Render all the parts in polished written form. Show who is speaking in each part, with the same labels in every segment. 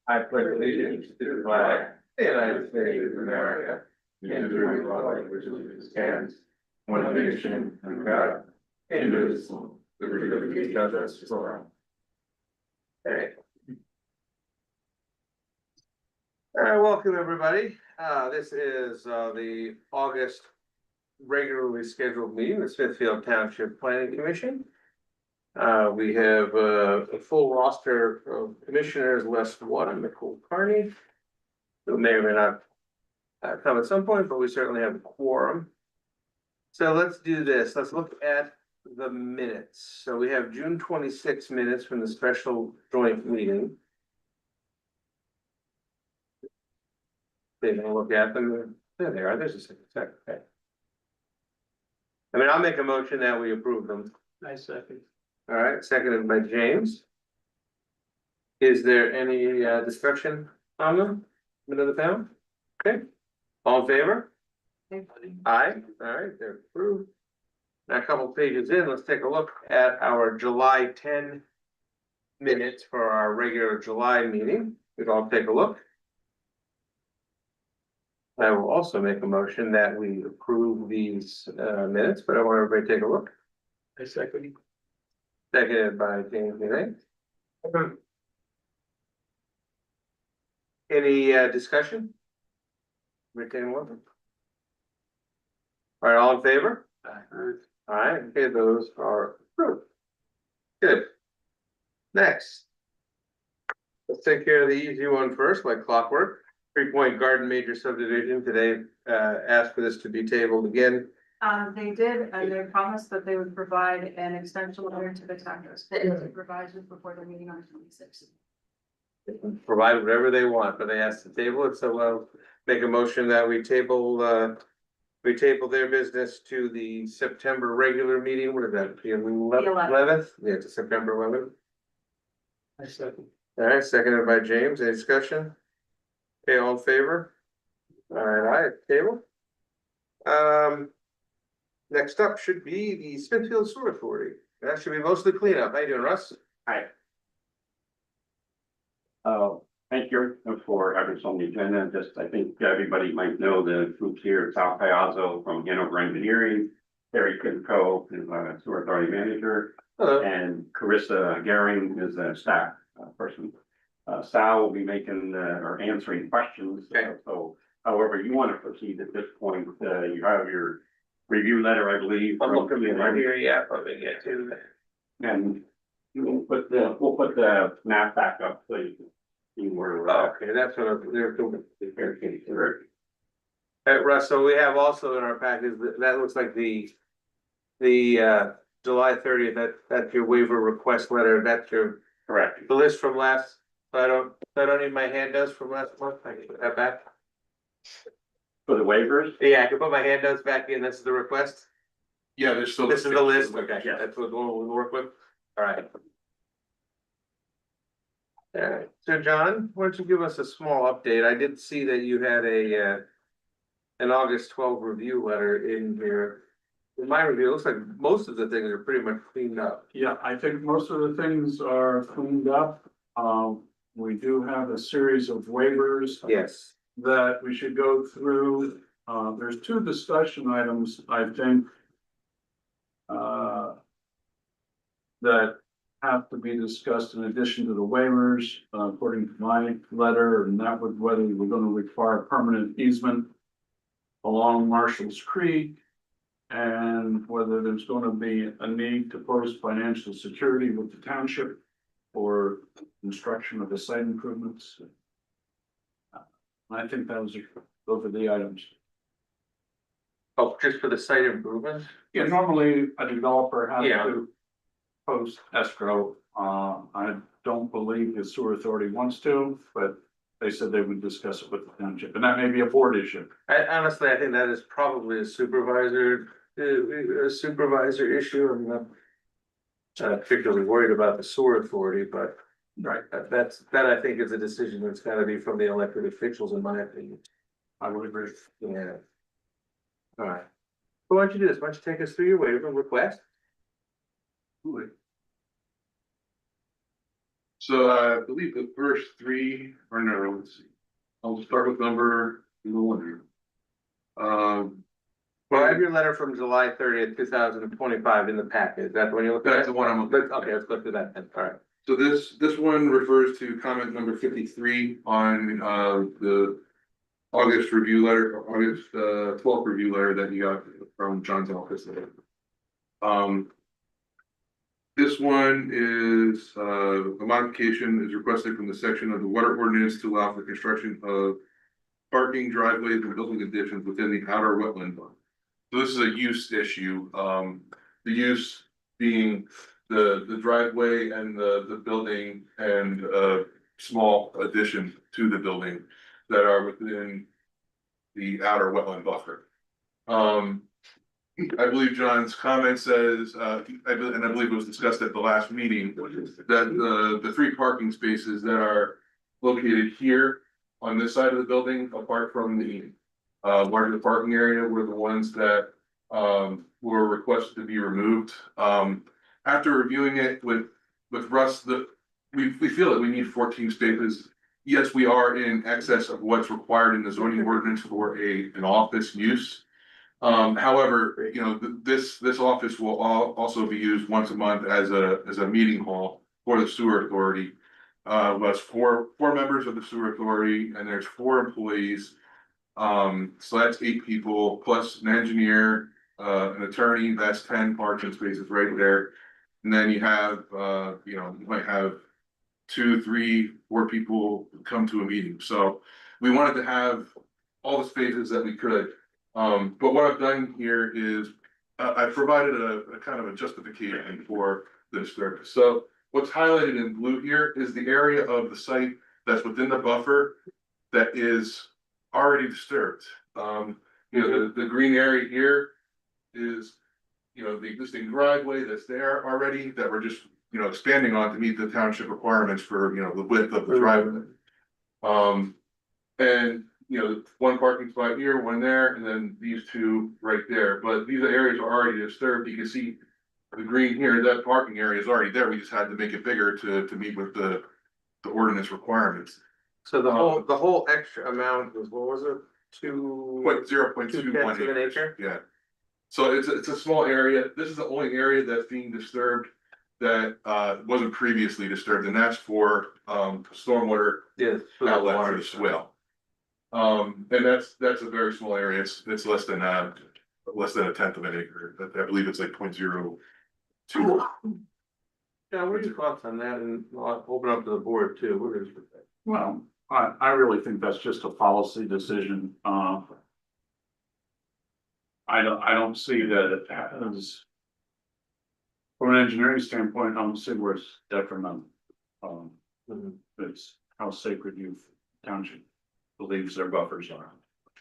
Speaker 1: I pledge allegiance to the flag of the United States of America, and to the republic which stands one nation under God, indivisible, with liberty and justice for all. Okay. Welcome everybody. This is the August regularly scheduled meeting, the Smithfield Township Planning Commission. We have a full roster of commissioners, less one, Nicole Carney, who may or may not come at some point, but we certainly have a quorum. So let's do this. Let's look at the minutes. So we have June 26 minutes from the special joint meeting. Taking a look at them. There they are. There's a second. Okay. I mean, I'll make a motion that we approve them.
Speaker 2: I second.
Speaker 1: All right, seconded by James. Is there any discussion on them? Middle of the town? Okay, all in favor? Aye, all right, they're approved. Now, a couple pages in, let's take a look at our July 10 minutes for our regular July meeting. We'd all take a look. I will also make a motion that we approve these minutes, but I want everybody to take a look.
Speaker 2: I second.
Speaker 1: Seconded by James Renee. Any discussion? Retain one. All right, all in favor? All right, okay, those are approved. Good. Next. Let's take care of the easy one first, like clockwork. 3 Point Garden Major Subdivision today asked for this to be tabled again.
Speaker 3: They did, and they promised that they would provide an extension letter to the taxers. They provided it before the meeting on the 26th.
Speaker 1: Provide whatever they want, but they asked to table it, so I'll make a motion that we table their business to the September regular meeting. What is that? The 11th? Yeah, to September 11th.
Speaker 2: I second.
Speaker 1: All right, seconded by James. Any discussion? Okay, all in favor? All right, table. Next up should be the Smithfield Sewer Authority. That should be mostly cleanup. How you doing, Russ?
Speaker 4: Hi. Thank you for having us on the agenda. Just, I think everybody might know the groups here, Sal Piazzo from Hanover Engineering, Terry Kimco is a sewer authority manager.
Speaker 1: Hello.
Speaker 4: And Carissa Gehring is a staff person. Sal will be making or answering questions.
Speaker 1: Okay.
Speaker 4: So however you want to proceed at this point, you have your review letter, I believe.
Speaker 1: I'm looking right here, yeah, probably get to that.
Speaker 4: And we'll put the map back up so you can see where we're at.
Speaker 1: Okay, that's what they're doing. Russ, so we have also in our package, that looks like the July 30th, that's your waiver request letter, that's your.
Speaker 4: Correct.
Speaker 1: The list from last, I don't need my handouts from last month, I can put that back.
Speaker 4: For the waivers?
Speaker 1: Yeah, I can put my handouts back in, this is the request.
Speaker 5: Yeah, there's still.
Speaker 1: This is the list, okay,
Speaker 4: Yeah.
Speaker 1: that's what we'll work with, all right. All right, so John, why don't you give us a small update? I did see that you had an August 12 review letter in here. In my review, it looks like most of the things are pretty much cleaned up.
Speaker 2: Yeah, I think most of the things are cleaned up. We do have a series of waivers.
Speaker 1: Yes.
Speaker 2: That we should go through. There's 2 discussion items, I think. That have to be discussed in addition to the waivers, according to my letter, and that would whether we're going to require permanent easement along Marshall's Creek. And whether there's going to be a need to post financial security with the township for construction of the site improvements. I think those are the items.
Speaker 1: Oh, just for the site improvements?
Speaker 2: Yeah, normally a developer has
Speaker 1: Yeah.
Speaker 2: to post escrow. I don't believe the sewer authority wants to, but they said they would discuss it with the township, and that may be a board issue.
Speaker 1: Honestly, I think that is probably a supervisor issue. I'm not particularly worried about the sewer authority, but
Speaker 2: Right.
Speaker 1: that I think is a decision that's gotta be from the elected officials, in my opinion.
Speaker 2: I would agree.
Speaker 1: Yeah. All right. So why don't you do this? Why don't you take us through your waiver request?
Speaker 5: So I believe the first three, or no, let's see. I'll start with number one here.
Speaker 1: Well, I have your letter from July 30th, 2025 in the packet. Is that the one you're looking at?
Speaker 5: That's the one I'm looking at.
Speaker 1: Okay, let's go through that then. All right.
Speaker 5: So this one refers to comment number 53 on the August review letter, August 12th review letter that you got from John's office. This one is a modification is requested from the section of the water ordinance to allow for construction of parking, driveways, and building additions within the outer wetland. So this is a use issue. The use being the driveway and the building and a small addition to the building that are within the outer wetland buffer. I believe John's comment says, and I believe it was discussed at the last meeting, that the three parking spaces that are located here on this side of the building, apart from the larger parking area, were the ones that were requested to be removed. After reviewing it with Russ, we feel that we need 14 spaces. Yes, we are in excess of what's required in the zoning ordinance for an office use. However, you know, this office will also be used once a month as a meeting hall for the sewer authority. Was four members of the sewer authority, and there's 4 employees. So that's 8 people plus an engineer, an attorney. That's 10 parking spaces right there. And then you have, you know, you might have 2, 3, 4 people come to a meeting. So we wanted to have all the spaces that we could. But what I've done here is I provided a kind of a justification for the disturbance. So what's highlighted in blue here is the area of the site that's within the buffer that is already disturbed. You know, the green area here is, you know, the existing driveway that's there already that we're just, you know, expanding on to meet the township requirements for, you know, the width of the driveway. And you know, 1 parking spot here, 1 there, and then these 2 right there. But these areas are already disturbed. You can see the green here, that parking area is already there. We just had to make it bigger to meet with the ordinance requirements.
Speaker 1: So the whole extra amount was, what was it?
Speaker 5: 0.21
Speaker 1: an acre?
Speaker 5: Yeah. So it's a small area. This is the only area that's being disturbed that wasn't previously disturbed, and that's for stormwater
Speaker 1: Yes.
Speaker 5: outlet for the swale. And that's a very small area. It's less than a 1/10 of an acre. I believe it's like 0.02.
Speaker 1: Yeah, what are your thoughts on that? And I'll open up to the board too. What is it?
Speaker 2: Well, I really think that's just a policy decision. I don't see that it happens. From an engineering standpoint, I don't see where it's detrimental. It's how sacred youth township believes their buffers are,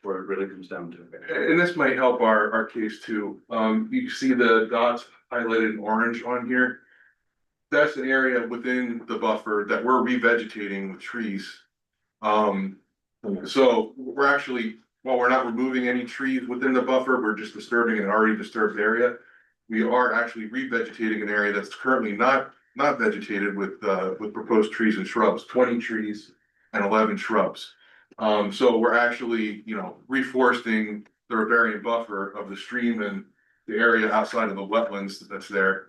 Speaker 2: where it really comes down to.
Speaker 5: And this might help our case too. You see the dots highlighted in orange on here. That's an area within the buffer that we're revegetating with trees. So we're actually, while we're not removing any trees within the buffer, we're just disturbing an already disturbed area. We are actually revegetating an area that's currently not vegetated with proposed trees and shrubs, 20 trees and 11 shrubs. So we're actually, you know, reforesting the riparian buffer of the stream and the area outside of the wetlands that's there.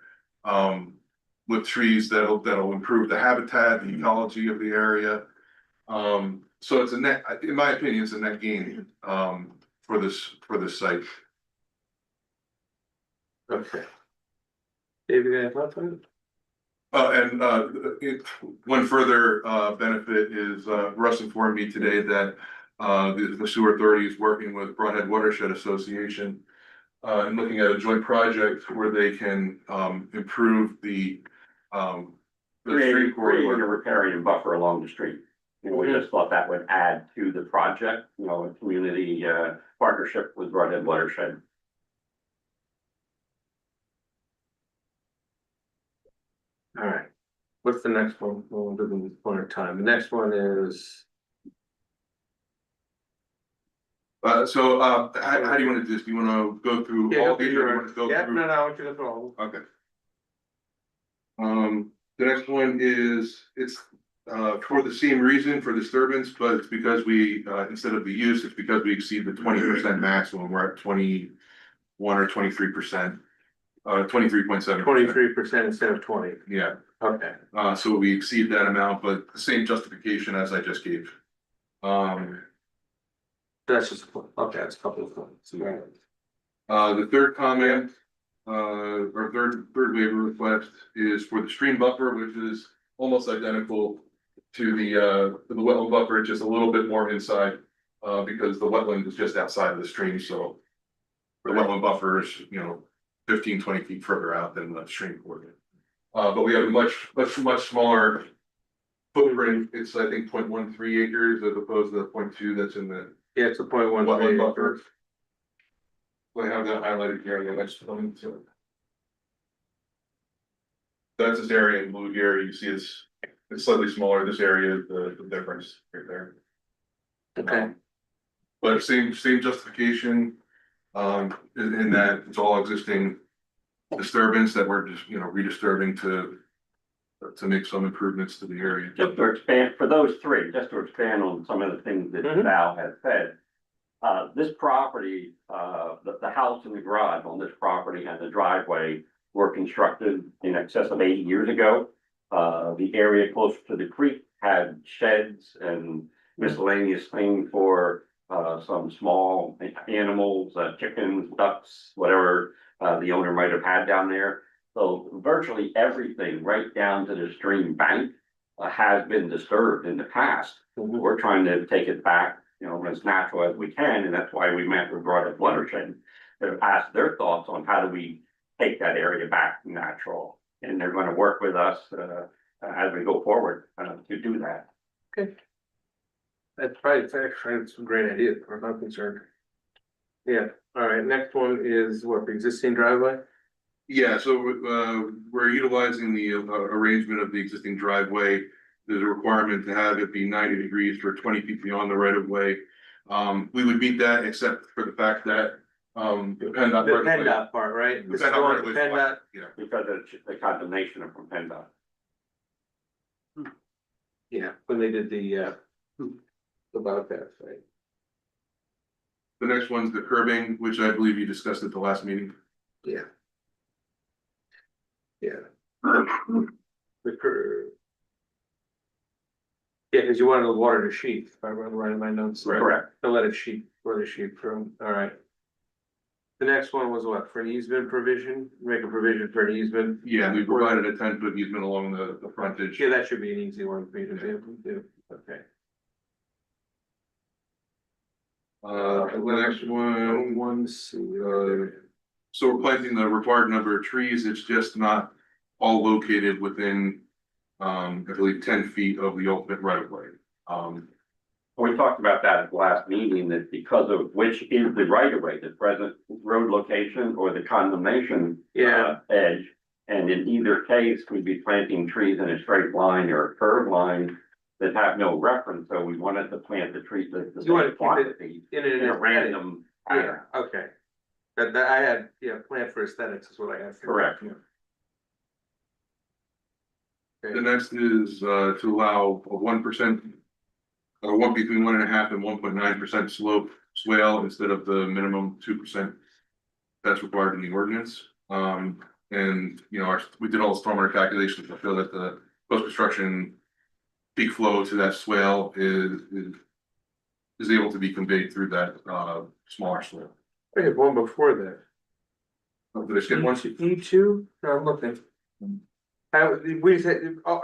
Speaker 5: With trees that'll improve the habitat, the ecology of the area. So it's a net, in my opinion, it's a net gain, for this site.
Speaker 1: Okay. David, you have thoughts on it?
Speaker 5: One further benefit is Russ informed me today that the sewer authority is working with Broadhead Watershed Association and looking at a joint project where they can improve the street
Speaker 4: Creating a
Speaker 5: corridor.
Speaker 4: riparian buffer along the street. You know, we just thought that would add to the project, you know, a community partnership with Broadhead Watershed.
Speaker 1: All right. What's the next one? We'll do them one at a time. The next one is.
Speaker 5: How do you want to do this? Do you want to go through all these or do you want to go through?
Speaker 1: No, I want you to go through all.
Speaker 5: Okay. The next one is, it's For the same reason, for disturbance, but it's because we, instead of the use, it's because we exceed the 20% maximum, we're at 21 or 23%. 23.7.
Speaker 1: 23% instead of 20.
Speaker 5: Yeah,
Speaker 1: Okay.
Speaker 5: so we exceed that amount, but the same justification as I just gave.
Speaker 1: That's just, okay, that's a couple of points. Right.
Speaker 5: The third comment, or third waiver request is for the stream buffer, which is almost identical to the wetland buffer, just a little bit more inside, because the wetland is just outside of the stream, so the wetland buffer is, 15, 20 feet further out than the stream border. But we have a much smaller footprint. It's, I think, 0.13 acres as opposed to the 0.2 that's in the
Speaker 1: Yeah, it's a point one.
Speaker 5: wetland buffer. So I have that highlighted here on the next one. So that's this area in blue here. You see it's slightly smaller. This area is the difference right there.
Speaker 1: Okay.
Speaker 5: But same justification, in that it's all existing disturbance that we're just, redisturbing to make some improvements to the area.
Speaker 4: Just to expand, for those three, just to expand on some of the things that
Speaker 1: Mhm.
Speaker 4: Val has said. This property, the house and the garage on this property and the driveway were constructed in excess of 80 years ago. The area closer to the creek had sheds and miscellaneous things for some small animals, chickens, ducks, whatever the owner might have had down there. So virtually everything right down to the stream bank has been disturbed in the past.
Speaker 1: Mhm.
Speaker 4: We're trying to take it back, as natural as we can, and that's why we met with Broad Watershed. To ask their thoughts on how do we take that area back natural, and they're gonna work with us as we go forward to do that.
Speaker 1: That's probably, it's a great idea, as far as I'm concerned. Yeah, all right, next one is what, the existing driveway?
Speaker 5: Yeah, so we're utilizing the arrangement of the existing driveway. There's a requirement to have it be 90 degrees for 20 feet beyond the right of way. We would meet that except for the fact that the PennDOT.
Speaker 1: The PennDOT part, right? This is the one, PennDOT.
Speaker 5: Yeah,
Speaker 4: Because of the condemnation from PennDOT.
Speaker 1: Yeah, when they did the bypass, right?
Speaker 5: the next one's the curbing, which I believe you discussed at the last meeting.
Speaker 1: Yeah. Yeah. The curve. Yeah, because you wanted the water to sheet, if I remember right in my notes.
Speaker 4: Correct.
Speaker 1: To let it sheet, where the sheet from, all right. The next one was what, for an easement provision, make a provision for an easement?
Speaker 5: Yeah, we provided a 10-foot easement along the frontage.
Speaker 1: Yeah, that should be an easy one for you to do, okay.
Speaker 5: The next one,
Speaker 1: One, C.
Speaker 5: so we're planting the required number of trees. It's just not all located within, I believe, 10 feet of the ultimate right of way.
Speaker 4: We talked about that at the last meeting, that because of which is the right of way, the present road location or the condemnation.
Speaker 1: Yeah.
Speaker 4: Edge, and in either case, we'd be planting trees in a straight line or a curved line that have no reference, so we wanted to plant the trees the
Speaker 1: You wanna
Speaker 4: same
Speaker 1: keep it
Speaker 4: quantity
Speaker 1: in
Speaker 4: a random
Speaker 1: Yeah,
Speaker 4: pattern.
Speaker 1: okay. That I had, planned for aesthetics is what I had.
Speaker 4: Correct.
Speaker 5: The next is to allow a 1%, between 1.5% and 1.9% slope swale instead of the minimum 2% that's required in the ordinance. And we did all the stormwater calculations to show that the post-construction peak flow to that swale is able to be conveyed through that smaller swale.
Speaker 1: I had one before that.
Speaker 5: Did I skip one?
Speaker 1: E2, no, I'm looking. We said, all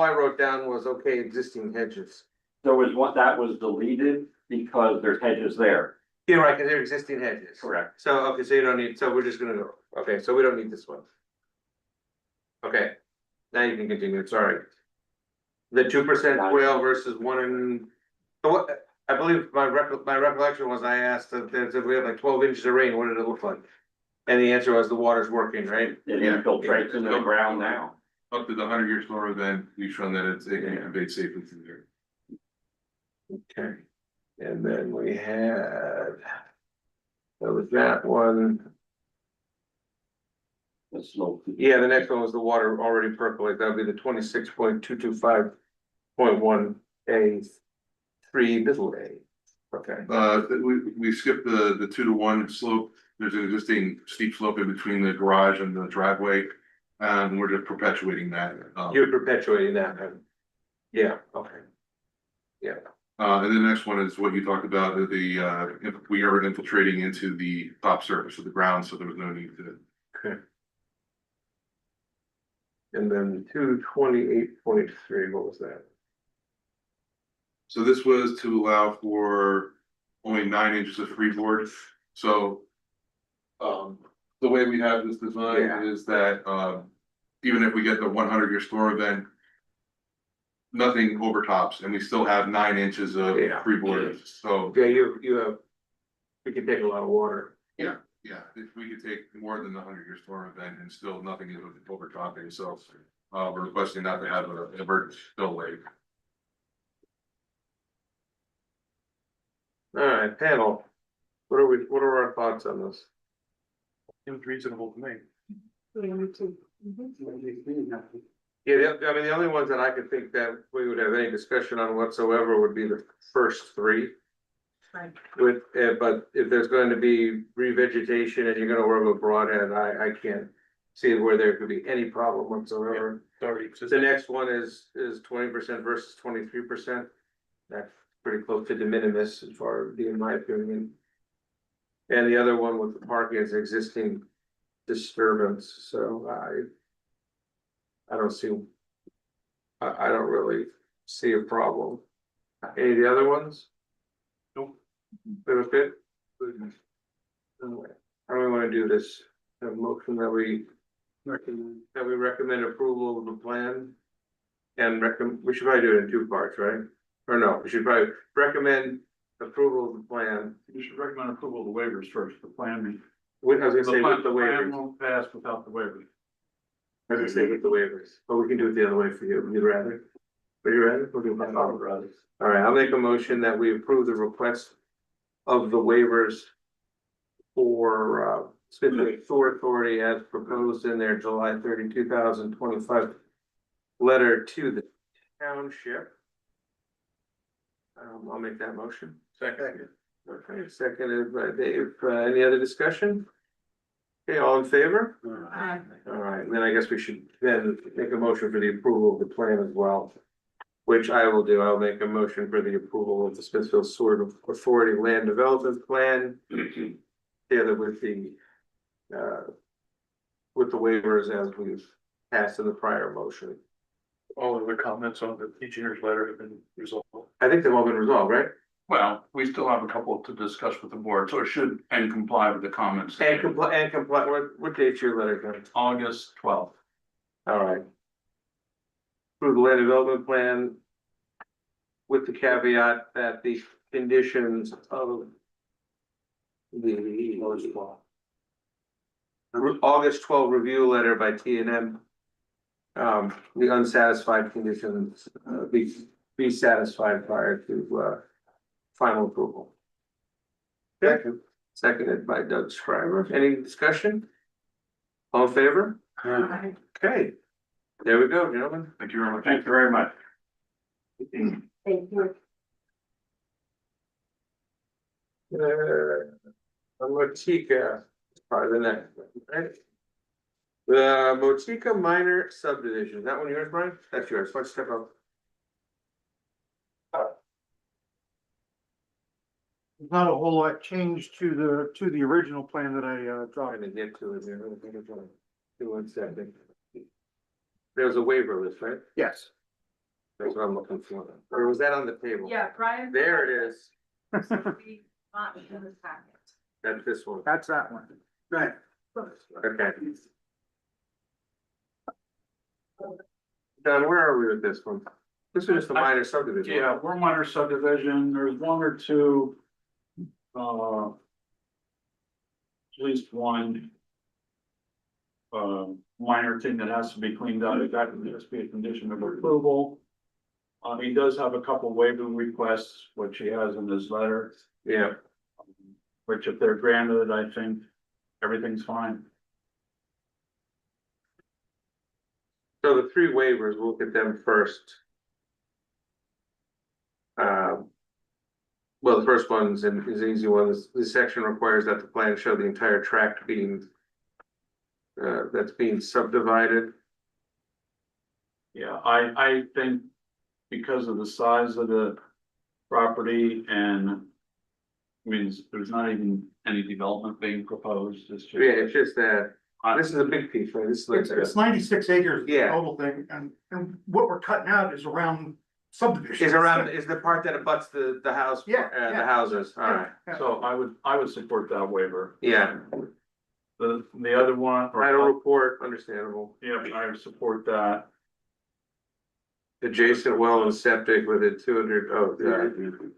Speaker 1: I wrote down was, okay, existing hedges.
Speaker 4: There was one that was deleted because there's hedges there.
Speaker 1: Yeah, right, because they're existing hedges.
Speaker 4: Correct.
Speaker 1: So, okay, so you don't need, so we're just gonna go, okay, so we don't need this one. Okay, now you can continue, sorry. The 2% whale versus 1 and, so what, I believe my recollection was I asked that we had like 12 inches of rain, what did it look like? And the answer was the water's working, right?
Speaker 4: It
Speaker 5: Yeah.
Speaker 4: infiltrates into the ground now.
Speaker 5: Up to the 100-year storm event, we've shown that it can be conveyed safely through there.
Speaker 1: Okay, and then we had. That was that one,
Speaker 4: The slope.
Speaker 1: yeah, the next one was the water already percolate, that would be the 26.225 .1A3 middle A. Okay,
Speaker 5: we skipped the 2-to-1 slope. There's an existing steep slope in between the garage and the driveway. We're just perpetuating that.
Speaker 1: you're perpetuating that, then. Yeah, okay. Yeah,
Speaker 5: And the next one is what you talked about, if we are infiltrating into the top surface of the ground, so there was no need to.
Speaker 1: okay. And then 228.3, what was that?
Speaker 5: So this was to allow for only 9 inches of freeboard, so. The way we have this design
Speaker 1: Yeah.
Speaker 5: is that, even if we get the 100-year storm event. Nothing overtops, and we still have 9 inches of
Speaker 1: Yeah.
Speaker 5: freeboard, so.
Speaker 1: Yeah, you have, we can take a lot of water.
Speaker 5: Yeah, if we could take more than the 100-year storm event and still nothing is overtopping, so, we're requesting not to have an emergency spillway.
Speaker 1: All right, panel. What are our thoughts on this?
Speaker 5: Seems reasonable to me.
Speaker 1: Yeah, I mean, the only ones that I could think that we would have any discussion on whatsoever would be the first three.
Speaker 3: Right.
Speaker 1: With, but if there's going to be revegetation and you're gonna work with broadhead, I can't see where there could be any problem whatsoever. The next one is 20% versus 23%. That's pretty close to de minimis as far as in my opinion. And the other one with the parking is existing disturbance, so I don't see. I don't really see a problem. Any of the other ones?
Speaker 5: Nope.
Speaker 1: They were good? How do we wanna do this? A motion that we recommend approval of the plan. And we should probably do it in 2 parts, right? Or no, we should probably recommend approval of the plan.
Speaker 2: You should recommend approval of the waivers first, the plan.
Speaker 1: I was gonna say with the
Speaker 2: plan
Speaker 1: waivers.
Speaker 2: won't pass without the waivers.
Speaker 1: I was gonna say with the waivers, but we can do it the other way for you. You'd rather? Would you rather? We'll do it by all. All right, I'll make a motion that we approve the request of the waivers for Smithfield Sewer Authority as proposed in their July 30, 2025 letter to the township. I'll make that motion. Second. Okay, seconded by Dave. Any other discussion? Okay, all in favor? All right, and then I guess we should then make a motion for the approval of the plan as well. Which I will do. I'll make a motion for the approval of the Smithfield Sewer Authority Land Development Plan. Together with the waivers as we've passed in the prior motion.
Speaker 6: All of the comments on the engineer's letter have been resolved.
Speaker 1: I think they've all been resolved, right?
Speaker 2: Well, we still have a couple to discuss with the board, so it should and comply with the comments.
Speaker 1: And comply, what date's your letter, John?
Speaker 2: August 12th.
Speaker 1: All right. Approve the land development plan. With the caveat that the conditions of the August 12 review letter by T&M. The unsatisfied conditions, be satisfied prior to, final approval. Seconded by Doug Schreiber. Any discussion? All in favor? Okay, there we go, gentlemen.
Speaker 5: Thank you very much.
Speaker 4: Thank you very much.
Speaker 3: Thank you.
Speaker 1: Motica, probably the next one, right? The Motica minor subdivision, that one yours, Brian? That's yours, let's step up.
Speaker 7: Not a whole lot changed to the original plan that I
Speaker 1: Trying
Speaker 7: dropped.
Speaker 1: to get to it here, I think it's on. Do 1 second. There's a waiver list, right?
Speaker 7: Yes.
Speaker 1: That's what I'm looking for. Or was that on the table?
Speaker 3: Yeah, Brian.
Speaker 1: There it is.
Speaker 3: We not in this packet.
Speaker 1: That's this one.
Speaker 7: That's that one. Right.
Speaker 1: Okay. Don, where are we with this one? This is just a minor subdivision.
Speaker 2: Yeah, we're minor subdivision. There's 1 or 2. At least one. Minor thing that has to be cleaned out. That can just be a condition of approval. He does have a couple waiver requests, which he has in his letter.
Speaker 1: Yeah,
Speaker 2: Which if they're granted, I think everything's fine.
Speaker 1: so the 3 waivers, we'll look at them first. Well, the first one is an easy one. This section requires that the plan show the entire tract being that's being subdivided.
Speaker 2: Yeah, I think because of the size of the property and I mean, there's not even any development being proposed, it's just.
Speaker 1: Yeah, it's just that, this is a big piece, right? This is
Speaker 7: It's 96 acres, the
Speaker 1: Yeah.
Speaker 7: total thing, and what we're cutting out is around subdivision.
Speaker 1: is the part that abuts the house,
Speaker 7: Yeah,
Speaker 1: the
Speaker 7: yeah.
Speaker 1: houses, all right,
Speaker 2: So I would support that waiver.
Speaker 1: yeah.
Speaker 2: The other one.
Speaker 1: Title report, understandable.
Speaker 2: Yeah, I would support that.
Speaker 1: Adjacent well and septic within 200, oh,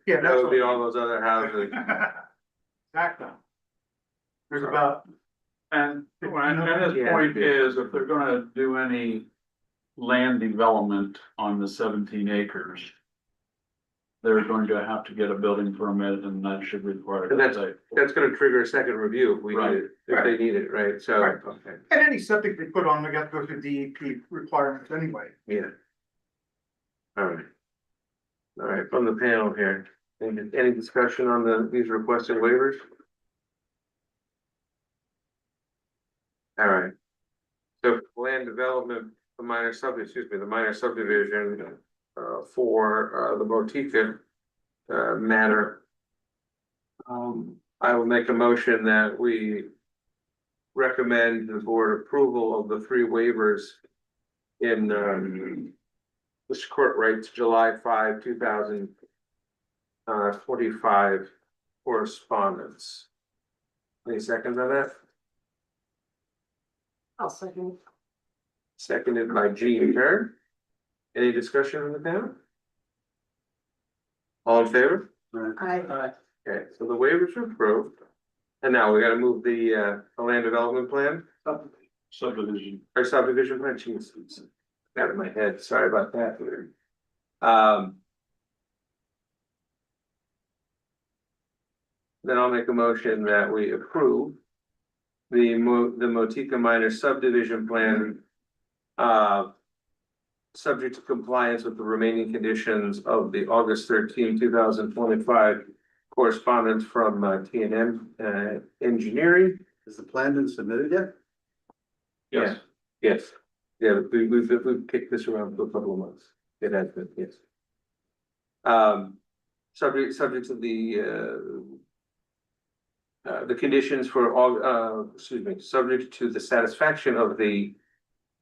Speaker 7: Yeah,
Speaker 1: that
Speaker 7: that's
Speaker 1: would be all those other houses.
Speaker 7: Exactly. There's about,
Speaker 2: And his
Speaker 1: Yeah.
Speaker 2: point is, if they're gonna do any land development on the 17 acres. They're going to have to get a building permit and that should require.
Speaker 1: And that's gonna trigger a second review if we need it, if they need it, right? So,
Speaker 7: Right.
Speaker 1: okay,
Speaker 7: and any septic they put on, they got to go through DEP requirements anyway.
Speaker 1: yeah. All right. All right, from the panel here, any discussion on these requested waivers? All right. So land development, the minor subdivision, for, the Botica, matter. I will make a motion that we recommend the board approval of the three waivers in, this court writes July 5, 2025 correspondence. Any seconds on that?
Speaker 3: I'll second.
Speaker 1: Seconded by Jean Kern. Any discussion on the panel? All in favor?
Speaker 3: I,
Speaker 1: Okay, so the waivers are approved. And now we gotta move the land development plan,
Speaker 2: Subdivision.
Speaker 1: or subdivision plan, jeez, it's out of my head, sorry about that. Then I'll make a motion that we approve the Motica Minor subdivision plan, subject to compliance with the remaining conditions of the August 13, 2025 correspondence from T&M Engineering.
Speaker 8: Has the plan been submitted yet?
Speaker 2: Yes.
Speaker 1: Yes, yeah, we've kicked this around for a couple of months. It has been, yes. Subject to the conditions for all, subject to the satisfaction of the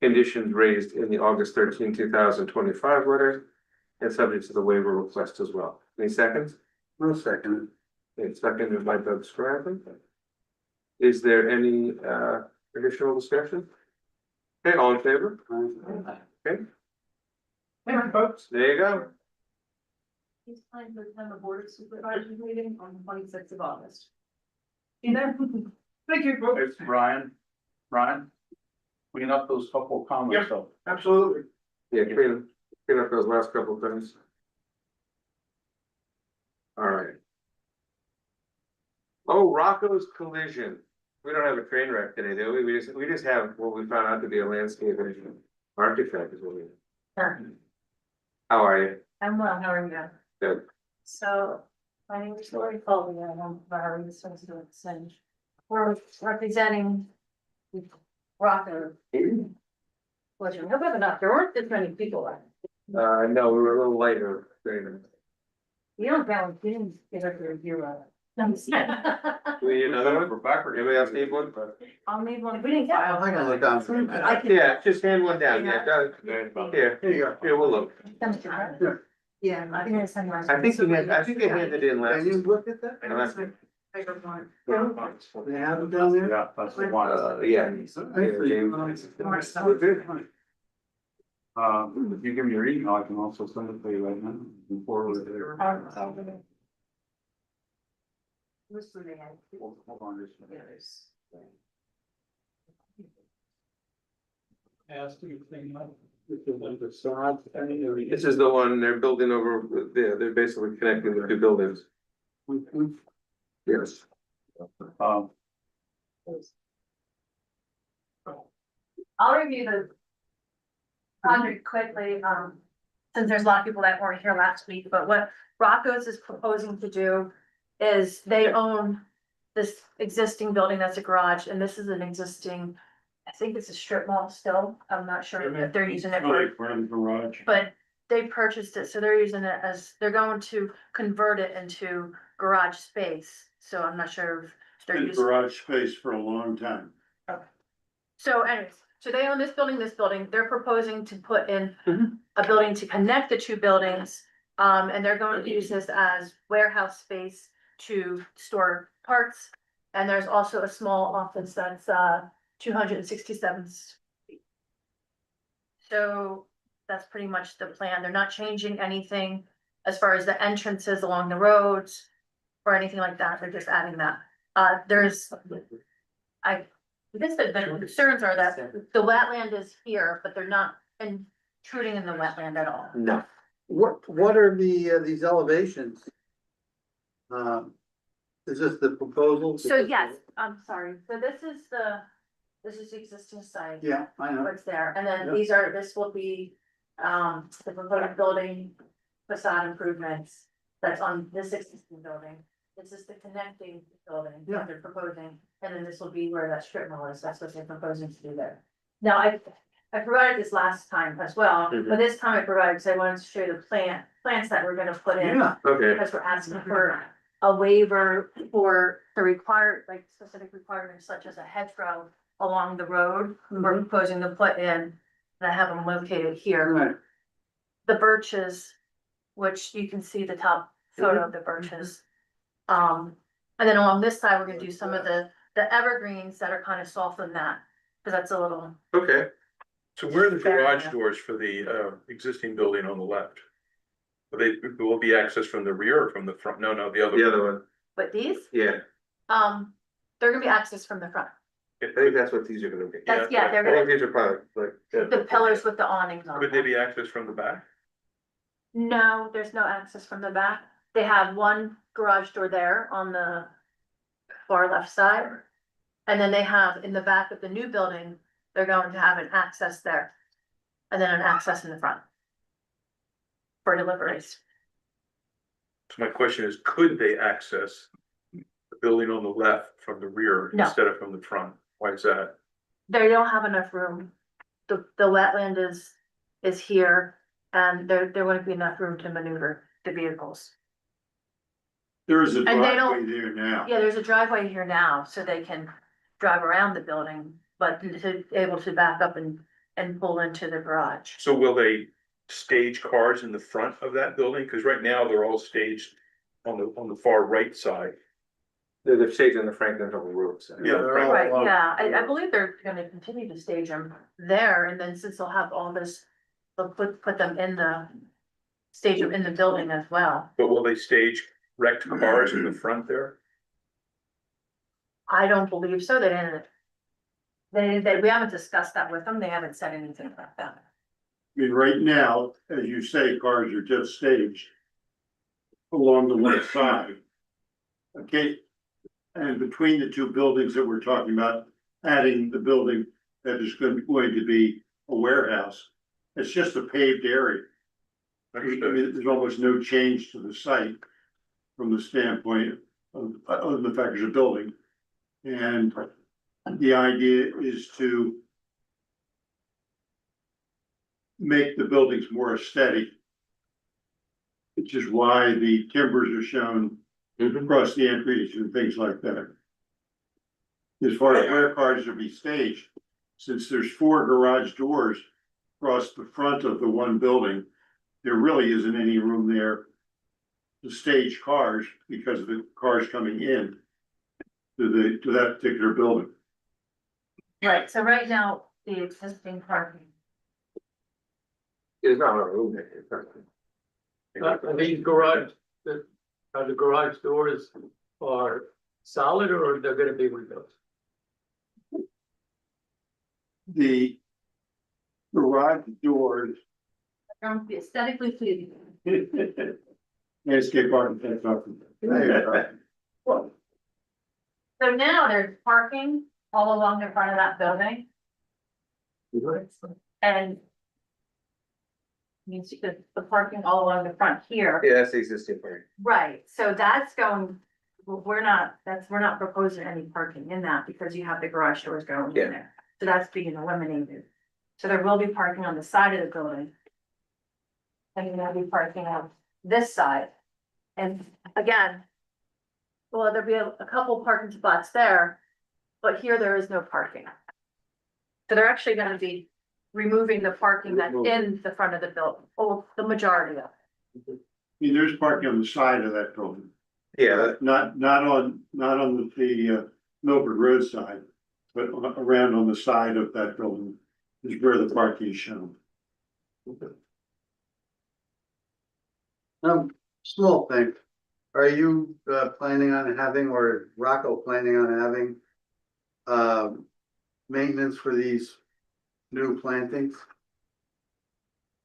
Speaker 1: conditions raised in the August 13, 2025 letter, and subject to the waiver request as well. Any seconds?
Speaker 8: No second.
Speaker 1: It's seconded by Doug Stratton. Is there any additional discussion? Okay, all in favor? Okay,
Speaker 7: Thank you, folks.
Speaker 1: there you go.
Speaker 3: he's planning to attend the board of supervisors meeting on the 26th of August. You there?
Speaker 7: Thank you, folks.
Speaker 2: It's Ryan, clean up those couple of comments, so.
Speaker 7: Absolutely.
Speaker 1: Yeah, clean up those last couple of things. All right. Oh, Rocco's Collision. We don't have a train wreck today, do we? We just have what we found out to be a landscape architect is what we.
Speaker 3: Sure.
Speaker 1: How are you?
Speaker 3: I'm well, how are you?
Speaker 1: Good.
Speaker 3: So, my name is Lori Foley, and I'm Barry Associate Singe. We're representing Rocco. Well, you know, but not, there weren't this many people left.
Speaker 1: No, we were a little later.
Speaker 3: You don't count, you didn't get up there, you're,
Speaker 1: We need another one? Anybody else need one?
Speaker 3: I'll need one, we didn't get.
Speaker 8: I'm gonna look down for a minute.
Speaker 3: I can.
Speaker 1: Yeah, just hand one down, yeah, here,
Speaker 8: Here you go.
Speaker 1: here, we'll look.
Speaker 3: Yeah, I'm gonna send mine.
Speaker 1: I think they handed in last.
Speaker 8: Can you look at that?
Speaker 1: last-
Speaker 3: Bigger one.
Speaker 8: They have it down there?
Speaker 2: Yeah, that's the one.
Speaker 1: Yeah. We're good.
Speaker 2: If you give me your email, I can also send it to you right now, before we're there. Hold on just a minute.
Speaker 1: This is the one they're building over, they're basically connecting the two buildings. Yes.
Speaker 3: I'll review the project quickly, since there's a lot of people that weren't here last week, but what Rocco's is proposing to do is they own this existing building that's a garage, and this is an existing, I think it's a strip mall still. I'm not sure if they're using it for,
Speaker 2: garage.
Speaker 3: but they purchased it, so they're using it as, they're going to convert it into garage space. So I'm not sure if they're using.
Speaker 9: Garage space for a long time.
Speaker 3: So anyways, so they own this building, they're proposing to put in a building to connect the two buildings. And they're going to use this as warehouse space to store parts. And there's also a small office that's 267. So that's pretty much the plan. They're not changing anything as far as the entrances along the roads or anything like that. They're just adding that. There's, I guess the concerns are that the wetland is here, but they're not intruding in the wetland at all.
Speaker 1: No.
Speaker 8: What are these elevations? Is this the proposal?
Speaker 3: So yes, I'm sorry. So this is the existing site.
Speaker 8: Yeah, I know.
Speaker 3: What's there, and then
Speaker 8: Yeah.
Speaker 3: this will be, the proposed building facade improvements that's on this existing building. This is the connecting building
Speaker 8: Yeah.
Speaker 3: that they're proposing, and then this will be where that strip mall is, that's what they're proposing to do there. Now, I provided this last time as well, but this time I provided, because I wanted to show you the plants that we're gonna put in.
Speaker 8: Yeah,
Speaker 1: Okay,
Speaker 3: Because we're asking for a waiver for the required, like specific requirements such as a hedgerow along the road. We're proposing to put in, and I have them located here.
Speaker 8: right.
Speaker 3: The birches, which you can see the top photo of the birches. And then along this side, we're gonna do some of the evergreens that are kind of soft in that, because that's a little,
Speaker 1: okay.
Speaker 6: So where are the
Speaker 3: Fair
Speaker 6: garage
Speaker 3: enough.
Speaker 6: doors for the existing building on the left? Will be access from the rear or from the front? No, the other.
Speaker 1: The other one,
Speaker 3: but these,
Speaker 1: yeah,
Speaker 3: they're gonna be access from the front.
Speaker 1: I think that's what these are gonna be.
Speaker 3: That's, yeah,
Speaker 1: I
Speaker 3: they're
Speaker 1: think
Speaker 3: gonna,
Speaker 1: these are probably like.
Speaker 3: the pillars with the awnings on
Speaker 6: Could they
Speaker 3: them.
Speaker 6: be accessed from the back?
Speaker 3: No, there's no access from the back. They have one garage door there on the far left side. And then they have in the back of the new building, they're going to have an access there. And then an access in the front. For deliveries.
Speaker 6: So my question is, could they access the building on the left from the rear
Speaker 3: No.
Speaker 6: instead of from the front? Why is that?
Speaker 3: They don't have enough room. The wetland is here and there won't be enough room to maneuver the vehicles.
Speaker 9: There is a
Speaker 3: And they
Speaker 9: driveway
Speaker 3: don't-
Speaker 9: there now.
Speaker 3: Yeah, there's a driveway here now, so they can drive around the building, but to able to back up and pull into the garage.
Speaker 6: So will they stage cars in the front of that building? Because right now they're all staged on the far right side.
Speaker 1: They're staged in the Franklin Double Roofs.
Speaker 6: Yeah, they're all
Speaker 3: Right, yeah, I believe they're gonna continue to stage them there, and then since they'll have all this, they'll put them in the. Stage them in the building as well.
Speaker 6: But will they stage wrecked cars in the front there?
Speaker 3: I don't believe so, they didn't. We haven't discussed that with them, they haven't said anything like that.
Speaker 9: I mean, right now, as you say, cars are just staged along the left side. Okay, and between the two buildings that we're talking about, adding the building that is going to be a warehouse, it's just a paved area. I mean, there's almost no change to the site from the standpoint of, other than the fact there's a building. And the idea is to make the buildings more aesthetic, which is why the timbers are shown across the entries and things like that. As far as where cars are to be staged, since there's 4 garage doors across the front of the one building, there really isn't any room there to stage cars because of the cars coming in to that particular building.
Speaker 3: Right, so right now, the existing parking.
Speaker 1: There's not a room there.
Speaker 10: These garage, the garage doors are solid or they're gonna be windows?
Speaker 9: The garage doors,
Speaker 3: Going to be aesthetically pleasing.
Speaker 9: landscape architect.
Speaker 3: So now there's parking all along the front of that building. And means the parking all along the front here.
Speaker 1: Yeah, that's the existing part.
Speaker 3: Right, so that's going, we're not proposing any parking in that because you have the garage doors going
Speaker 1: Yeah.
Speaker 3: in there. So that's being eliminated. So there will be parking on the side of the building. And then there'll be parking on this side. And again, well, there'll be a couple parking spots there, but here there is no parking. So they're actually gonna be removing the parking that's in the front of the building, or the majority of it.
Speaker 9: I mean, there's parking on the side of that building.
Speaker 1: Yeah,
Speaker 9: Not on the Milford Road side, but around on the side of that building is where the parking is shown.
Speaker 8: Small thing. Are you planning on having, or Rocco planning on having? Maintenance for these new plantings?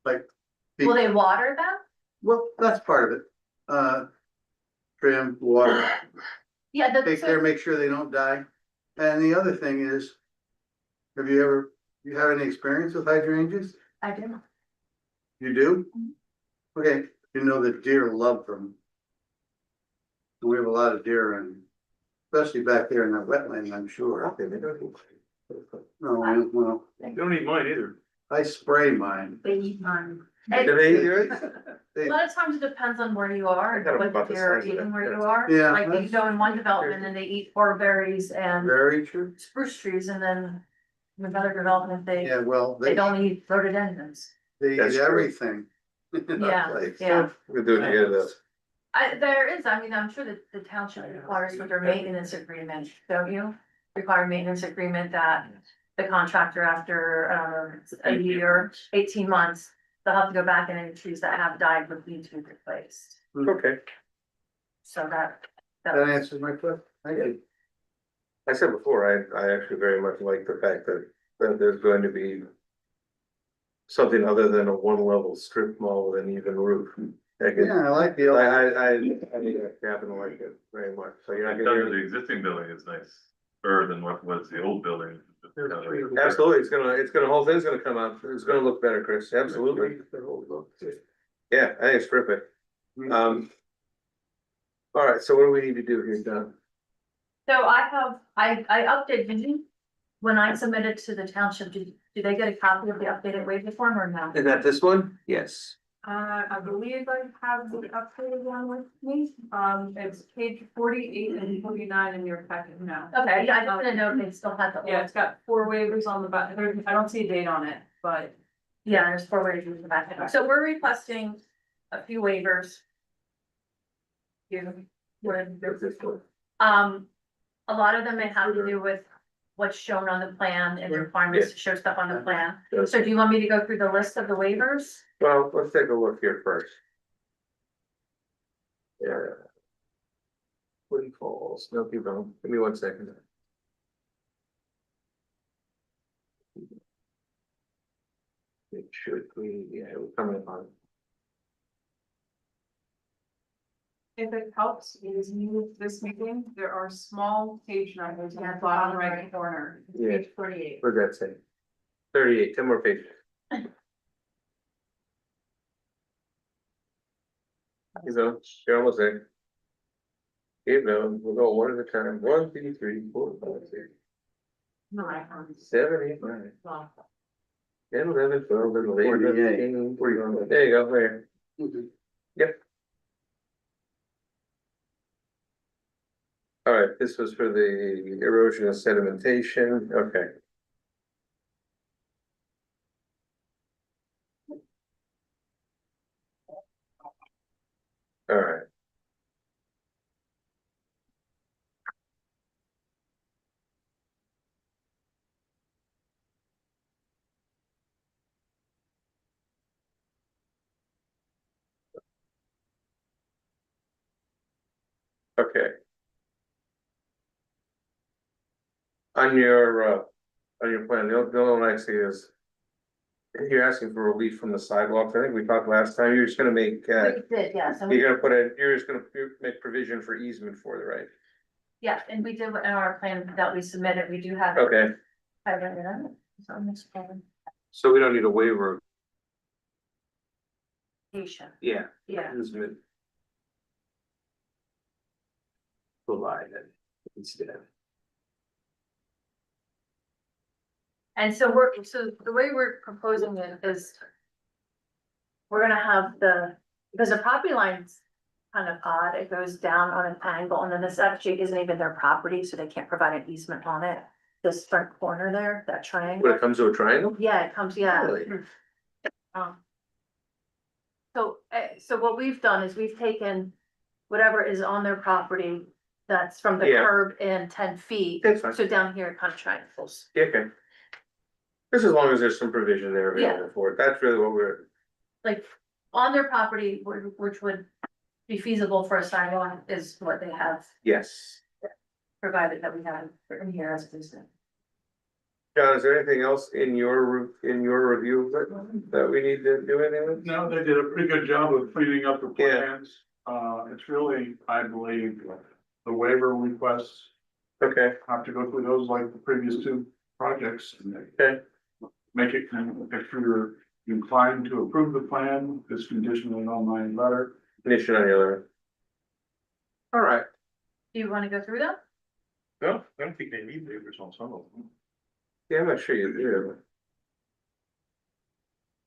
Speaker 8: Like.
Speaker 3: Will they water them?
Speaker 8: Well, that's part of it. Trim, water,
Speaker 3: Yeah,
Speaker 8: take care, make sure they don't die. And the other thing is, have you had any experience with hydrangeas?
Speaker 3: I do.
Speaker 8: You do? Okay, you know that deer love them. We have a lot of deer and especially back there in that wetland, I'm sure. No, well,
Speaker 6: You don't need mine either.
Speaker 8: I spray mine.
Speaker 3: They eat mine.
Speaker 1: do they do it?
Speaker 3: A lot of times it depends on where you are,
Speaker 1: I got
Speaker 3: and
Speaker 1: about
Speaker 3: what
Speaker 1: the
Speaker 3: they're
Speaker 1: size of
Speaker 3: eating
Speaker 1: it,
Speaker 3: where
Speaker 1: yeah.
Speaker 3: you are.
Speaker 8: Yeah,
Speaker 3: Like you
Speaker 8: that's-
Speaker 3: go in one development and they eat berries and
Speaker 8: Very true.
Speaker 3: spruce trees, and then in another development, they
Speaker 8: Yeah, well,
Speaker 3: they don't eat rhododendrons.
Speaker 8: they
Speaker 1: That's
Speaker 8: eat
Speaker 1: true.
Speaker 8: everything. in that
Speaker 3: Yeah,
Speaker 8: place.
Speaker 3: yeah.
Speaker 1: We'll do it together though.
Speaker 3: There is, I mean, I'm sure that the township requires with their maintenance agreement, don't you? Require maintenance agreement that the contractor after a year, 18 months, they'll have to go back and any trees that have died would need to be replaced.
Speaker 1: Okay,
Speaker 3: So that.
Speaker 8: That answers my question. Thank you.
Speaker 1: I said before, I actually very much like the fact that there's going to be something other than a one level strip mall with an even roof.
Speaker 8: Yeah, I like the.
Speaker 1: I think I happen to like it very much, so you're not gonna
Speaker 11: The
Speaker 1: hear.
Speaker 11: existing building is nice, better than what was the old building.
Speaker 1: Absolutely, it's gonna, whole thing's gonna come out, it's gonna look better, Chris, absolutely. Yeah, I think it's terrific. All right, so what do we need to do here, Don?
Speaker 3: So I updated you when I submitted to the township, do they get a copy of the updated waiver form or no?
Speaker 1: Is that this one? Yes.
Speaker 12: I believe I have the updated one with me, it's page 48 and 49 in your packet now.
Speaker 3: Okay, yeah, I just didn't know if they still had the.
Speaker 12: Yeah, it's got 4 waivers on the back, I don't see a date on it, but.
Speaker 3: Yeah, there's 4 waivers in the back. So we're requesting a few waivers. A lot of them may have to do with what's shown on the plan and the requirements to show stuff on the plan. So do you want me to go through the list of the waivers?
Speaker 1: Well, let's take a look here first. Yeah. Woody Falls, no people, give me 1 second. It should be, yeah, we're coming on.
Speaker 12: If it helps, it is new to this meeting, there are small page numbers in the bottom right corner,
Speaker 1: Yeah.
Speaker 12: page 48.
Speaker 1: What'd that say? 38, 10 more pages. You know, you're almost there. Keep going, we'll go one at a time, 1, 2, 3, 4, 5, 6,
Speaker 12: No, I
Speaker 1: 7, 8, 9,
Speaker 12: well,
Speaker 1: 10, 11, 12, 13, 14, 15, there you go, there. Yep. All right, this was for the erosion and sedimentation, okay. All right. Okay. On your plan, the only one I see is. You're asking for relief from the sidewalks, I think we talked last time, you're just gonna make,
Speaker 3: We did, yes, and
Speaker 1: you're gonna put in, you're just gonna make provision for easement for it, right?
Speaker 3: yeah, and we did in our plan that we submitted, we do have.
Speaker 1: Okay,
Speaker 3: I read it on it. It's on this plan.
Speaker 1: so we don't need a waiver.
Speaker 3: modification,
Speaker 1: Yeah.
Speaker 3: yeah.
Speaker 1: Easement. Provided instead.
Speaker 3: And so the way we're proposing it is. We're gonna have because the property line's kind of odd, it goes down on an angle, and then this actually isn't even their property, so they can't provide an easement on it. This front corner there, that
Speaker 1: When
Speaker 3: triangle,
Speaker 1: it comes to a triangle?
Speaker 3: yeah, it comes, yeah.
Speaker 1: Really?
Speaker 3: Um, so what we've done is we've taken whatever is on their property that's from the
Speaker 1: Yeah.
Speaker 3: curb in 10 feet.
Speaker 1: That's fine.
Speaker 3: So down here it kind of triangles.
Speaker 1: Yeah, okay. Just as long as there's some provision there
Speaker 3: Yeah.
Speaker 1: available for it, that's really what we're,
Speaker 3: Like, on their property, which would be feasible for a sidewalk is what they have
Speaker 1: yes.
Speaker 3: provided that we have in here as a business.
Speaker 1: John, is there anything else in your review that we need to do anything with?
Speaker 2: No, they did a pretty good job of cleaning up the
Speaker 1: Yeah.
Speaker 2: plans. It's really, I believe, the waiver requests
Speaker 1: Okay,
Speaker 2: have to go through those like the previous two projects. And
Speaker 1: okay,
Speaker 2: make it, if you're inclined to approve the plan, this conditional and online letter.
Speaker 1: nation on the other. All right,
Speaker 3: Do you wanna go through them?
Speaker 6: No, I don't think they need waivers on some of them.
Speaker 1: yeah, I'm not sure you do.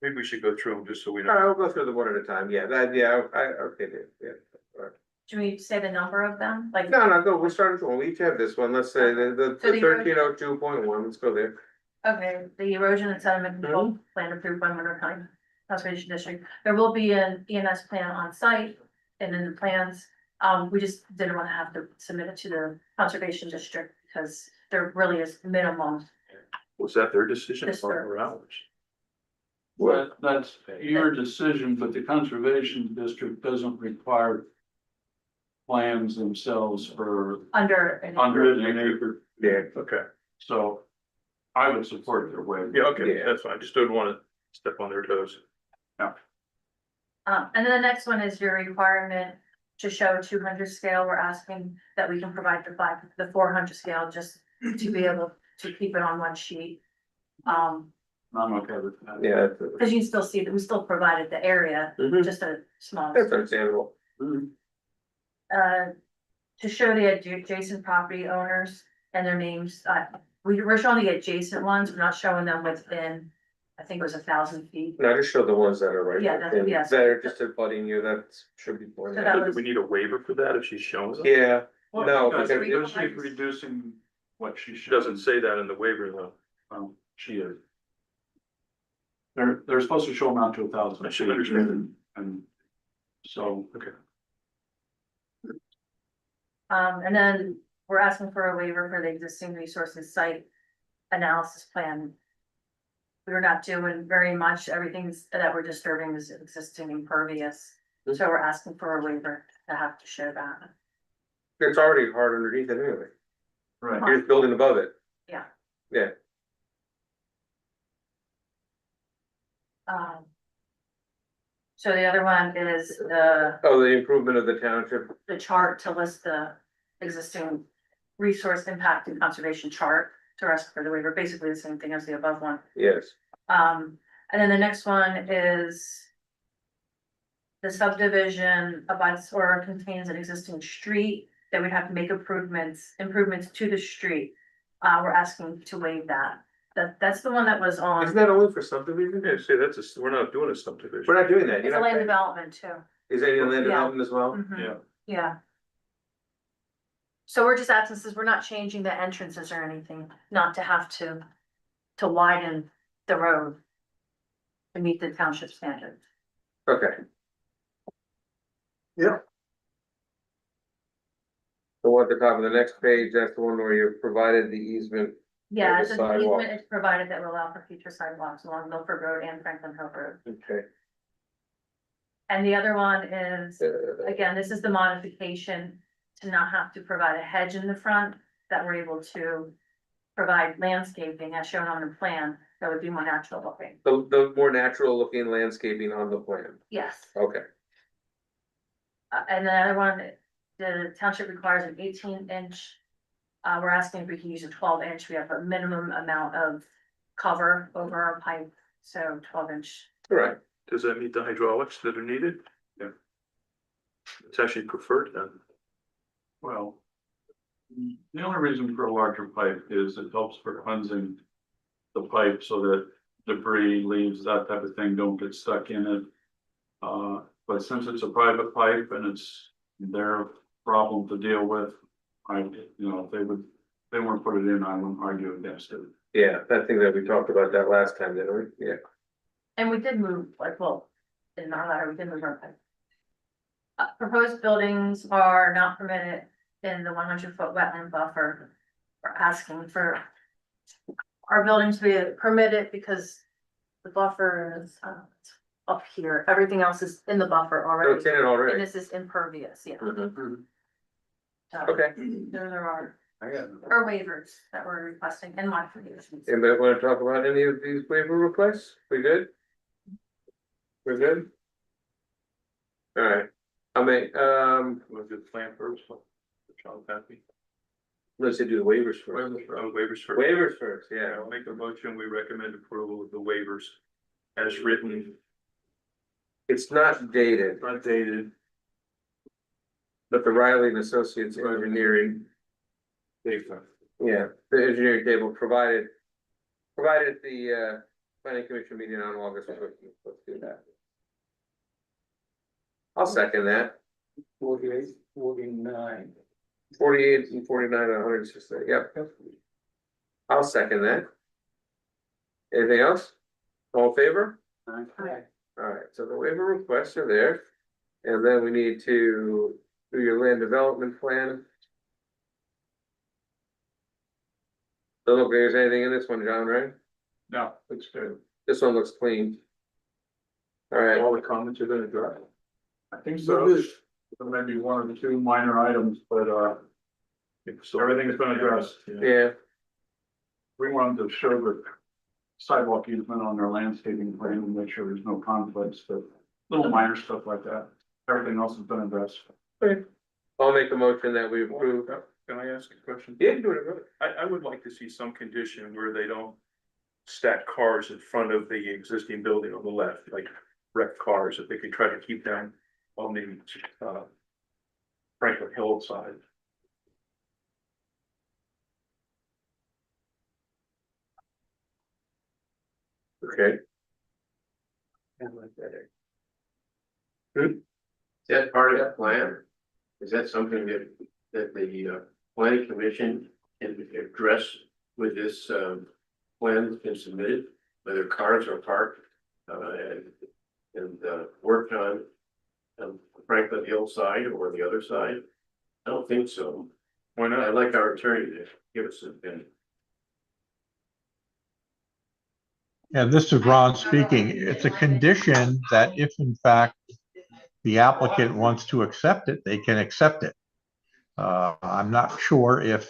Speaker 6: Maybe we should go through them just so we
Speaker 1: All
Speaker 6: know.
Speaker 1: right, we'll go through the one at a time, yeah, okay, yeah. All right.
Speaker 3: Should we say the number of them? Like,
Speaker 1: No, go, we'll start with one, we each have this one, let's say the
Speaker 3: So the
Speaker 1: 1302.1, let's go there.
Speaker 3: okay, the erosion and sediment control plan approved by Monroe County Conservation District. There will be an ENS plan on site and in the plans. We just didn't wanna have to submit it to the Conservation District because there really is minimum.
Speaker 6: Was that their decision
Speaker 3: Yes, sir.
Speaker 6: or ours?
Speaker 2: Well, that's your decision, but the conservation district doesn't require plans themselves for
Speaker 3: Under.
Speaker 2: under an acre.
Speaker 1: Yeah,
Speaker 6: Okay,
Speaker 2: So I would support their waiver.
Speaker 6: yeah, okay,
Speaker 1: Yeah.
Speaker 6: that's fine. Just don't wanna step on their toes.
Speaker 3: And then the next one is your requirement to show 200 scale. We're asking that we can provide the 400 scale just to be able to keep it on one sheet.
Speaker 2: I'm okay with that.
Speaker 1: yeah,
Speaker 3: Cause you can still see that we still provided the area,
Speaker 1: Mhm.
Speaker 3: just a small.
Speaker 1: That's understandable.
Speaker 3: To show the adjacent property owners and their names, we're showing the adjacent ones, we're not showing them within, I think it was 1,000 feet.
Speaker 1: No, just show the ones that are right.
Speaker 3: Yeah, that's-
Speaker 1: within-
Speaker 3: yes.
Speaker 1: That are just abutting you, that should be more.
Speaker 3: So that
Speaker 6: Do
Speaker 3: was-
Speaker 6: we need a waiver for that if she's showing us?
Speaker 1: Yeah,
Speaker 2: Well,
Speaker 1: no,
Speaker 2: because
Speaker 1: because
Speaker 2: she's reducing what she
Speaker 6: She
Speaker 2: should.
Speaker 6: doesn't say that in the waiver though.
Speaker 2: She is. They're supposed to show them out to 1,000.
Speaker 6: I should understand.
Speaker 2: And so.
Speaker 6: Okay.
Speaker 3: And then we're asking for a waiver for the existing resources site analysis plan. We're not doing very much, everything's that we're disturbing is existing impervious, so we're asking for a waiver to have to show that.
Speaker 1: it's already hard underneath it anyway.
Speaker 2: Right.
Speaker 1: You're just building above it.
Speaker 3: Yeah.
Speaker 1: Yeah,
Speaker 3: So the other one is the
Speaker 1: the improvement of the township,
Speaker 3: chart to list the existing resource impact and conservation chart to ask for the waiver, basically the same thing as the above one.
Speaker 1: yes,
Speaker 3: And then the next one is the subdivision abides or contains an existing street that we'd have to make improvements to the street. We're asking to waive that. That's the one that was
Speaker 1: isn't
Speaker 3: on,
Speaker 1: that only for subdivision?
Speaker 6: Yeah, see, we're not doing a subdivision.
Speaker 1: We're not doing that,
Speaker 3: it's
Speaker 1: you're
Speaker 3: a
Speaker 1: not,
Speaker 3: land
Speaker 1: paying.
Speaker 3: development too.
Speaker 1: Is any land
Speaker 3: Yeah.
Speaker 1: development as well?
Speaker 3: Mhm.
Speaker 2: Yeah.
Speaker 3: Yeah. So we're just asking, since we're not changing the entrances or anything, not to have to widen the road to meet the township standards.
Speaker 1: Okay.
Speaker 8: Yeah.
Speaker 1: The one at the top of the next page, that's the one where you provided the easement.
Speaker 3: Yeah,
Speaker 1: the
Speaker 3: it's an
Speaker 1: sidewalk.
Speaker 3: easement is provided that will allow for future sidewalks along Milford Road and Franklin Hill Road.
Speaker 1: Okay.
Speaker 3: And the other one is,
Speaker 1: Uh,
Speaker 3: again, this is the modification to not have to provide a hedge in the front, that we're able to provide landscaping as shown on the plan, that would be more natural looking.
Speaker 1: the more natural looking landscaping on the plan,
Speaker 3: Yes.
Speaker 1: okay.
Speaker 3: And the other one, the township requires an 18-inch. We're asking if we can use a 12-inch. We have a minimum amount of cover over our pipe, so 12-inch.
Speaker 1: All right,
Speaker 6: Does that meet the hydraulics that are needed?
Speaker 2: Yeah.
Speaker 6: It's actually preferred then.
Speaker 2: Well, the only reason for a larger pipe is it helps for cleansing the pipe so that debris, leaves, that type of thing don't get stuck in it. But since it's a private pipe and it's their problem to deal with, if they weren't put it in, I wouldn't argue against it.
Speaker 1: Yeah, I think that we talked about that last time, didn't we? Yeah.
Speaker 3: And we did move, in our letter, we did move our pipe. Proposed buildings are not permitted in the 100-foot wetland buffer. We're asking for our buildings to be permitted because the buffer is up here. Everything else is in the buffer
Speaker 1: So it's
Speaker 3: already.
Speaker 1: in it
Speaker 3: And
Speaker 1: already.
Speaker 3: this is impervious, yeah.
Speaker 1: Mhm.
Speaker 3: So
Speaker 1: Okay.
Speaker 3: there are
Speaker 8: I got,
Speaker 3: our waivers that we're requesting and modifications.
Speaker 1: Anybody want to talk about any of these waiver requests? We good? We're good? All right,
Speaker 6: Was it plan first? Sean happy?
Speaker 1: let's do the waivers first.
Speaker 6: Waivers first.
Speaker 1: Waivers first, yeah.
Speaker 6: I'll make a motion, we recommend approval of the waivers as written,
Speaker 1: It's not dated,
Speaker 6: not dated.
Speaker 1: but the Riley and Associates Engineering, yeah, the engineering table provided at the planning commission meeting on August 15th. Let's do that. I'll second that.
Speaker 10: 48, 49.
Speaker 1: 48 and 49 and 160, yep. I'll second that. Anything else? All in favor? Alright, so the waiver requests are there. And then we need to do your land development plan. Don't look like there's anything in this one, John, right?
Speaker 2: No, it's good.
Speaker 1: This one looks clean. Alright,
Speaker 6: All the comments are gonna drive.
Speaker 2: I think so. There may be one or two minor items, but everything's been addressed.
Speaker 1: yeah,
Speaker 2: We wanted to show the sidewalk easement on their landscaping plan and make sure there's no conflicts, but little minor stuff like that. Everything else has been addressed.
Speaker 1: I'll make a motion that we approve.
Speaker 6: Can I ask a question?
Speaker 1: Yeah, do it, really.
Speaker 6: I would like to see some condition where they don't stack cars in front of the existing building on the left, like wrecked cars, if they could try to keep them on the Franklin Hill side.
Speaker 1: Okay.
Speaker 13: Is that part of that plan? Is that something that the planning commission can address with this plan that's been submitted? Whether cars are parked and worked on Franklin Hill side or the other side? I don't think so.
Speaker 6: Why not?
Speaker 13: I'd like our attorney to give us an opinion.
Speaker 14: Yeah, this is Ron speaking. It's a condition that if in fact the applicant wants to accept it, they can accept it. I'm not sure if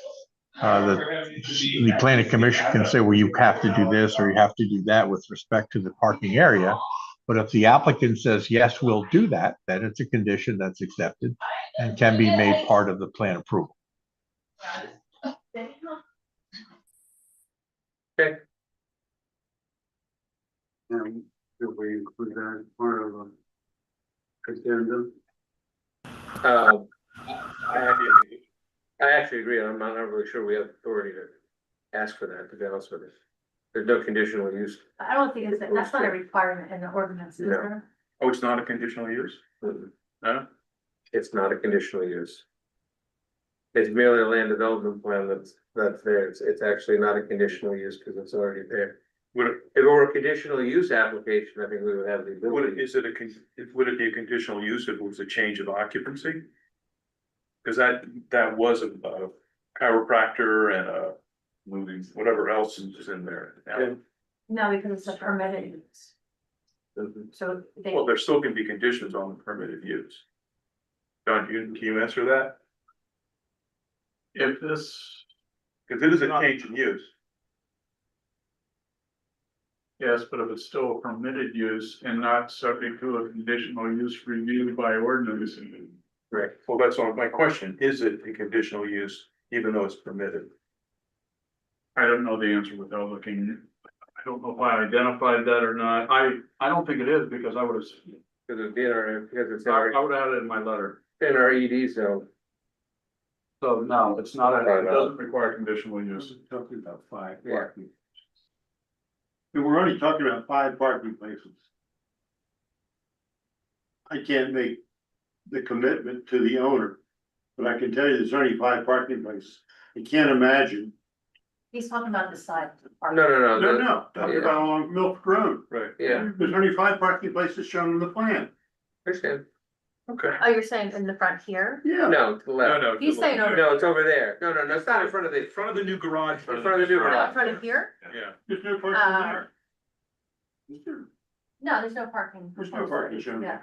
Speaker 14: the planning commission can say, well, you have to do this or you have to do that with respect to the parking area. But if the applicant says, yes, we'll do that, then it's a condition that's accepted and can be made part of the plan approval.
Speaker 1: Okay.
Speaker 8: and do we include that as part of a addendum?
Speaker 1: I actually agree. I'm not really sure we have authority to ask for that, to be honest with you. There's no conditional use.
Speaker 3: I don't think that's not a requirement in the ordinance, is
Speaker 1: No.
Speaker 3: there?
Speaker 6: Oh, it's not a conditional use? No?
Speaker 1: It's not a conditional use. It's merely a land development plan that's there. It's actually not a conditional use because it's already there.
Speaker 6: Would
Speaker 1: If it were a conditional use application, I think we would have the ability.
Speaker 6: would it be a conditional use if it was a change of occupancy? Cause that was a chiropractor and a moving, whatever else is in there.
Speaker 1: Yeah.
Speaker 3: No, because it's a permitted use. So they,
Speaker 6: Well, there still can be conditions on the permitted use. John, can you answer that?
Speaker 2: If this,
Speaker 6: Cause it is a change in use.
Speaker 2: yes, but if it's still a permitted use and not subject to a conditional use review by ordinance.
Speaker 6: Right. Well, that's all my question. Is it a conditional use even though it's permitted?
Speaker 2: I don't know the answer without looking. don't know if I identified that or not. I don't think it is because I would have,
Speaker 1: Because it's in our, because it's
Speaker 2: I would have had it in my letter.
Speaker 1: in our ED zone.
Speaker 2: So no, it's not, it doesn't require conditional use.
Speaker 9: Talking about five
Speaker 1: Yeah.
Speaker 9: parking. And we're only talking about 5 parking places. I can't make the commitment to the owner, but I can tell you there's only 5 parking places. I can't imagine.
Speaker 3: He's talking about the side. of the park.
Speaker 9: No, talking about along Milk Road.
Speaker 2: Right.
Speaker 1: Yeah,
Speaker 9: There's only 5 parking places shown on the plan.
Speaker 1: understand.
Speaker 6: Okay.
Speaker 3: Oh, you're saying in the front here?
Speaker 9: Yeah.
Speaker 1: No, to the left.
Speaker 6: No,
Speaker 3: He's saying over.
Speaker 1: No, it's over there. No, it's not in front of the,
Speaker 6: In front of the new garage.
Speaker 1: in front of the new
Speaker 3: Oh, in
Speaker 1: garage.
Speaker 3: front of here?
Speaker 6: Yeah.
Speaker 9: There's no parking there.
Speaker 3: No, there's no parking.
Speaker 9: There's no parking shown.
Speaker 3: Yeah.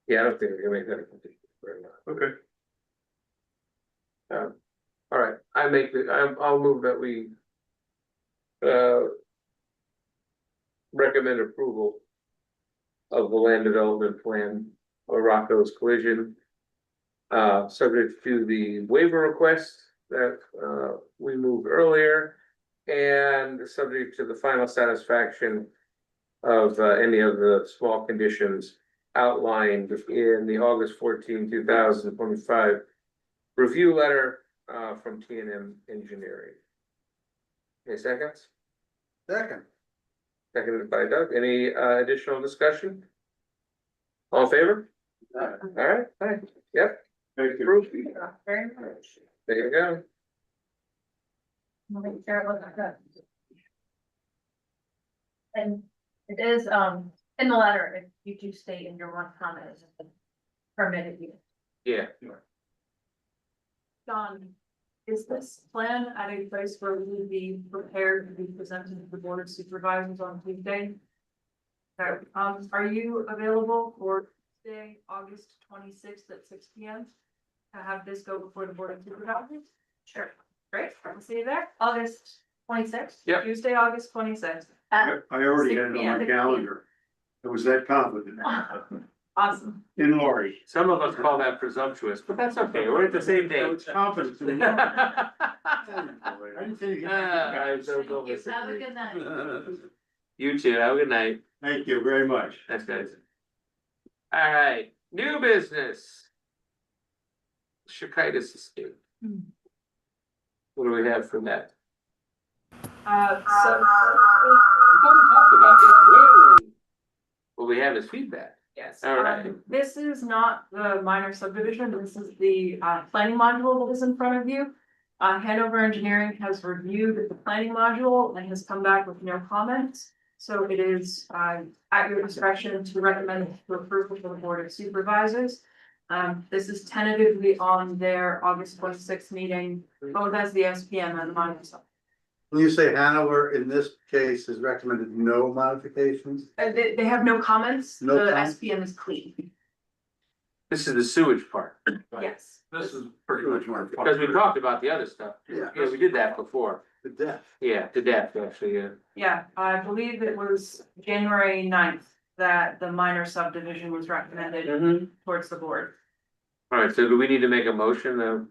Speaker 1: Yeah, I don't think we can make that a condition. Very much.
Speaker 6: Okay.
Speaker 1: All right, I'll move that we recommend approval of the land development plan or Rocco's collision. Subject to the waiver request that we moved earlier. And subject to the final satisfaction of any of the small conditions outlined in the August 14, 2025 review letter from T&M Engineering. Any seconds?
Speaker 8: Second.
Speaker 1: Seconded by Doug. Any additional discussion? All in favor? All right, thanks. Yep.
Speaker 9: Thank you.
Speaker 1: Approved.
Speaker 3: Very much.
Speaker 1: There you go.
Speaker 3: I'll make sure it looks good. And it is, in the letter, if you do state in your one comment, is it permitted use.
Speaker 1: Yeah.
Speaker 12: John, is this plan at a place where we would be prepared to be presented to the board of supervisors on Tuesday? Okay, are you available for Tuesday, August 26th at 6 p.m. to have this go before the board of supervisors? Sure, great, I'll see you there,
Speaker 3: August 26th?
Speaker 1: Yep.
Speaker 12: Tuesday, August 26th.
Speaker 3: At
Speaker 9: I already
Speaker 12: 6
Speaker 9: had it on
Speaker 12: p.m.
Speaker 9: my calendar. I was that confident.
Speaker 12: Awesome.
Speaker 9: In Lori.
Speaker 1: Some of us call that presumptuous, but that's okay. We're at the same
Speaker 9: I
Speaker 1: date.
Speaker 9: was confident. in Lori. I didn't say you
Speaker 1: Guys,
Speaker 9: could-
Speaker 1: don't listen
Speaker 3: Have
Speaker 1: to
Speaker 3: a
Speaker 1: me.
Speaker 3: good night.
Speaker 1: You too. Have a good night.
Speaker 9: Thank you very much.
Speaker 1: Thanks, guys. All right, new business. Shakaitis estate. What do we have for that?
Speaker 12: So,
Speaker 1: We talked about this. Whoa. What we have is feedback.
Speaker 12: yes.
Speaker 1: All right.
Speaker 12: This is not the minor subdivision, this is the planning module that is in front of you. Hanover Engineering has reviewed the planning module and has come back with no comments. So it is at your discretion to recommend for approval for the Board of Supervisors. This is tentatively on their August 26th meeting, both as the SPM and the minor sub.
Speaker 8: When you say Hanover, in this case, has recommended no modifications?
Speaker 12: They have no comments,
Speaker 8: No
Speaker 12: the
Speaker 8: comments?
Speaker 12: SPM is clean,
Speaker 1: This is the sewage part.
Speaker 12: yes.
Speaker 2: This is pretty much my.
Speaker 1: Because we talked about the other stuff.
Speaker 8: Yeah.
Speaker 1: Yeah, we did that before.
Speaker 8: The death.
Speaker 1: Yeah, to death, actually, yeah.
Speaker 12: Yeah, I believe it was January 9th that the minor subdivision was recommended towards the board.
Speaker 1: All right, so do we need to make a motion that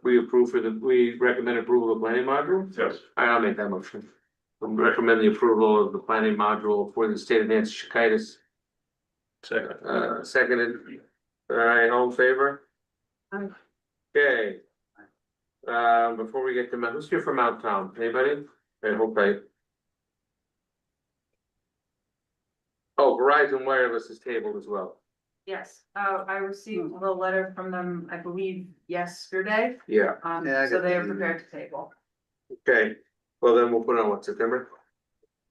Speaker 1: we recommend approval of the planning module?
Speaker 2: Yes.
Speaker 1: I'll make that motion. Recommend the approval of the planning module for the state of Nancy Shakaitis.
Speaker 6: Second.
Speaker 1: Seconded. All right, all in favor?
Speaker 12: Aye.
Speaker 1: Okay. Before we get to, who's here from Mount Town? Anybody? I hope I. Oh, Verizon Wireless is tabled as well.
Speaker 12: Yes, I received a letter from them, I believe, yesterday,
Speaker 1: Yeah,
Speaker 8: Yeah, I
Speaker 12: so
Speaker 8: got
Speaker 12: they
Speaker 8: the
Speaker 12: are
Speaker 8: email.
Speaker 12: prepared to table.
Speaker 1: okay. Well, then we'll put on what, September?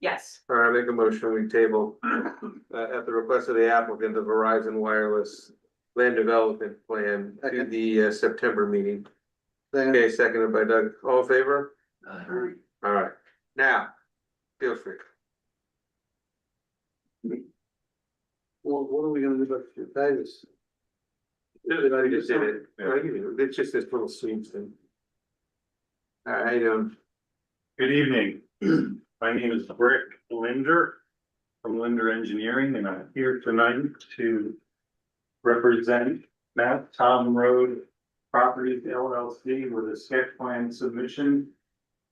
Speaker 12: Yes,
Speaker 1: All right, make a motion, we table, at the request of the applicant, the Verizon Wireless land development plan to
Speaker 8: Second.
Speaker 1: the September meeting.
Speaker 8: Second.
Speaker 1: Okay, seconded by Doug. All in favor? All right, now, feel free.
Speaker 8: Well, what are we gonna do about the Titus?
Speaker 1: I just did it. It's just this little sweeps thing. All right,
Speaker 11: Good evening. My name is Rick Linder from Linder Engineering, and I'm here tonight to represent Matt Tom Road Properties LLC with a sketch plan submission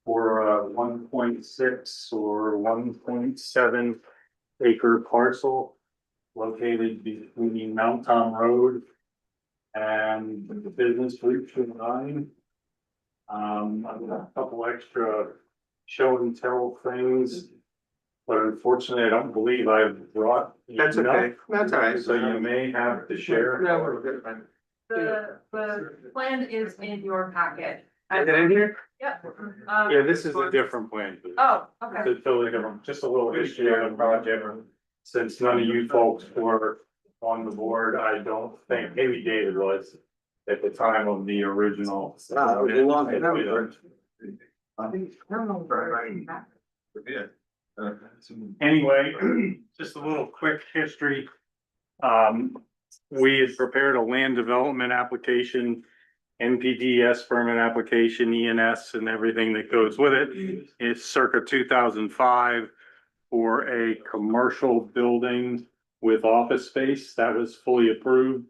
Speaker 11: for a 1.6 or 1.7 acre parcel located between Mount Tom Road and the Business Route 9. I've got a couple extra show and tell things, but unfortunately, I don't believe I've brought.
Speaker 1: That's okay, that's all right.
Speaker 11: So you may have to share.
Speaker 1: Yeah, we're good, man.
Speaker 12: The plan is in your packet.
Speaker 1: Is it in here?
Speaker 12: Yep.
Speaker 11: Yeah, this is a different plan.
Speaker 12: Oh, okay.
Speaker 11: It's totally different, just a little history of the project. Since none of you folks were on the board, I don't think, maybe David was at the time of the original. Anyway, just a little quick history. We had prepared a land development application, NPDS permit application, ENS and everything that goes with it. It's circa 2005 for a commercial building with office space that was fully approved,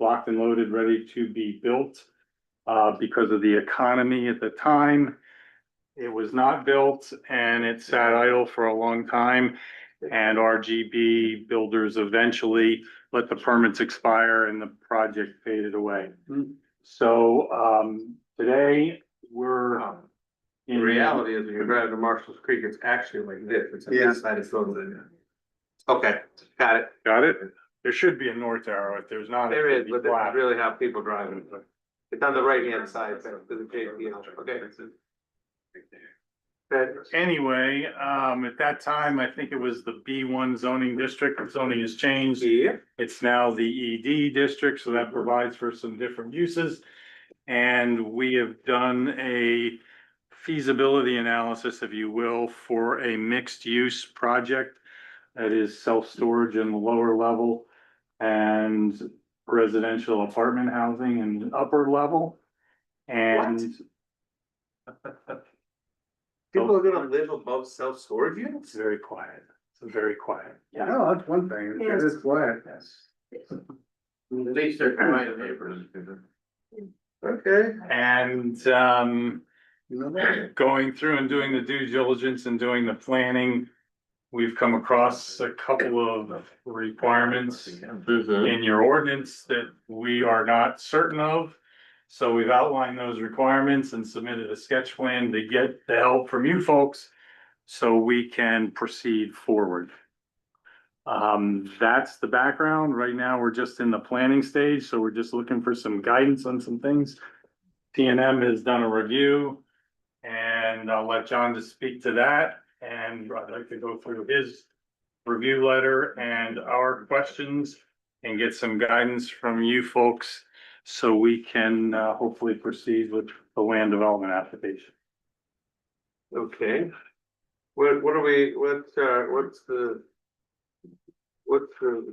Speaker 11: locked and loaded, ready to be built. Because of the economy at the time, it was not built and it sat idle for a long time. And RGB builders eventually let the permits expire and the project faded away. So today we're
Speaker 1: The reality is, when you drive to Marshall's Creek, it's actually like this, it's on this side of Sylvan. Okay, got it.
Speaker 11: Got it? There should be a north arrow. If there's not.
Speaker 1: There
Speaker 11: it
Speaker 1: is,
Speaker 11: should be
Speaker 1: but this
Speaker 11: black.
Speaker 1: is really how people drive it. It's on the right hand side, so there's a JP, okay. Good.
Speaker 11: Anyway, at that time, I think it was the B1 zoning district. The zoning has changed.
Speaker 1: Yeah.
Speaker 11: It's now the ED district, so that provides for some different uses. And we have done a feasibility analysis, if you will, for a mixed use project that is self-storage in the lower level and residential apartment housing in the upper level. And
Speaker 1: People are gonna live above self-storage units?
Speaker 11: it's very quiet. It's very quiet. Yeah.
Speaker 8: No, that's one thing, it is quiet.
Speaker 11: Yes.
Speaker 13: At least they're quiet neighbors.
Speaker 1: Okay.
Speaker 11: And
Speaker 8: You know that?
Speaker 11: going through and doing the due diligence and doing the planning, we've come across a couple of requirements in your ordinance that we are not certain of. So we've outlined those requirements and submitted a sketch plan to get the help from you folks so we can proceed forward. That's the background. Right now, we're just in the planning stage, so we're just looking for some guidance on some things. TNM has done a review, and I'll let John just speak to that. And I'd like to go through his review letter and our questions and get some guidance from you folks so we can hopefully proceed with the land development application.
Speaker 1: Okay. What are we, what's the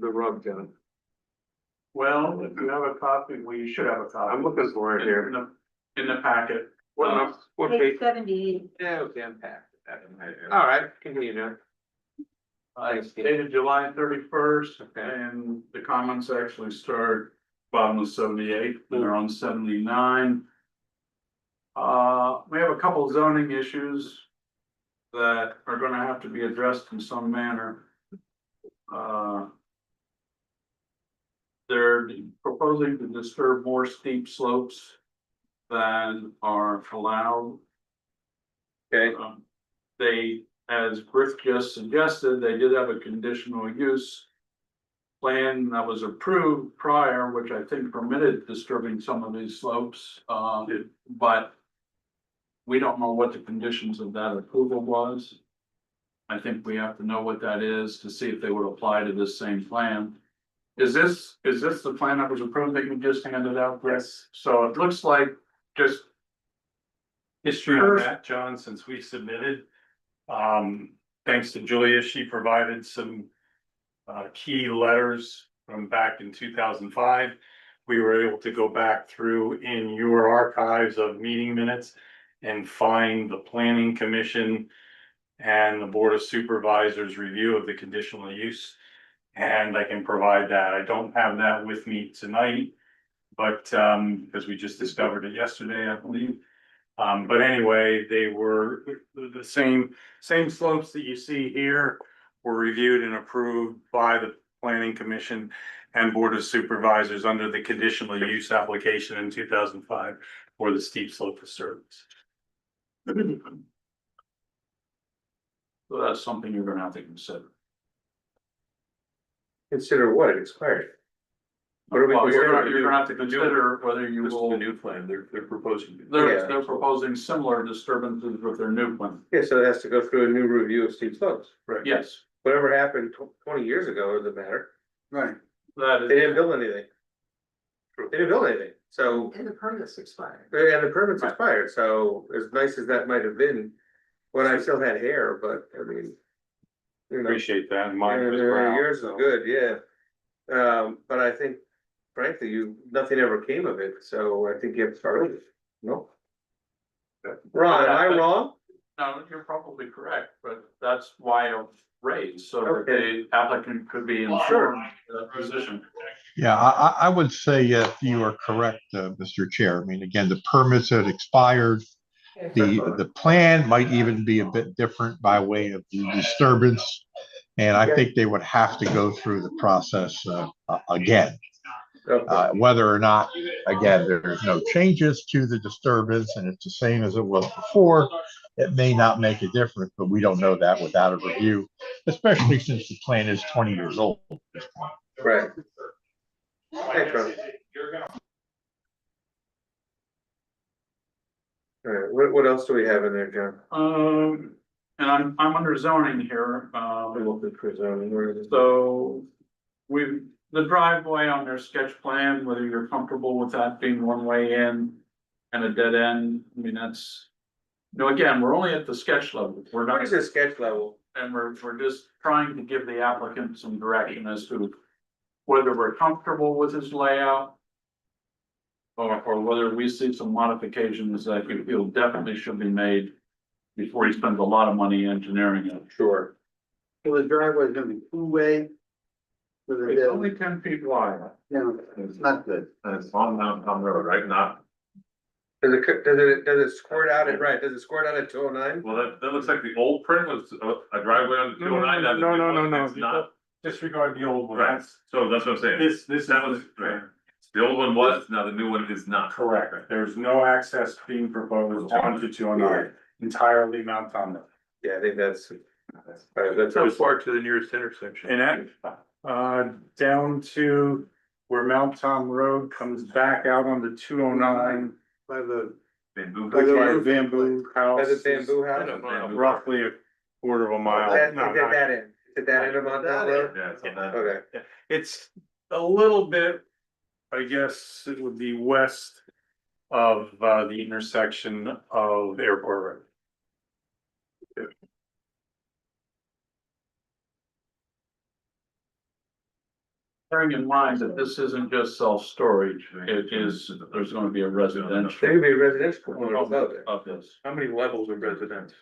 Speaker 1: rub, John?
Speaker 2: Well, if you have a copy, well, you should have a copy.
Speaker 1: I'm looking for it here.
Speaker 2: In the packet.
Speaker 1: What
Speaker 3: Page
Speaker 1: page?
Speaker 3: 78.
Speaker 1: Yeah, okay, I'm packed. All right, continue, John.
Speaker 2: It's dated July 31st,
Speaker 1: Okay.
Speaker 2: and the comments actually start bottom of 78, and they're on 79. We have a couple zoning issues that are gonna have to be addressed in some manner. They're proposing to disturb more steep slopes than are allowed.
Speaker 1: Okay.
Speaker 2: They, as Griff just suggested, they did have a conditional use plan that was approved prior, which I think permitted disturbing some of these slopes, but we don't know what the conditions of that approval was. I think we have to know what that is to see if they would apply to this same plan. Is this the plan that was approved that you just handed out? Yes. So it looks like just
Speaker 11: History on that, John, since we submitted. Thanks to Julia, she provided some key letters from back in 2005. We were able to go back through in your archives of meeting minutes and find the planning commission and the board of supervisors review of the conditional use. And I can provide that. I don't have that with me tonight, but because we just discovered it yesterday, I believe. But anyway, they were the same slopes that you see here were reviewed and approved by the planning commission and board of supervisors under the conditional use application in 2005 for the steep slope disturbance.
Speaker 2: So that's something you're gonna have to consider.
Speaker 1: Consider what, it expired. What are we
Speaker 2: Well,
Speaker 1: considering?
Speaker 2: you're gonna have to consider whether you
Speaker 6: This is
Speaker 2: will,
Speaker 6: the new plan they're proposing.
Speaker 2: they're proposing similar disturbances with their new plan.
Speaker 1: Yeah, so it has to go through a new review of steep slopes.
Speaker 2: Yes,
Speaker 1: Whatever happened 20 years ago doesn't matter.
Speaker 8: Right.
Speaker 2: that
Speaker 1: They
Speaker 2: is,
Speaker 1: didn't build anything. They didn't build anything, so,
Speaker 13: And the permit's expired.
Speaker 1: and the permit's expired, so as nice as that might have been, when I still had hair, but I mean. You know,
Speaker 11: Appreciate that. Mine was brown.
Speaker 1: yours is
Speaker 11: so.
Speaker 1: good, yeah. But I think frankly, nothing ever came of it, so I think you have to start over. No? Ron, am I wrong?
Speaker 2: no, you're probably correct, but that's why I raised, so that the applicant could be informed of the position.
Speaker 14: Yeah, I would say you are correct, Mr. Chair. I mean, again, the permits had expired. The plan might even be a bit different by way of the disturbance. And I think they would have to go through the process again. Whether or not, again, there's no changes to the disturbance and it's the same as it was before, it may not make a difference, but we don't know that without a review, especially since the plan is 20 years old at this point.
Speaker 1: Right. Thanks, Ron. All right, what else do we have in there, John?
Speaker 2: And I'm under zoning here,
Speaker 1: Look at for zoning, where is it?
Speaker 2: so the driveway on their sketch plan, whether you're comfortable with that being one way in and a dead end, I mean, that's. No, again, we're only at the sketch level, we're
Speaker 1: What
Speaker 2: not,
Speaker 1: is this sketch level?
Speaker 2: and we're just trying to give the applicant some direction as to whether we're comfortable with his layout. Or whether we see some modifications that you feel definitely should be made before he spends a lot of money engineering it.
Speaker 1: Sure.
Speaker 8: So the driveway is gonna be two-way. With a
Speaker 2: It's
Speaker 8: bit,
Speaker 2: only 10 feet wide.
Speaker 8: it's not good.
Speaker 6: And it's on Mountain Road, right? Not,
Speaker 1: Does it squirt out at, right, does it squirt out at 209?
Speaker 6: well, that looks like the old print was a driveway on
Speaker 11: No, no.
Speaker 6: It's not,
Speaker 11: Disregard the old one.
Speaker 6: right, so that's what I'm saying.
Speaker 11: This
Speaker 6: That
Speaker 11: is
Speaker 6: was, right. The old one was, now the new one is not.
Speaker 11: correct. There's no access being proposed onto 209, entirely Mount Tom.
Speaker 1: Yeah, I think that's. That's.
Speaker 6: How far to the nearest intersection?
Speaker 11: And that, down to where Mount Tom Road comes back out onto 209
Speaker 8: By the,
Speaker 6: Bamboo.
Speaker 8: By the-
Speaker 11: by the bamboo house.
Speaker 1: By the bamboo house?
Speaker 11: Roughly a quarter of a mile.
Speaker 1: That,
Speaker 11: No,
Speaker 1: is it
Speaker 11: not-
Speaker 1: that end? Is it that end of Mount Tom Road?
Speaker 6: Yeah, it's on that.
Speaker 1: Okay,
Speaker 11: It's a little bit, I guess it would be west of the intersection of Airport Road.
Speaker 2: Bearing in mind that this isn't just self-storage, it is, there's gonna be a
Speaker 1: there
Speaker 2: residential
Speaker 1: could be a residential component above it.
Speaker 2: of this.
Speaker 6: How many levels of residence?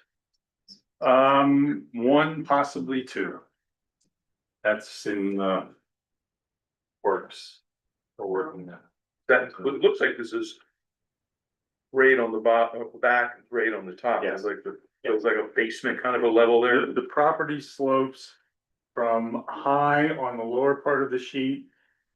Speaker 11: One, possibly two. That's in the works. We're working that.
Speaker 6: That, it looks like this is grade on the back, and grade on the top.
Speaker 11: Yes.
Speaker 6: It's like feels like a basement kind of a level there.
Speaker 11: The property slopes from high on the lower part of the sheet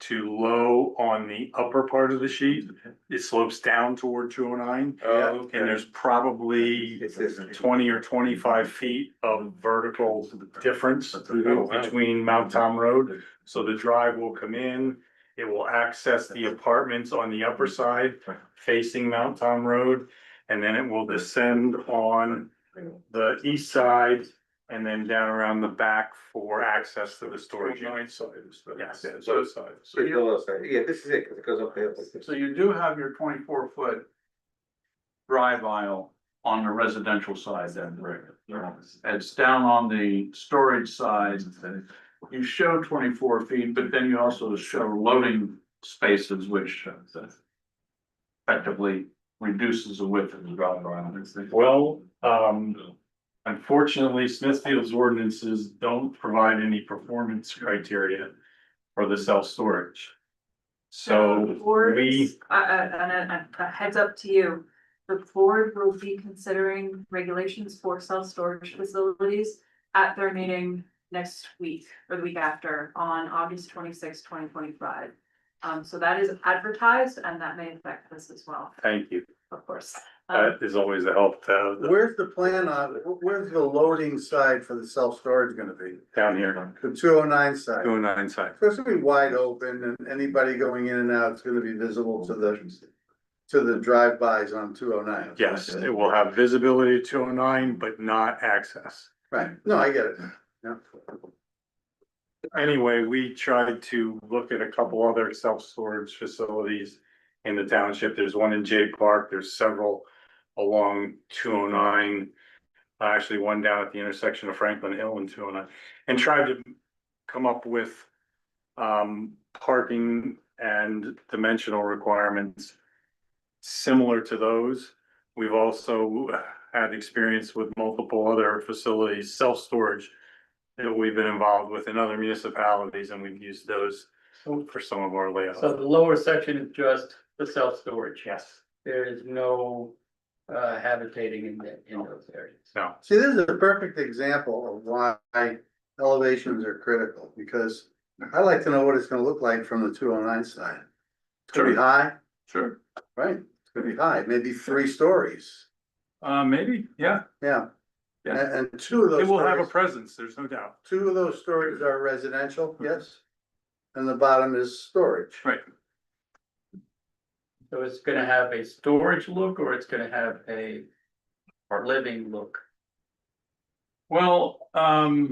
Speaker 11: to low on the upper part of the sheet. It slopes down toward 209.
Speaker 6: Oh,
Speaker 11: And there's probably
Speaker 1: It's this.
Speaker 11: 20 or 25 feet of vertical difference between Mount Tom Road. So the drive will come in, it will access the apartments on the upper side facing Mount Tom Road. And then it will descend on the east side and then down around the back for access to the storage unit. Yes, both sides.
Speaker 2: So you,
Speaker 1: Yeah, this is it, cause it goes up the hill.
Speaker 2: so you do have your 24-foot drive aisle on the residential side then, right? It's down on the storage side. You show 24 feet, but then you also show loading spaces, which effectively reduces the width of the drive aisle.
Speaker 11: Well, unfortunately, Smithfield's ordinances don't provide any performance criteria for the self-storage. So
Speaker 12: Or,
Speaker 11: we,
Speaker 12: and a heads up to you, The board will be considering regulations for self-storage facilities at their meeting next week or the week after on August 26, 2025. So that is advertised and that may affect this as well,
Speaker 11: Thank you.
Speaker 12: of course.
Speaker 11: That is always a help to have
Speaker 8: Where's the plan on, where's the loading side for the self-storage gonna be?
Speaker 11: down here,
Speaker 8: The 209 side.
Speaker 11: 209 side.
Speaker 8: So it's gonna be wide open and anybody going in and out is gonna be visible to the drive-bys on 209.
Speaker 11: Yes, it will have visibility to 209, but not access.
Speaker 8: Right, no, I get it, yeah.
Speaker 11: Anyway, we tried to look at a couple other self-storage facilities in the township. There's one in Jay Park, there's several along 209. Actually, one down at the intersection of Franklin Hill and 209, and tried to come up with parking and dimensional requirements similar to those. We've also had experience with multiple other facilities, self-storage, that we've been involved with in other municipalities, and we've used those for some of our layouts.
Speaker 10: So the lower section is just the self-storage.
Speaker 11: Yes,
Speaker 10: There is no habitating in those areas.
Speaker 11: no,
Speaker 8: See, this is a perfect example of why elevations are critical, because I like to know what it's gonna look like from the 209 side. It's gonna be high,
Speaker 5: Sure.
Speaker 8: right? It's gonna be high, maybe 3 stories,
Speaker 11: maybe, yeah,
Speaker 8: yeah.
Speaker 11: Yeah.
Speaker 8: And 2 of those
Speaker 11: it will have a
Speaker 8: stories,
Speaker 11: presence, there's no doubt.
Speaker 8: 2 of those stories are residential, yes? And the bottom is storage.
Speaker 11: Right.
Speaker 10: So it's gonna have a storage look or it's gonna have a living look?
Speaker 11: Well, I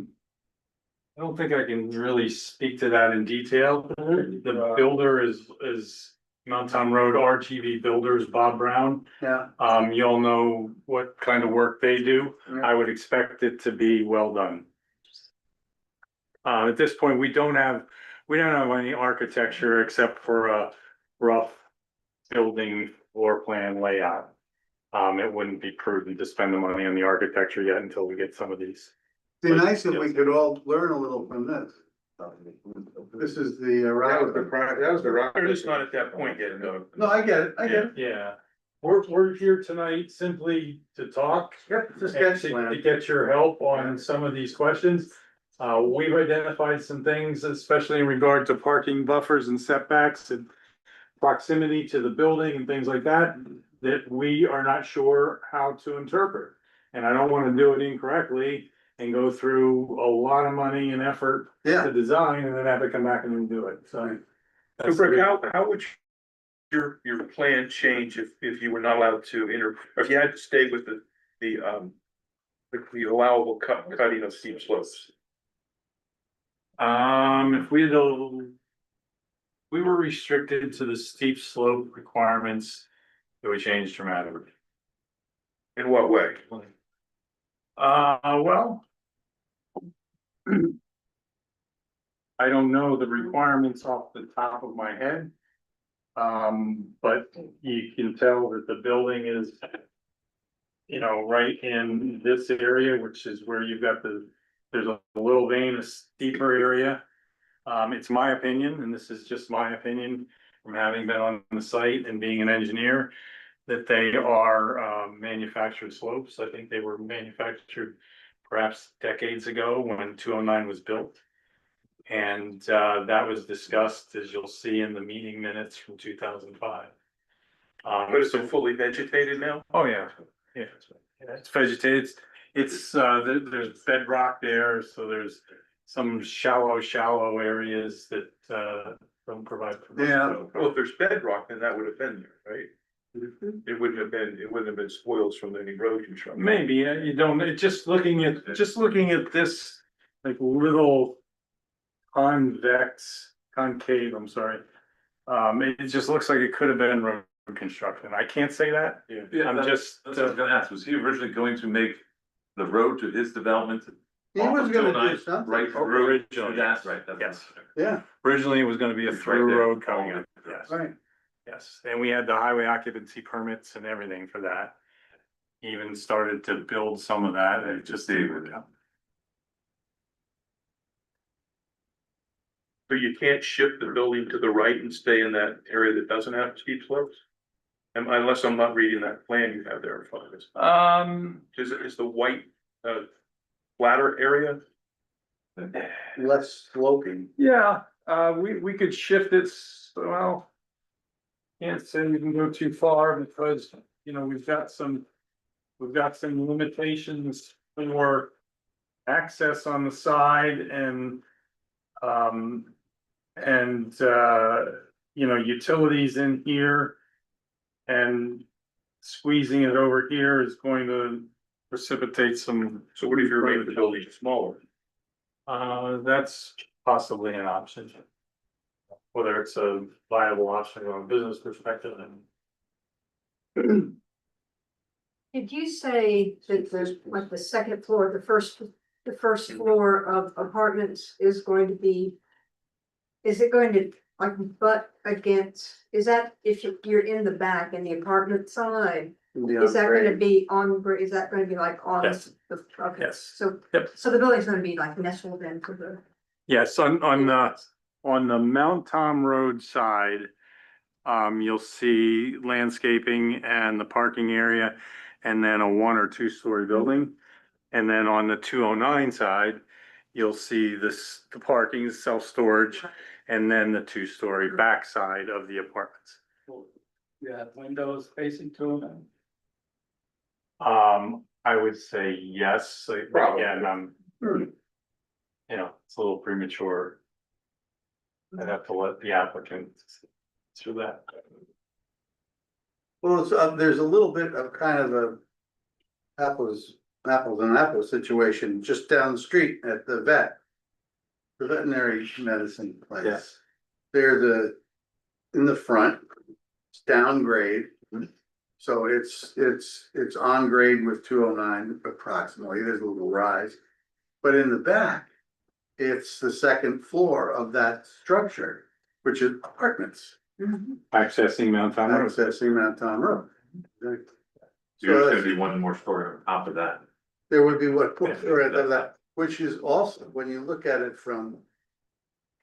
Speaker 11: don't think I can really speak to that in detail. The builder is Mountain Road RGV Builders, Bob Brown.
Speaker 8: Yeah,
Speaker 11: You'll know what kind of work they do.
Speaker 8: Yeah.
Speaker 11: I would expect it to be well done. At this point, we don't have any architecture except for a rough building floor plan layout. It wouldn't be prudent to spend the money on the architecture yet until we get some of these.
Speaker 8: it'd be nice if we could all learn a little from this. This is the,
Speaker 1: That was the rock.
Speaker 6: We're just not at that point yet, though.
Speaker 8: no, I get it, I get it.
Speaker 11: Yeah, we're here tonight simply to talk.
Speaker 8: Yep, it's a
Speaker 11: And
Speaker 8: sketch
Speaker 11: to
Speaker 8: plan.
Speaker 11: get your help on some of these questions. We've identified some things, especially in regard to parking buffers and setbacks and proximity to the building and things like that, that we are not sure how to interpret. And I don't want to do it incorrectly and go through a lot of money and effort
Speaker 8: Yeah,
Speaker 11: to design and then have to come back and redo it, so.
Speaker 6: So Rick, how would your plan change if you were not allowed to or if you had to stay with the allowable cutting of steep slopes?
Speaker 11: If we were restricted to the steep slope requirements, it would change dramatically.
Speaker 6: In what way?
Speaker 11: Well. I don't know the requirements off the top of my head. But you can tell that the building is, right in this area, which is where you've got there's a little vein, a steeper area. It's my opinion, and this is just my opinion from having been on the site and being an engineer, that they are manufactured slopes. I think they were manufactured perhaps decades ago when 209 was built. And that was discussed, as you'll see in the meeting minutes from 2005.
Speaker 6: But is it fully vegetated now?
Speaker 11: Oh, yeah, yeah, it's vegetated, there's bedrock there, so there's some shallow areas that don't provide.
Speaker 8: Yeah.
Speaker 6: Well, if there's bedrock, then that would have been there, right? It wouldn't have been spoils from any erosion from.
Speaker 11: Maybe, you don't, just looking at this, like little concave, I'm sorry. It just looks like it could have been road construction. I can't say that.
Speaker 5: Yeah,
Speaker 11: I'm just,
Speaker 5: that's what I was gonna ask, was he originally going to make the road to his development?
Speaker 8: he was gonna do
Speaker 5: 209
Speaker 8: something.
Speaker 5: Right through,
Speaker 11: Originally,
Speaker 5: that's right, that's.
Speaker 11: yes.
Speaker 8: Yeah,
Speaker 11: Originally, it was gonna be a
Speaker 5: It's right
Speaker 11: through
Speaker 5: there.
Speaker 11: road coming up, yes,
Speaker 8: right.
Speaker 11: yes, and we had the highway occupancy permits and everything for that. Even started to build some of that, and it just didn't work out.
Speaker 6: So you can't shift the building to the right and stay in that area that doesn't have steep slopes? Unless I'm not reading that plan you have there in front of us. Is the white, flatter area?
Speaker 8: Less sloping.
Speaker 11: Yeah, we could shift it, well. Can't say we can go too far because, you know, we've got some limitations for access on the side and, you know, utilities in here. And squeezing it over here is going to precipitate some.
Speaker 6: So what if you're making the building smaller?
Speaker 11: That's possibly an option. Whether it's a viable option from a business perspective and.
Speaker 3: Did you say that the, like the second floor, the first floor of apartments is going to be? Is it going to like butt against, is that if you're in the back in the apartment side? Is that gonna be on, is that gonna be like on?
Speaker 11: Yes.
Speaker 3: Okay,
Speaker 11: Yes.
Speaker 3: so,
Speaker 11: Yep.
Speaker 3: so the building's gonna be like nestled into the.
Speaker 11: Yes, on the Mount Tom Road side, you'll see landscaping and the parking area, and then a 1 or 2 story building. And then on the 209 side, you'll see the parking, self-storage, and then the 2 story backside of the apartments.
Speaker 10: You have windows facing to them.
Speaker 11: I would say yes, but again, you know, it's a little premature. I'd have to let the applicant through that.
Speaker 8: Well, it's, there's a little bit of kind of a apples and apples situation just down the street at the veterinary medicine place.
Speaker 11: Yes.
Speaker 8: They're in the front, it's downgrade. So it's on grade with 209 approximately, there's a little rise. But in the back, it's the second floor of that structure, which is apartments.
Speaker 11: Accessing Mount Tom Road.
Speaker 8: Accessing Mount Tom Road.
Speaker 5: So there's gonna be one more story on top of that.
Speaker 8: There would be what, of that, which is also, when you look at it from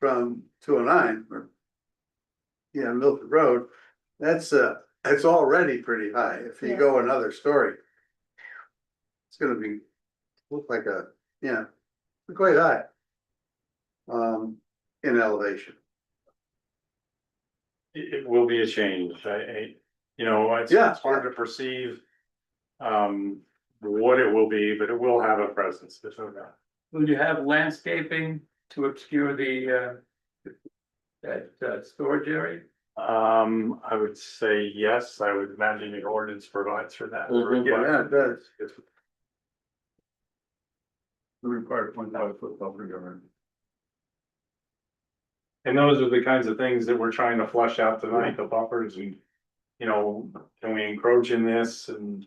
Speaker 8: 209 or. Yeah, Milford Road, that's it's already pretty high. If you go another story. It's gonna be, look like quite high. In elevation.
Speaker 11: It will be a change, you know, it's hard to perceive. What it will be, but it will have a presence, there's no doubt.
Speaker 10: Will you have landscaping to obscure that storage area?
Speaker 11: I would say yes, I would imagine the ordinance provides for that.
Speaker 8: Yeah, it does.
Speaker 2: The required 25-foot buffer yard.
Speaker 11: And those are the kinds of things that we're trying to flush out tonight, the buffers and, you know, can we encroach in this and.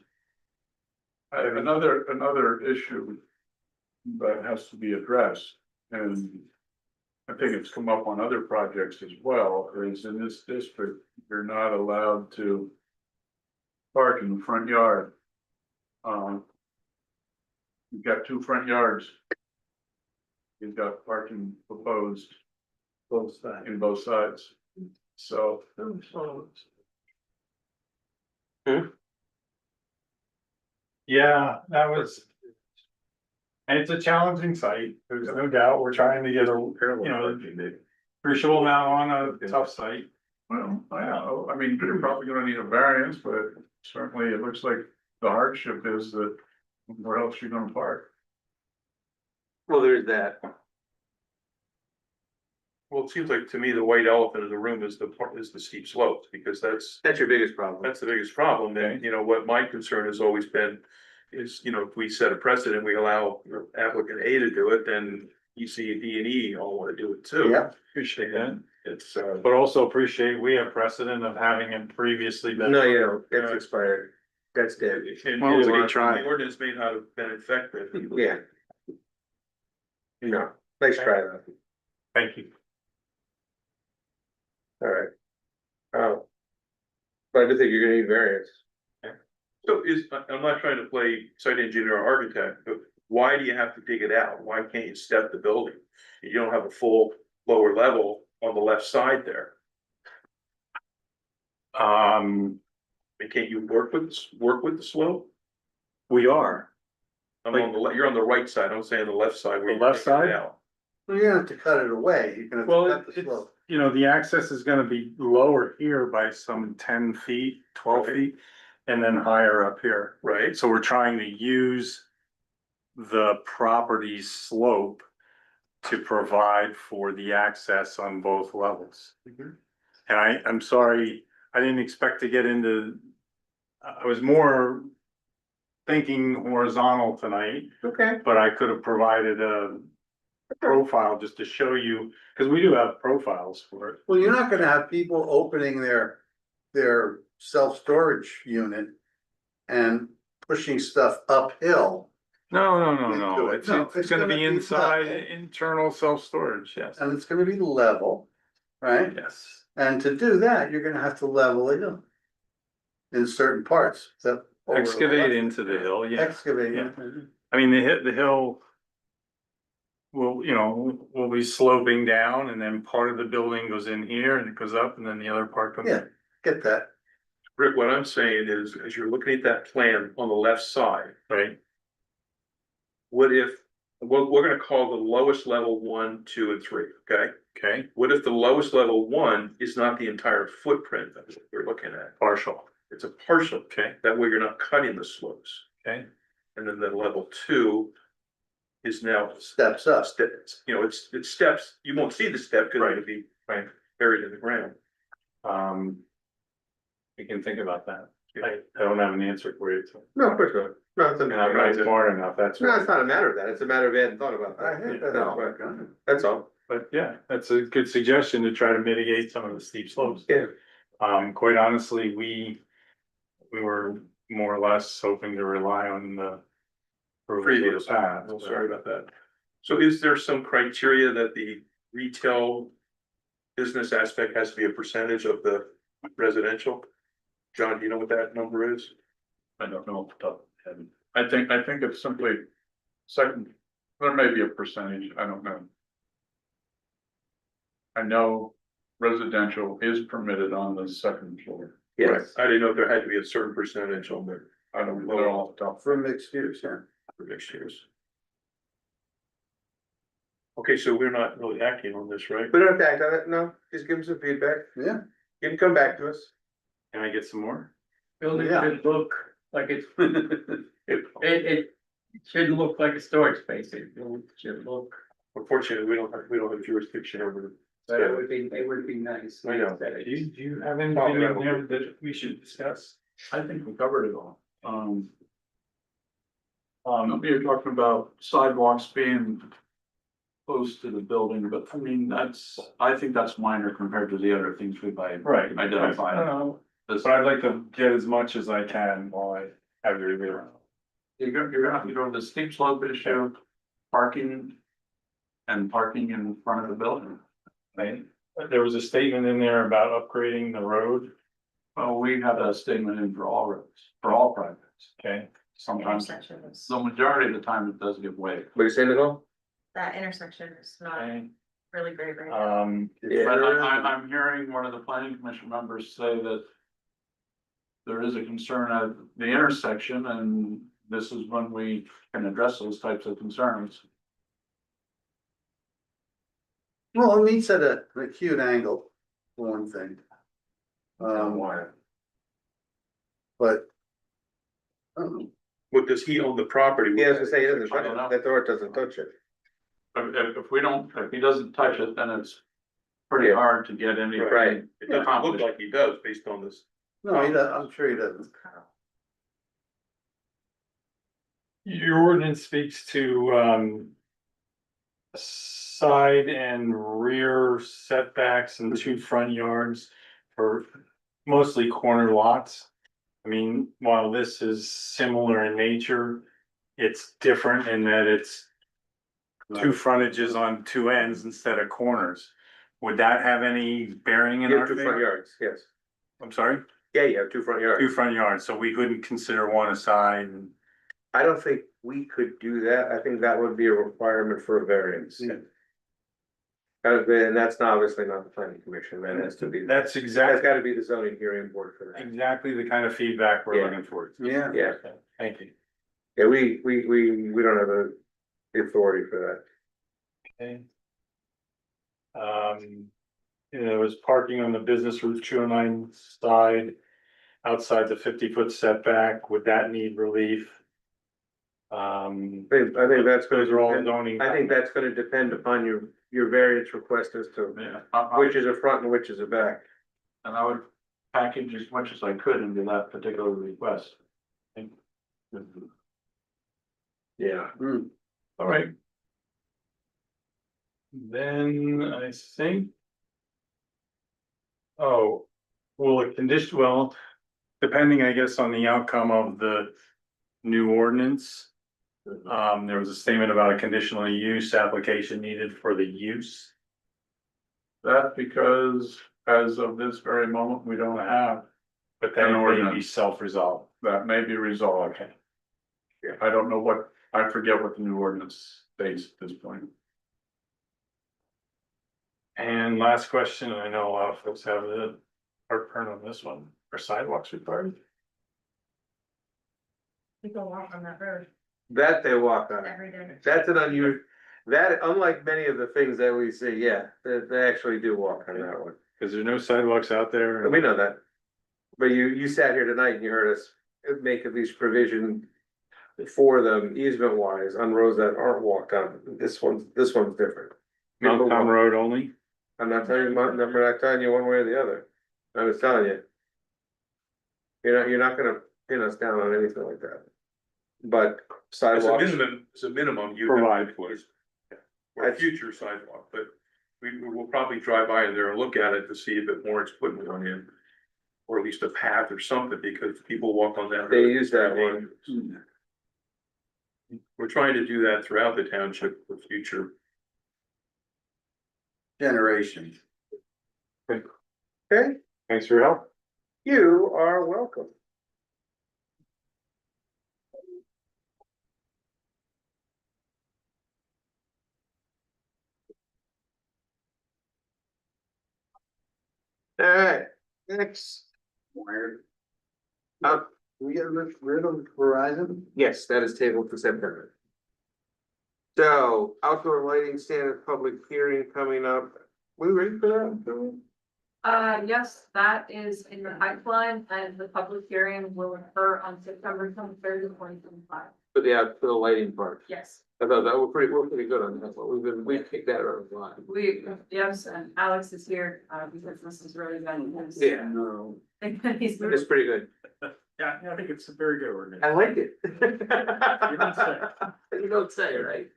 Speaker 2: Another issue that has to be addressed, and I think it's come up on other projects as well, is in this district, you're not allowed to park in the front yard. You've got 2 front yards. You've got parking proposed in both sides, so.
Speaker 11: Yeah, that was. And it's a challenging site, there's no doubt, we're trying to get appreciable amount on a tough site.
Speaker 2: Well, I mean, you're probably gonna need a variance, but certainly it looks like the hardship is that where else you gonna park?
Speaker 1: Well, there's that.
Speaker 6: Well, it seems like to me, the white elephant in the room is the steep slopes, because that's
Speaker 1: Your biggest problem.
Speaker 6: the biggest problem. And, you know, what my concern has always been is, you know, if we set a precedent, we allow applicant A to do it, then E, C, D, and E all want to do it too.
Speaker 8: Yeah.
Speaker 11: Appreciate that,
Speaker 6: It's,
Speaker 11: but also appreciate we have precedent of having it previously been.
Speaker 1: No, you know, it's expired. That's dead.
Speaker 6: and
Speaker 11: Well, it was a good
Speaker 6: the
Speaker 11: try.
Speaker 6: ordinance may not have been effective.
Speaker 1: Yeah. No, nice try though.
Speaker 11: Thank you.
Speaker 1: All right. But I do think you're gonna need variance.
Speaker 6: So I'm not trying to play site engineer or architect, but why do you have to dig it out? Why can't you step the building? You don't have a full lower level on the left side there. And can't you work with the slope?
Speaker 11: We are.
Speaker 6: You're on the right side, I'm saying the left side. where
Speaker 11: The
Speaker 6: you're
Speaker 11: left
Speaker 6: taking it
Speaker 11: side?
Speaker 6: out.
Speaker 8: Well, you're gonna have to cut it away, you're gonna
Speaker 11: Well,
Speaker 8: have to cut the
Speaker 11: it's,
Speaker 8: slope.
Speaker 11: you know, the access is gonna be lower here by some 10 feet, 12
Speaker 6: Right.
Speaker 11: feet, and then higher up here.
Speaker 6: Right,
Speaker 11: So we're trying to use the property slope to provide for the access on both levels.
Speaker 6: Mhm.
Speaker 11: And I'm sorry, I didn't expect to get into, I was more thinking horizontal tonight,
Speaker 1: Okay.
Speaker 11: but I could have provided a profile just to show you, because we do have profiles for it.
Speaker 8: Well, you're not gonna have people opening their self-storage unit and pushing stuff uphill.
Speaker 11: No,
Speaker 8: Into it. No,
Speaker 11: it's gonna be
Speaker 8: level.
Speaker 11: inside internal self-storage, yes.
Speaker 8: And it's gonna be level, right?
Speaker 11: Yes.
Speaker 8: And to do that, you're gonna have to level it up in certain parts, that.
Speaker 11: Excavate into the hill, yeah.
Speaker 8: Excavate.
Speaker 11: Yeah. I mean, the hill will, you know, will be sloping down and then part of the building goes in here and it goes up and then the other part comes.
Speaker 8: Yeah, get that.
Speaker 6: Rick, what I'm saying is, as you're looking at that plan on the left side,
Speaker 11: Right,
Speaker 6: what if, we're gonna call the lowest level 1, 2, and 3, okay?
Speaker 11: okay,
Speaker 6: What if the lowest level 1 is not the entire footprint that we're looking at?
Speaker 11: partial,
Speaker 6: It's a partial,
Speaker 11: okay,
Speaker 6: that way you're not cutting the slopes.
Speaker 11: okay,
Speaker 6: And then the level 2 is now
Speaker 8: Steps up.
Speaker 6: steps, you know, it's steps, you won't see the step because it'll be
Speaker 11: right.
Speaker 6: buried in the ground.
Speaker 11: We can think about that. I don't have an answer for you.
Speaker 1: No, of course not. No, it's a
Speaker 11: And I'm not smart enough, that's
Speaker 1: No,
Speaker 11: why.
Speaker 1: it's not a matter of that. It's a matter of Ed thought about
Speaker 8: I
Speaker 1: that.
Speaker 8: hate that.
Speaker 1: No, that's all.
Speaker 11: But yeah, that's a good suggestion to try to mitigate some of the steep slopes.
Speaker 1: Yeah.
Speaker 11: Quite honestly, we were more or less hoping to rely on the
Speaker 6: Previous,
Speaker 11: path.
Speaker 6: oh, sorry about that. So is there some criteria that the retail business aspect has to be a percentage of the residential? John, do you know what that number is?
Speaker 2: I don't know off the top of my head. I think it's simply second, there may be a percentage, I don't know. I know residential is permitted on the second floor.
Speaker 1: Yes.
Speaker 6: I didn't know if there had to be a certain percentage on the,
Speaker 2: I don't know off the top.
Speaker 8: For mixed use, yeah.
Speaker 6: for mixed use. Okay, so we're not really acting on this, right?
Speaker 1: We don't have to act on it, no, just give him some feedback.
Speaker 8: Yeah.
Speaker 1: You can come back to us.
Speaker 11: Can I get some more?
Speaker 10: Building
Speaker 8: Yeah.
Speaker 10: should look like it's, it shouldn't look like a storage space, it should look,
Speaker 6: Unfortunately, we don't have jurisdiction over.
Speaker 10: it would be nice.
Speaker 6: I know.
Speaker 11: Do you have anything in there that we should discuss?
Speaker 2: I think we covered it all. You're talking about sidewalks being close to the building, but I mean, I think that's minor compared to the other things we've
Speaker 11: Right.
Speaker 2: identified.
Speaker 11: But I'd like to get as much as I can while I have your review.
Speaker 2: You're gonna have to go to the steep slope issue, parking. And parking in front of the building.
Speaker 11: Right? There was a statement in there about upgrading the road,
Speaker 2: Well, we have a statement in for all roads, for all projects.
Speaker 11: okay?
Speaker 2: Sometimes,
Speaker 3: Intersections,
Speaker 2: the majority of the time it does give way.
Speaker 1: What are you saying, Nicole?
Speaker 3: that intersection is not
Speaker 11: Okay.
Speaker 3: really great right now.
Speaker 2: But I'm hearing one of the planning commission members say that. There is a concern at the intersection and this is when we can address those types of concerns.
Speaker 8: Well, it meets at an acute angle, for one thing. But. I don't know.
Speaker 6: What does he own the property?
Speaker 1: Yeah, I was gonna say, he doesn't touch
Speaker 2: I don't know.
Speaker 1: it. That door doesn't touch it.
Speaker 2: If we don't, if he doesn't touch it, then it's pretty
Speaker 1: Yeah.
Speaker 2: hard to get anything.
Speaker 1: Right.
Speaker 6: It doesn't look like he does based on this.
Speaker 8: No, he does, I'm sure he doesn't.
Speaker 11: Your ordinance speaks to, side and rear setbacks and 2 front yards for mostly corner lots. I mean, while this is similar in nature, it's different in that it's 2 frontages on 2 ends instead of corners. Would that have any bearing in
Speaker 1: You
Speaker 11: our
Speaker 1: have 2 front
Speaker 11: favor?
Speaker 1: yards, yes.
Speaker 11: I'm sorry?
Speaker 1: Yeah, you have 2 front
Speaker 11: 2
Speaker 1: yards.
Speaker 11: front yards, so we couldn't consider one aside and.
Speaker 1: I don't think we could do that. I think that would be a requirement for a variance.
Speaker 8: Yeah.
Speaker 1: And that's not obviously not the planning commission, that has to be,
Speaker 11: That's
Speaker 1: that's
Speaker 11: exactly,
Speaker 1: gotta be the zoning hearing board for that.
Speaker 11: exactly the kind of feedback we're
Speaker 1: Yeah.
Speaker 11: looking for.
Speaker 8: Yeah.
Speaker 1: Yeah,
Speaker 11: Thank you.
Speaker 1: yeah, we don't have the authority for
Speaker 11: Okay. There was parking on the business Route 209 side, outside the 50-foot setback, would that need relief?
Speaker 1: that. I think that's gonna
Speaker 11: Those are all
Speaker 1: depend,
Speaker 11: zoning.
Speaker 1: I think that's gonna depend upon your variance request as to
Speaker 2: Yeah,
Speaker 1: which is a front and which is a back.
Speaker 2: and I would package as much as I could into that particular request.
Speaker 1: Yeah.
Speaker 2: All right,
Speaker 11: Then I think. Oh, well, a condition, well, depending, I guess, on the outcome of the new ordinance. There was a statement about a conditional use application needed for the use.
Speaker 2: that's because as of this very moment, we don't have,
Speaker 11: But that
Speaker 2: An
Speaker 11: may be
Speaker 2: ordinance.
Speaker 11: self-resolved.
Speaker 2: that may be resolved.
Speaker 11: Okay.
Speaker 2: I don't know what, I forget what the new ordinance states at this point.
Speaker 11: And last question, and I know a lot of folks have the heartburn on this one, are sidewalks required?
Speaker 3: People walk on that road
Speaker 1: That they walk on.
Speaker 3: every day.
Speaker 1: That's an unusual, that, unlike many of the things that we see, yeah, they actually do walk on that one.
Speaker 11: Cause there's no sidewalks out there.
Speaker 1: We know that. But you sat here tonight and you heard us make at least provision for them easement wise on roads that aren't walked on. This one's different.
Speaker 11: Mount Tom Road only?
Speaker 1: I'm not telling you, we're not telling you one way or the other. I was telling you. You're not gonna pin us down on anything like that. But
Speaker 6: As a
Speaker 1: sidewalks,
Speaker 6: minimum, you.
Speaker 11: Provide for it.
Speaker 6: Or a future sidewalk, but we will probably drive by in there and look at it to see if it warrants putting one in. Or at least a path or something, because people walk on that.
Speaker 1: they
Speaker 6: road.
Speaker 1: use that one.
Speaker 6: We're trying to do that throughout the township for future.
Speaker 8: Generations.
Speaker 1: Okay,
Speaker 11: Thanks for your help.
Speaker 1: you are welcome. All right, next.
Speaker 8: Wired.
Speaker 1: Up,
Speaker 8: We get rid of Verizon?
Speaker 1: yes, that is tabled for September. So outdoor lighting standard public hearing coming up. We ready for that?
Speaker 12: Yes, that is in the pipeline and the public hearing will occur on September 23rd, 2025.
Speaker 1: For the lighting part.
Speaker 12: Yes,
Speaker 1: I thought that we're pretty good on that, but we've kicked that around a lot.
Speaker 12: yes, and Alex is here, because this has really been his.
Speaker 1: Yeah.
Speaker 8: No.
Speaker 12: He's
Speaker 1: It's pretty good.
Speaker 2: Yeah, I think it's a very good ordinance.
Speaker 1: I like it.
Speaker 2: You don't say.
Speaker 1: You don't say, right?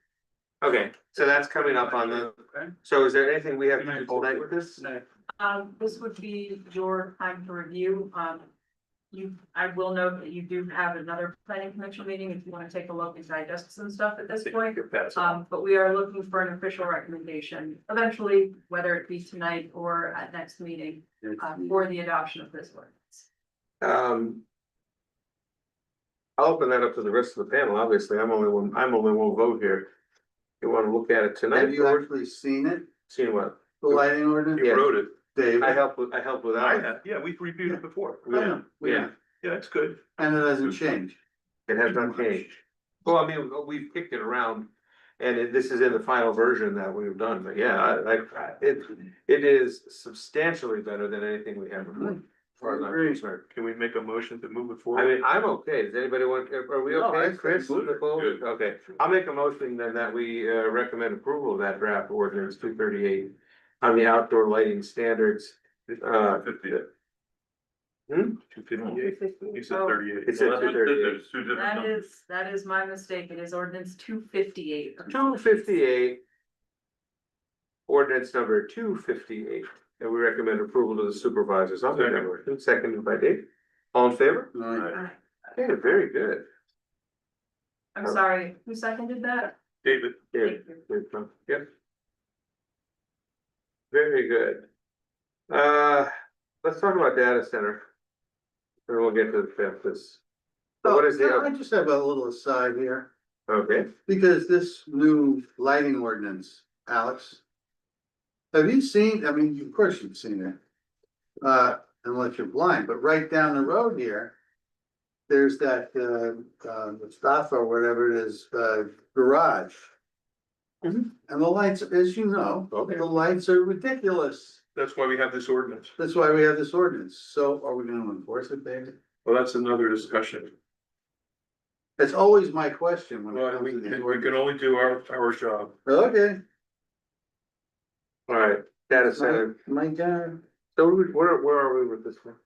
Speaker 1: Okay, so that's coming up on the, so is there anything we have to do tonight with this?
Speaker 12: This would be your time to review, I will note that you do have another planning commission meeting if you want to take a look and digest some stuff at this point. But we are looking for an official recommendation eventually, whether it be tonight or at next meeting, for the adoption of this ordinance.
Speaker 1: I'll open that up to the rest of the panel, obviously, I'm only one vote here. You wanna look at it tonight?
Speaker 8: Have you actually seen it?
Speaker 1: Seen what?
Speaker 8: The lighting ordinance?
Speaker 1: Yeah.
Speaker 6: Wrote it.
Speaker 8: Dave?
Speaker 1: I helped with that.
Speaker 6: Yeah, we've reviewed it before.
Speaker 1: Yeah, yeah,
Speaker 6: Yeah, it's good.
Speaker 8: And it doesn't change.
Speaker 1: it has not changed. Well, I mean, we've kicked it around. And this is in the final version that we've done, but yeah, it is substantially better than anything we have before. As far as I'm
Speaker 8: Agree.
Speaker 1: concerned.
Speaker 6: Can we make a motion to move it
Speaker 1: I
Speaker 6: forward?
Speaker 1: mean, I'm okay. Does anybody want, are we
Speaker 8: No, I
Speaker 1: okay,
Speaker 8: think
Speaker 1: Chris?
Speaker 6: good.
Speaker 1: Nicole?
Speaker 6: Good.
Speaker 1: Okay, I'll make a motion then that we recommend approval of that draft ordinance 238 on the outdoor lighting standards.
Speaker 6: 258.
Speaker 1: Hmm?
Speaker 6: 258. You said
Speaker 12: Oh.
Speaker 6: 38.
Speaker 1: It said 238.
Speaker 12: That is my mistake, it is ordinance 258.
Speaker 1: 258. Ordinance number 258, and we recommend approval to the supervisors. I'll make that motion. Seconded by Dave. All in favor?
Speaker 8: Right.
Speaker 1: Okay, very good.
Speaker 12: I'm sorry, who seconded that?
Speaker 6: David,
Speaker 1: Yeah,
Speaker 12: Thank you.
Speaker 1: yep. Very good. Let's talk about data center. And we'll get to the fifth. What is
Speaker 8: I
Speaker 1: the,
Speaker 8: just have a little aside here,
Speaker 1: okay,
Speaker 8: because this new lighting ordinance, Alex, Have you seen, I mean, of course you've seen it. Unless you're blind, but right down the road here. There's that, Mustafa, or whatever it is, garage.
Speaker 6: Mhm.
Speaker 8: And the lights, as you know,
Speaker 6: Okay.
Speaker 8: the lights are ridiculous.
Speaker 6: That's why we have this ordinance.
Speaker 8: That's why we have this ordinance. So are we gonna enforce it, David?
Speaker 6: Well, that's another discussion.
Speaker 8: That's always my question when it
Speaker 6: Well,
Speaker 8: comes
Speaker 6: we
Speaker 8: to these
Speaker 6: can
Speaker 8: ordinances.
Speaker 6: only do our job.
Speaker 8: Okay.
Speaker 1: All right, data center.
Speaker 8: My God.
Speaker 1: So where are we with this one?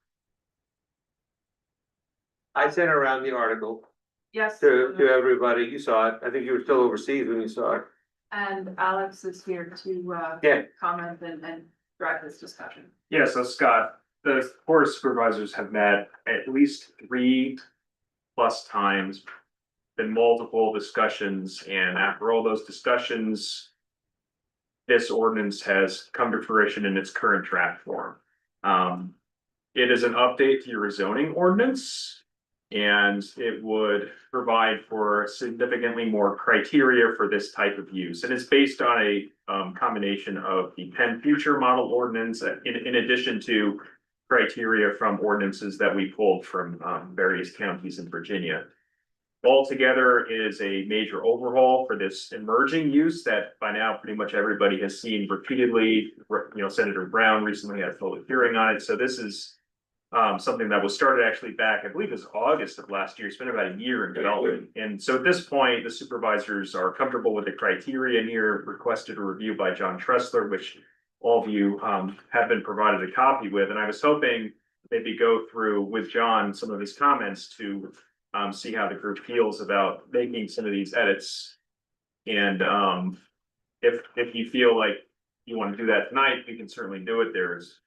Speaker 1: I sent around the article
Speaker 12: Yes.
Speaker 1: to everybody. You saw it. I think you were still overseas when you saw it.
Speaker 12: And Alex is here to,
Speaker 1: Yeah.
Speaker 12: comment and drive this discussion.
Speaker 15: Yeah, so Scott, the board of supervisors have met at least 3+ times. Been multiple discussions, and after all those discussions. This ordinance has come to fruition in its current draft form. It is an update to your zoning ordinance. And it would provide for significantly more criteria for this type of use. And it's based on a combination of the Penn Future Model Ordinance in addition to criteria from ordinances that we pulled from various counties in Virginia. Altogether, it is a major overhaul for this emerging use that by now pretty much everybody has seen repeatedly. You know, Senator Brown recently had a public hearing on it. So this is something that was started actually back, I believe it was August of last year. It's been about a year in development. And so at this point, the supervisors are comfortable with the criteria here requested a review by John Tressler, which all of you have been provided a copy with. And I was hoping maybe go through with John some of his comments to see how the group feels about making some of these edits. And if you feel like you want to do that tonight, we can certainly do it. There's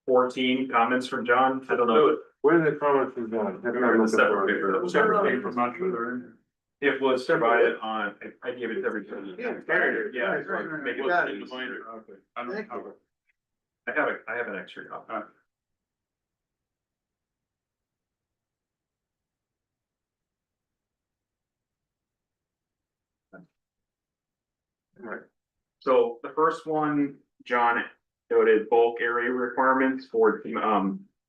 Speaker 15: 14 comments from John. I don't know.
Speaker 1: Where are the comments from John?
Speaker 15: Separate paper.
Speaker 2: Separate paper, not sure they're in.
Speaker 15: It was provided on, I gave it to everybody.
Speaker 8: Yeah,
Speaker 15: Yeah.
Speaker 8: right, right, right.
Speaker 15: Make it
Speaker 8: Got
Speaker 15: look
Speaker 8: it.
Speaker 15: in the binder.
Speaker 2: Okay. I don't
Speaker 8: Thank
Speaker 2: have
Speaker 8: you.
Speaker 2: it.
Speaker 15: I have an extra copy. Alright, so the first one, John noted bulk area requirements for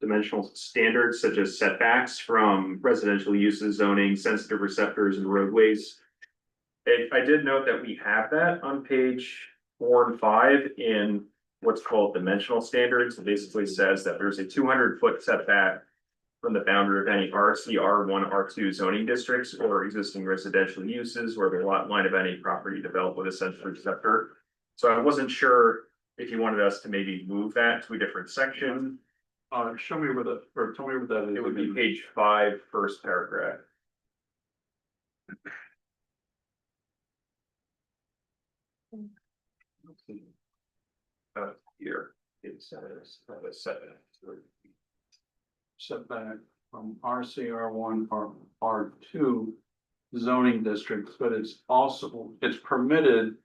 Speaker 15: dimensional standards such as setbacks from residential uses, zoning, sensitive receptors and roadways. I did note that we have that on page 4 and 5 in what's called dimensional standards. It basically says that there's a 200-foot setback from the boundary of any RC, R1, R2 zoning districts or existing residential uses or the lot line of any property developed with a sensitive receptor. So I wasn't sure if you wanted us to maybe move that to a different section.
Speaker 2: Show me where the, or tell me where that is.
Speaker 15: It would be page 5, first paragraph. Here, it says, setback.
Speaker 2: Setback from RC, R1, or R2 zoning districts, but it's also, it's permitted.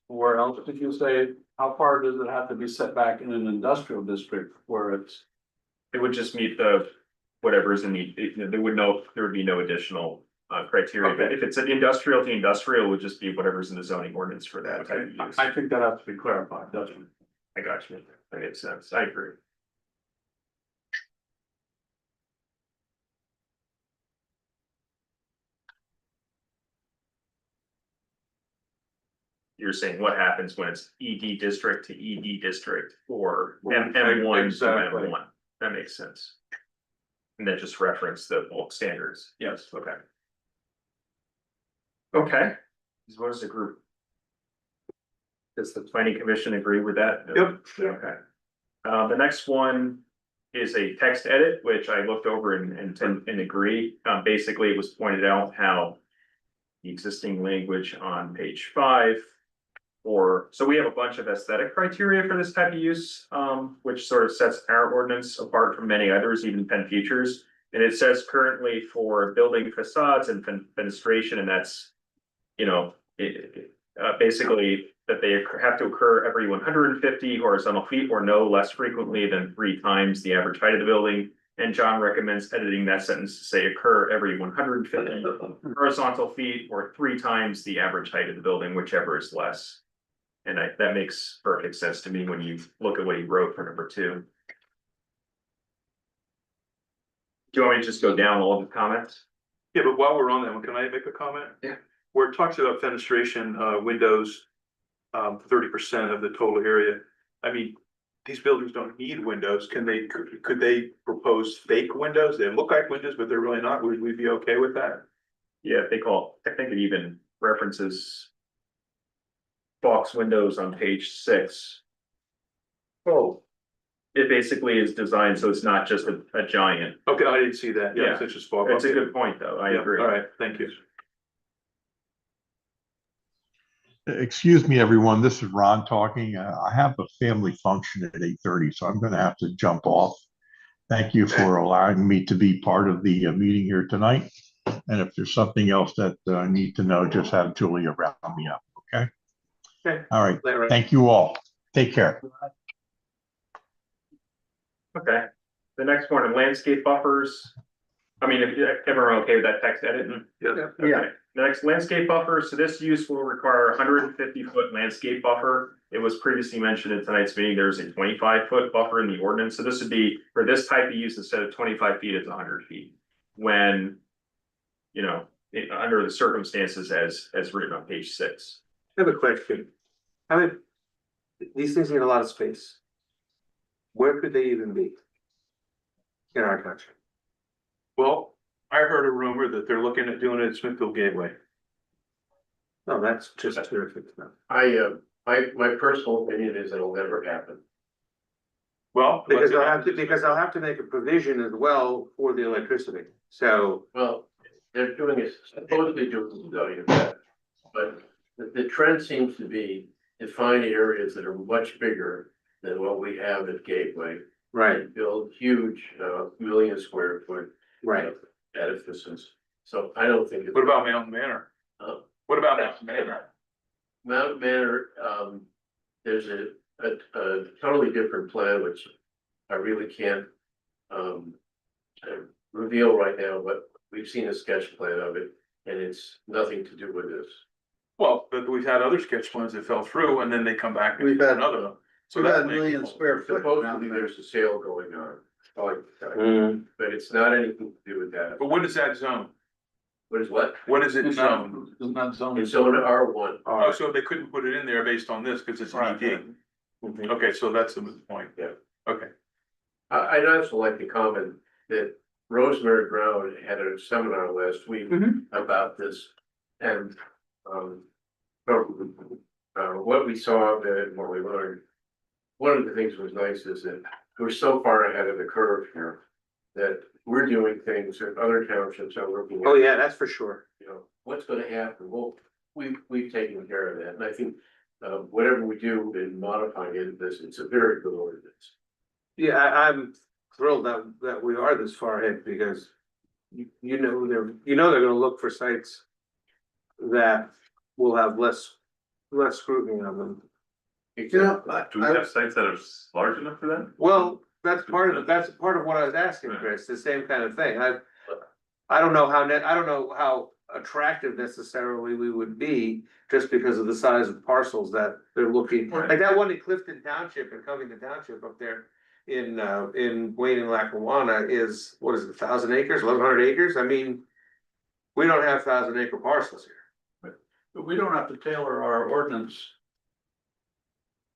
Speaker 2: Where else did you say, how far does it have to be set back in an industrial district where it's?
Speaker 15: It would just meet the, whatever is in the, there would be no additional criteria. But if it's an industrial to industrial, it would just be whatever's in the zoning ordinance for that type of use.
Speaker 2: I think that has to be clarified, doesn't it?
Speaker 15: I got you. That makes sense. I agree. You're saying what happens when it's ED district to ED district or M1 to
Speaker 2: Exactly.
Speaker 15: M1? That makes sense. And then just reference the bulk standards.
Speaker 2: Yes.
Speaker 15: Okay. Okay. What is the group? Does the planning commission agree with that?
Speaker 6: Yep.
Speaker 15: Okay. The next one is a text edit, which I looked over and agree. Basically, it was pointed out how the existing language on page 5. So we have a bunch of aesthetic criteria for this type of use, which sort of sets our ordinance apart from many others, even Penn Futures. And it says currently for building facades and fenestration, and that's, basically that they have to occur every 150 horizontal feet or no less frequently than 3 times the average height of the building. And John recommends editing that sentence to say occur every 150 horizontal feet or 3 times the average height of the building, whichever is less. And that makes perfect sense to me when you look at what he wrote for number 2. Do you want me to just go down all of the comments?
Speaker 6: Yeah, but while we're on that one, can I make a comment?
Speaker 4: Yeah.
Speaker 6: Where it talks about fenestration, windows, 30% of the total area. I mean, these buildings don't need windows. Could they propose fake windows? They look like windows, but they're really not. Would we be okay with that?
Speaker 15: Yeah, I think it even references box windows on page 6.
Speaker 6: Oh.
Speaker 15: It basically is designed so it's not just a giant.
Speaker 6: Okay, I didn't see that.
Speaker 15: Yeah.
Speaker 6: Such a spot.
Speaker 15: It's a good point, though. I
Speaker 6: Yeah,
Speaker 15: agree.
Speaker 6: all right, thank you.
Speaker 14: Excuse me, everyone, this is Ron talking. I have a family function at 8:30, so I'm gonna have to jump off. Thank you for allowing me to be part of the meeting here tonight. And if there's something else that I need to know, just have Julia round me up, okay?
Speaker 6: Okay.
Speaker 14: All right,
Speaker 6: Later.
Speaker 14: thank you all. Take care.
Speaker 15: Okay, the next one, landscape buffers. I mean, if everyone okay with that text edit?
Speaker 6: Yeah.
Speaker 15: Okay, next, landscape buffer, so this use will require a 150-foot landscape buffer. It was previously mentioned in tonight's meeting, there's a 25-foot buffer in the ordinance, so this would be, for this type of use, instead of 25 feet, it's 100 feet. When, you know, under the circumstances as written on page 6.
Speaker 1: I have a question. I mean, these things need a lot of space. Where could they even be? In our country?
Speaker 6: Well, I heard a rumor that they're looking at doing it at Smithfield Gateway.
Speaker 1: No, that's just terrific stuff.
Speaker 13: My personal opinion is it'll never happen.
Speaker 6: Well,
Speaker 1: Because I'll have to make a provision as well for the electricity, so.
Speaker 13: Well, they're doing it, supposedly doing that, but the trend seems to be to find areas that are much bigger than what we have at Gateway.
Speaker 1: Right,
Speaker 13: And build huge, million square foot.
Speaker 1: right.
Speaker 13: Edifices, so I don't think.
Speaker 6: What about Mountain Manor?
Speaker 13: Uh,
Speaker 6: What about Mountain Manor?
Speaker 13: Mount Manor, there's a totally different plan, which I really can't, reveal right now, but we've seen a sketch plan of it, and it's nothing to do with this.
Speaker 6: Well, but we've had other sketch plans that fell through and then they come back and
Speaker 8: We've
Speaker 6: do
Speaker 8: had-
Speaker 6: another one. So
Speaker 8: We've
Speaker 6: that
Speaker 8: had million square foot.
Speaker 13: Supposedly there's a sale going on, but it's not anything to do with that.
Speaker 6: But what is that zone?
Speaker 13: What is what?
Speaker 6: What is it
Speaker 2: It's
Speaker 6: zone?
Speaker 2: not zoned.
Speaker 13: It's zone R1.
Speaker 6: Oh, so they couldn't put it in there based on this because it's an ED. Okay, so that's the point.
Speaker 13: Yeah.
Speaker 6: Okay.
Speaker 13: I'd also like to comment that Rosemary Brown had a seminar last week about this. And, what we saw and what we learned, one of the things that was nice is that we're so far ahead of the curve here that we're doing things that other townships are looking at.
Speaker 1: Oh, yeah, that's for sure.
Speaker 13: You know, what's gonna happen? Well, we've taken care of that. And I think, whatever we do in modifying it, it's a very good ordinance.
Speaker 1: Yeah, I'm thrilled that we are this far ahead because you know, they're gonna look for sites that will have less scrutiny on them.
Speaker 8: You know,
Speaker 15: Do we have sites that are large enough for that?
Speaker 1: Well, that's part of what I was asking, Chris, the same kind of thing. I don't know how attractive necessarily we would be just because of the size of parcels that they're looking. Like that one in Clifton Township and Covington Township up there in Wayne and Lackawanna is, what is it, 1,000 acres, 1,100 acres? I mean, we don't have 1,000-acre parcels here.
Speaker 2: But we don't have to tailor our ordinance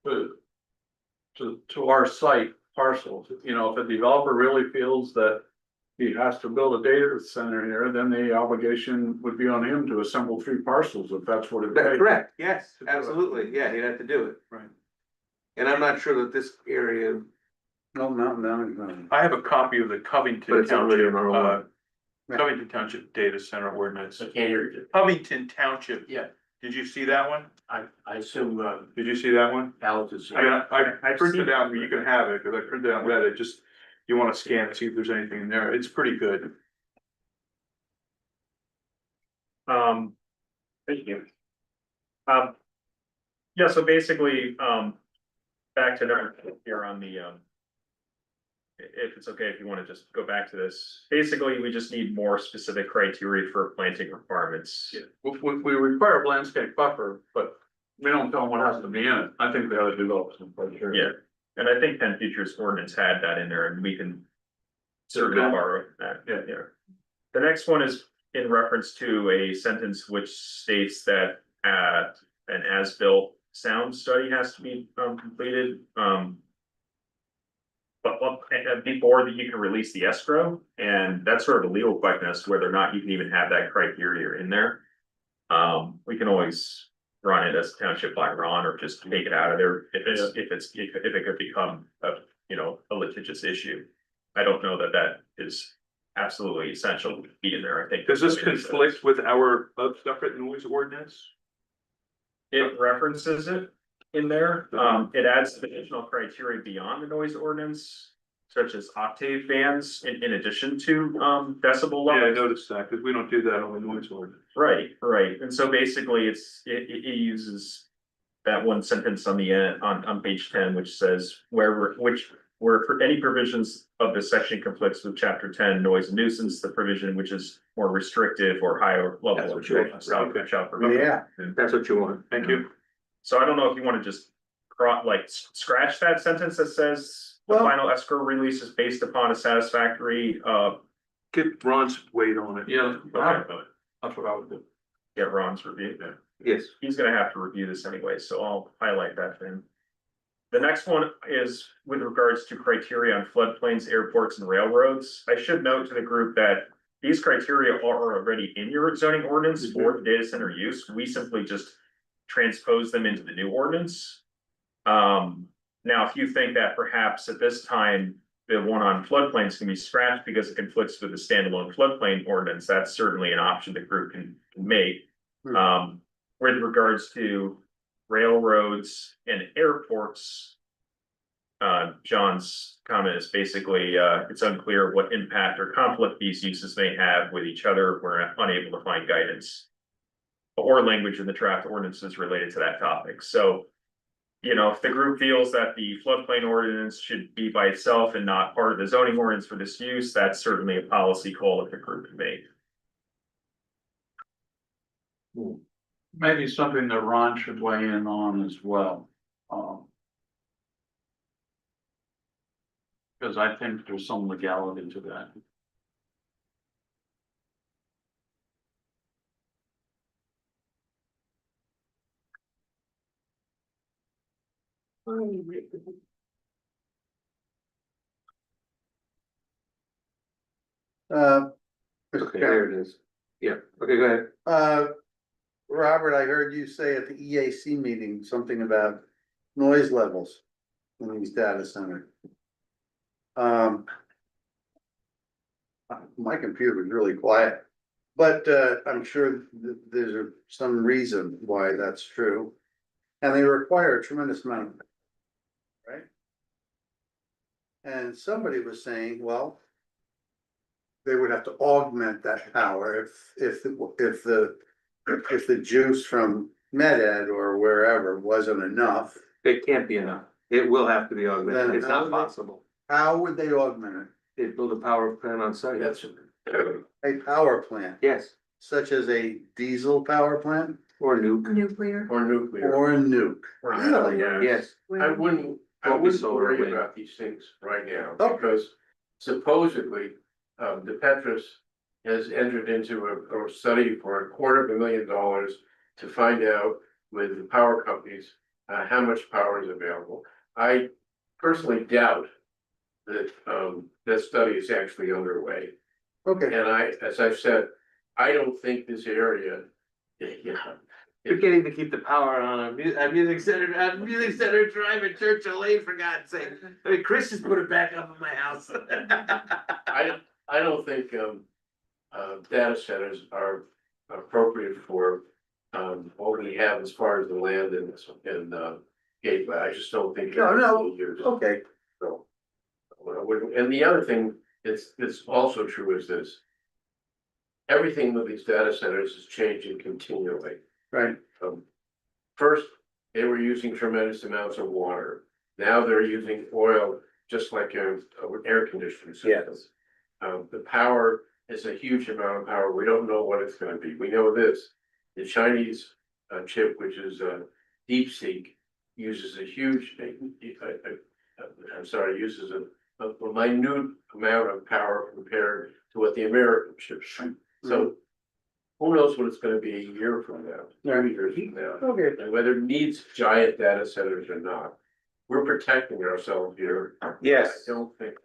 Speaker 2: to our site parcels. You know, if a developer really feels that he has to build a data center here, then the obligation would be on him to assemble 3 parcels if that's what it
Speaker 1: That's
Speaker 2: takes.
Speaker 1: correct, yes, absolutely, yeah, he'd have to do it.
Speaker 2: Right.
Speaker 1: And I'm not sure that this area,
Speaker 8: No, no.
Speaker 6: I have a copy of the
Speaker 1: But
Speaker 6: Covington
Speaker 1: it's already
Speaker 6: Township,
Speaker 1: in our own.
Speaker 6: Covington Township Data Center Ordinance.
Speaker 13: I can't hear you.
Speaker 6: Covington Township.
Speaker 13: Yeah.
Speaker 6: Did you see that one?
Speaker 13: I assume,
Speaker 6: Did you see that one?
Speaker 13: Alex is.
Speaker 6: I mean, I printed out, you can have it, because I printed out and read it, just, you wanna scan it, see if there's anything in there, it's pretty good.
Speaker 15: Thank you. Yeah, so basically, back to number here on the, if it's okay, if you wanna just go back to this, basically, we just need more specific criteria for planting requirements.
Speaker 2: We require a landscape buffer, but We don't tell them what has to be in it. I think they ought to develop some criteria.
Speaker 15: Yeah, and I think Penn Futures ordinance had that in there and we can certainly borrow that, yeah. The next one is in reference to a sentence which states that an as-built sound study has to be completed. But before that, you can release the escrow, and that's sort of a legal question as to whether or not you can even have that criteria in there. We can always run it as township by Ron or just take it out of there if it could become a litigious issue. I don't know that that is absolutely essential to be in there. I think.
Speaker 6: Does this conflict with our separate noise ordinance?
Speaker 15: It references it in there. It adds additional criteria beyond the noise ordinance, such as octave bands in addition to decibel
Speaker 6: Yeah, I
Speaker 15: levels.
Speaker 6: noticed that, because we don't do that on the noise ordinance.
Speaker 15: Right. And so basically it uses that one sentence on the end, on page 10, which says where for any provisions of this section conflicts with chapter 10 noise and nuisance, the provision which is more restrictive or higher level.
Speaker 6: That's what you want.
Speaker 15: shall prohibit.
Speaker 8: Yeah.
Speaker 6: That's what you want. Thank you.
Speaker 15: So I don't know if you want to just scratch that sentence that says the
Speaker 8: Well-
Speaker 15: final escrow release is based upon a satisfactory,
Speaker 6: Get Ron's weight on it.
Speaker 2: Yeah,
Speaker 15: okay,
Speaker 2: that's what I would do.
Speaker 15: get Ron's review.
Speaker 6: Yes.
Speaker 15: He's gonna have to review this anyway, so I'll highlight that for him. The next one is with regards to criteria on floodplains, airports, and railroads. I should note to the group that these criteria are already in your zoning ordinance for the data center use. We simply just transpose them into the new ordinance. Now, if you think that perhaps at this time, the one on floodplains can be scratched because it conflicts with the standalone floodplain ordinance, that's certainly an option the group can make. With regards to railroads and airports, John's comment is basically, it's unclear what impact or conflict these uses may have with each other. We're unable to find guidance or language in the draft ordinances related to that topic. So, if the group feels that the floodplain ordinance should be by itself and not part of the zoning ordinance for this use, that's certainly a policy call that the group can make.
Speaker 2: Maybe something that Ron should weigh in on as well. Because I think there's some legality to that.
Speaker 1: Okay, there it is. Yeah, okay, go ahead.
Speaker 8: Robert, I heard you say at the EAC meeting something about noise levels in these data centers. My computer is really quiet, but I'm sure there's some reason why that's true. And they require a tremendous amount of, right? And somebody was saying, well, they would have to augment that power if the juice from MedEd or wherever wasn't enough.
Speaker 1: It can't be enough. It will have to be augmented.
Speaker 8: Then
Speaker 1: It's
Speaker 8: how
Speaker 1: not
Speaker 8: would they-
Speaker 1: possible.
Speaker 8: How would they augment it?
Speaker 1: They build a power plant on site.
Speaker 13: That's,
Speaker 8: A power plant,
Speaker 1: Yes,
Speaker 8: such as a diesel power plant
Speaker 1: or nuke.
Speaker 12: Nuclear.
Speaker 13: or nuclear.
Speaker 8: or a nuke.
Speaker 15: Really?
Speaker 1: Yes.
Speaker 13: I wouldn't
Speaker 1: Don't be so
Speaker 13: worry
Speaker 1: early.
Speaker 13: about these things right now,
Speaker 8: Okay.
Speaker 13: because supposedly, the Petrus has entered into a study for $250,000 to find out with the power companies, how much power is available. I personally doubt that, that study is actually underway.
Speaker 8: Okay,
Speaker 13: And as I've said, I don't think this area,
Speaker 1: Forgetting to keep the power on a music center drive in Churchill Lane, for God's sake. I mean, Chris just put it back up in my house.
Speaker 13: I don't think, data centers are appropriate for, what we have as far as the land and Gateway. I just don't think.
Speaker 8: No.
Speaker 13: Years.
Speaker 8: okay,
Speaker 13: So, and the other thing that's also true is this. Everything with these data centers is changing continually.
Speaker 8: right,
Speaker 13: First, they were using tremendous amounts of water. Now they're using oil, just like air conditioning systems. The power is a huge amount of power. We don't know what it's gonna be. We know this. The Chinese chip, which is DeepSeek uses a huge, I'm sorry, uses a minute amount of power compared to what the American ships. So who knows what it's gonna be a year from now, 2 years from now,
Speaker 1: Okay.
Speaker 13: and whether it needs giant data centers or not. We're protecting ourselves here.
Speaker 1: Yes.
Speaker 13: I don't think,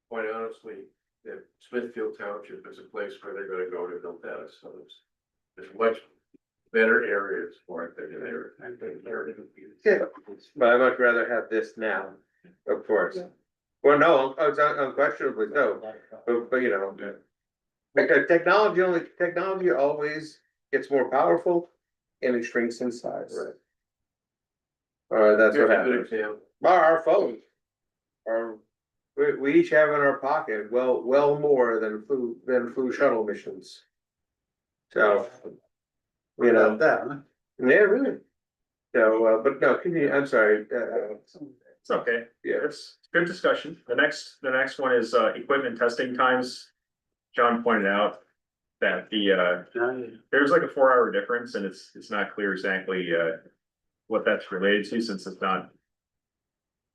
Speaker 13: quite honestly, that Smithfield Township is a place where they're gonna go to build data centers. There's much better areas for it than there.
Speaker 1: Yeah, but I'd much rather have this now, of course. Well, no, unquestionably, no, but you know. Because technology always gets more powerful and it shrinks in size. That's what
Speaker 13: Here's a good
Speaker 1: happens.
Speaker 13: example.
Speaker 1: Our phones are, we each have in our pocket, well more than flew shuttle missions. So, you know,
Speaker 8: About that, huh?
Speaker 1: yeah, really. So, but no, I'm sorry,
Speaker 15: It's okay.
Speaker 1: yeah,
Speaker 15: It's good discussion. The next one is equipment testing times. John pointed out that there's like a 4-hour difference and it's not clear exactly what that's related to, since it's not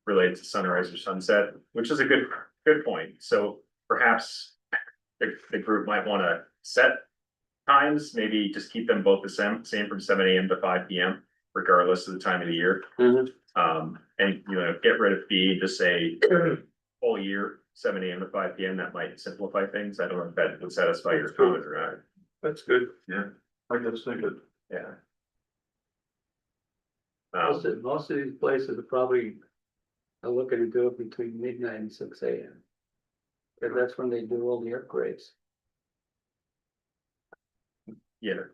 Speaker 15: related to sunrise or sunset, which is a good point. So perhaps the group might want to set times, maybe just keep them both the same from 7 AM to 5 PM, regardless of the time of the year. And get rid of B, just say whole year, 7 AM to 5 PM. That might simplify things. I don't know if that would satisfy your comment or not.
Speaker 6: That's good.
Speaker 2: Yeah, I just think it,
Speaker 15: Yeah.
Speaker 10: Most of these places are probably are looking to do it between midnight and 6 AM. Cause that's when they do all the upgrades.
Speaker 15: Yeah,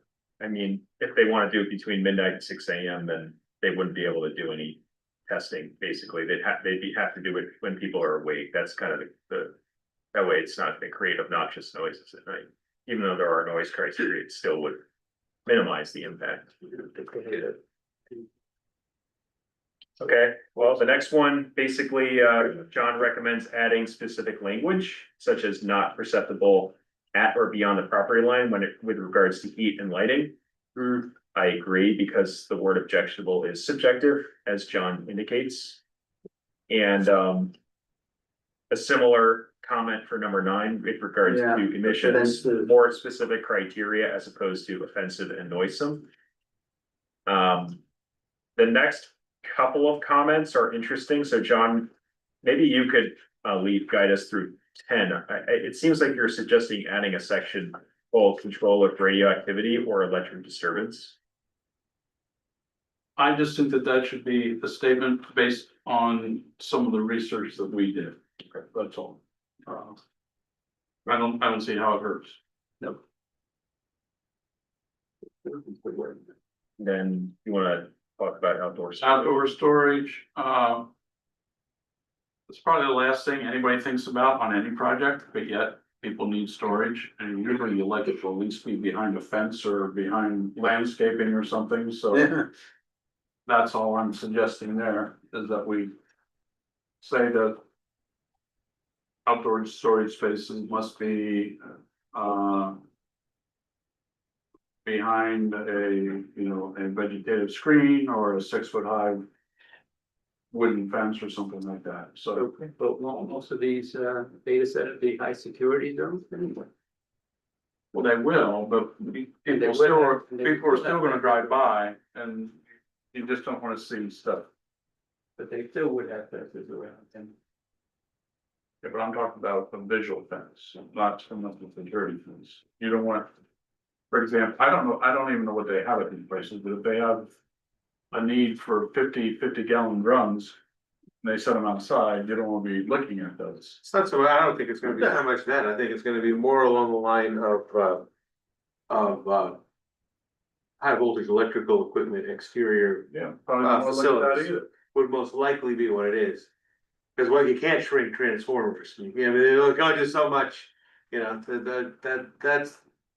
Speaker 15: I mean, if they want to do it between midnight and 6 AM, then they wouldn't be able to do any testing, basically. They'd have to do it when people are awake. That's kind of that way it's not going to create obnoxious noises at night. Even though there are noise criteria, it still would minimize the impact. Okay, well, the next one, basically, John recommends adding specific language such as not perceptible at or beyond the property line with regards to heat and lighting. I agree, because the word objectionable is subjective, as John indicates. And a similar comment for number 9 with regards
Speaker 10: Yeah,
Speaker 15: to emissions,
Speaker 10: offensive.
Speaker 15: more specific criteria as opposed to offensive and noisome. The next couple of comments are interesting. So John, maybe you could guide us through 10. It seems like you're suggesting adding a section called control of radioactivity or electric disturbance.
Speaker 2: I just think that should be a statement based on some of the research that we did. That's all. I don't see how it hurts.
Speaker 10: Nope.
Speaker 15: Then you want to talk about outdoor storage.
Speaker 2: Outdoor storage, it's probably the last thing anybody thinks about on any project, but yet people need storage. And usually you like it to at least be behind a fence or behind landscaping or something, so. That's all I'm suggesting there, is that we say that outdoor storage spaces must be, behind a vegetative screen or a 6-foot high wooden fence or something like that, so.
Speaker 10: But won't most of these data centers be high security zones anyway?
Speaker 2: Well, they will, but people are still gonna drive by, and you just don't wanna see stuff.
Speaker 10: But they still would have fences around them.
Speaker 2: Yeah, but I'm talking about a visual fence, not so much a security fence. You don't want, for example, I don't even know what they have at these places, but if they have a need for 50 gallon drums, and they set them outside, you don't want to be looking at those.
Speaker 1: it's not so, I don't think it's gonna be so much that, I think it's gonna be more along the line of high voltage electrical equipment exterior
Speaker 2: Yeah, probably don't wanna look at that
Speaker 1: facilities
Speaker 2: either.
Speaker 1: would most likely be what it is. Cause well, you can't shrink transformers, I mean, it'll go just so much,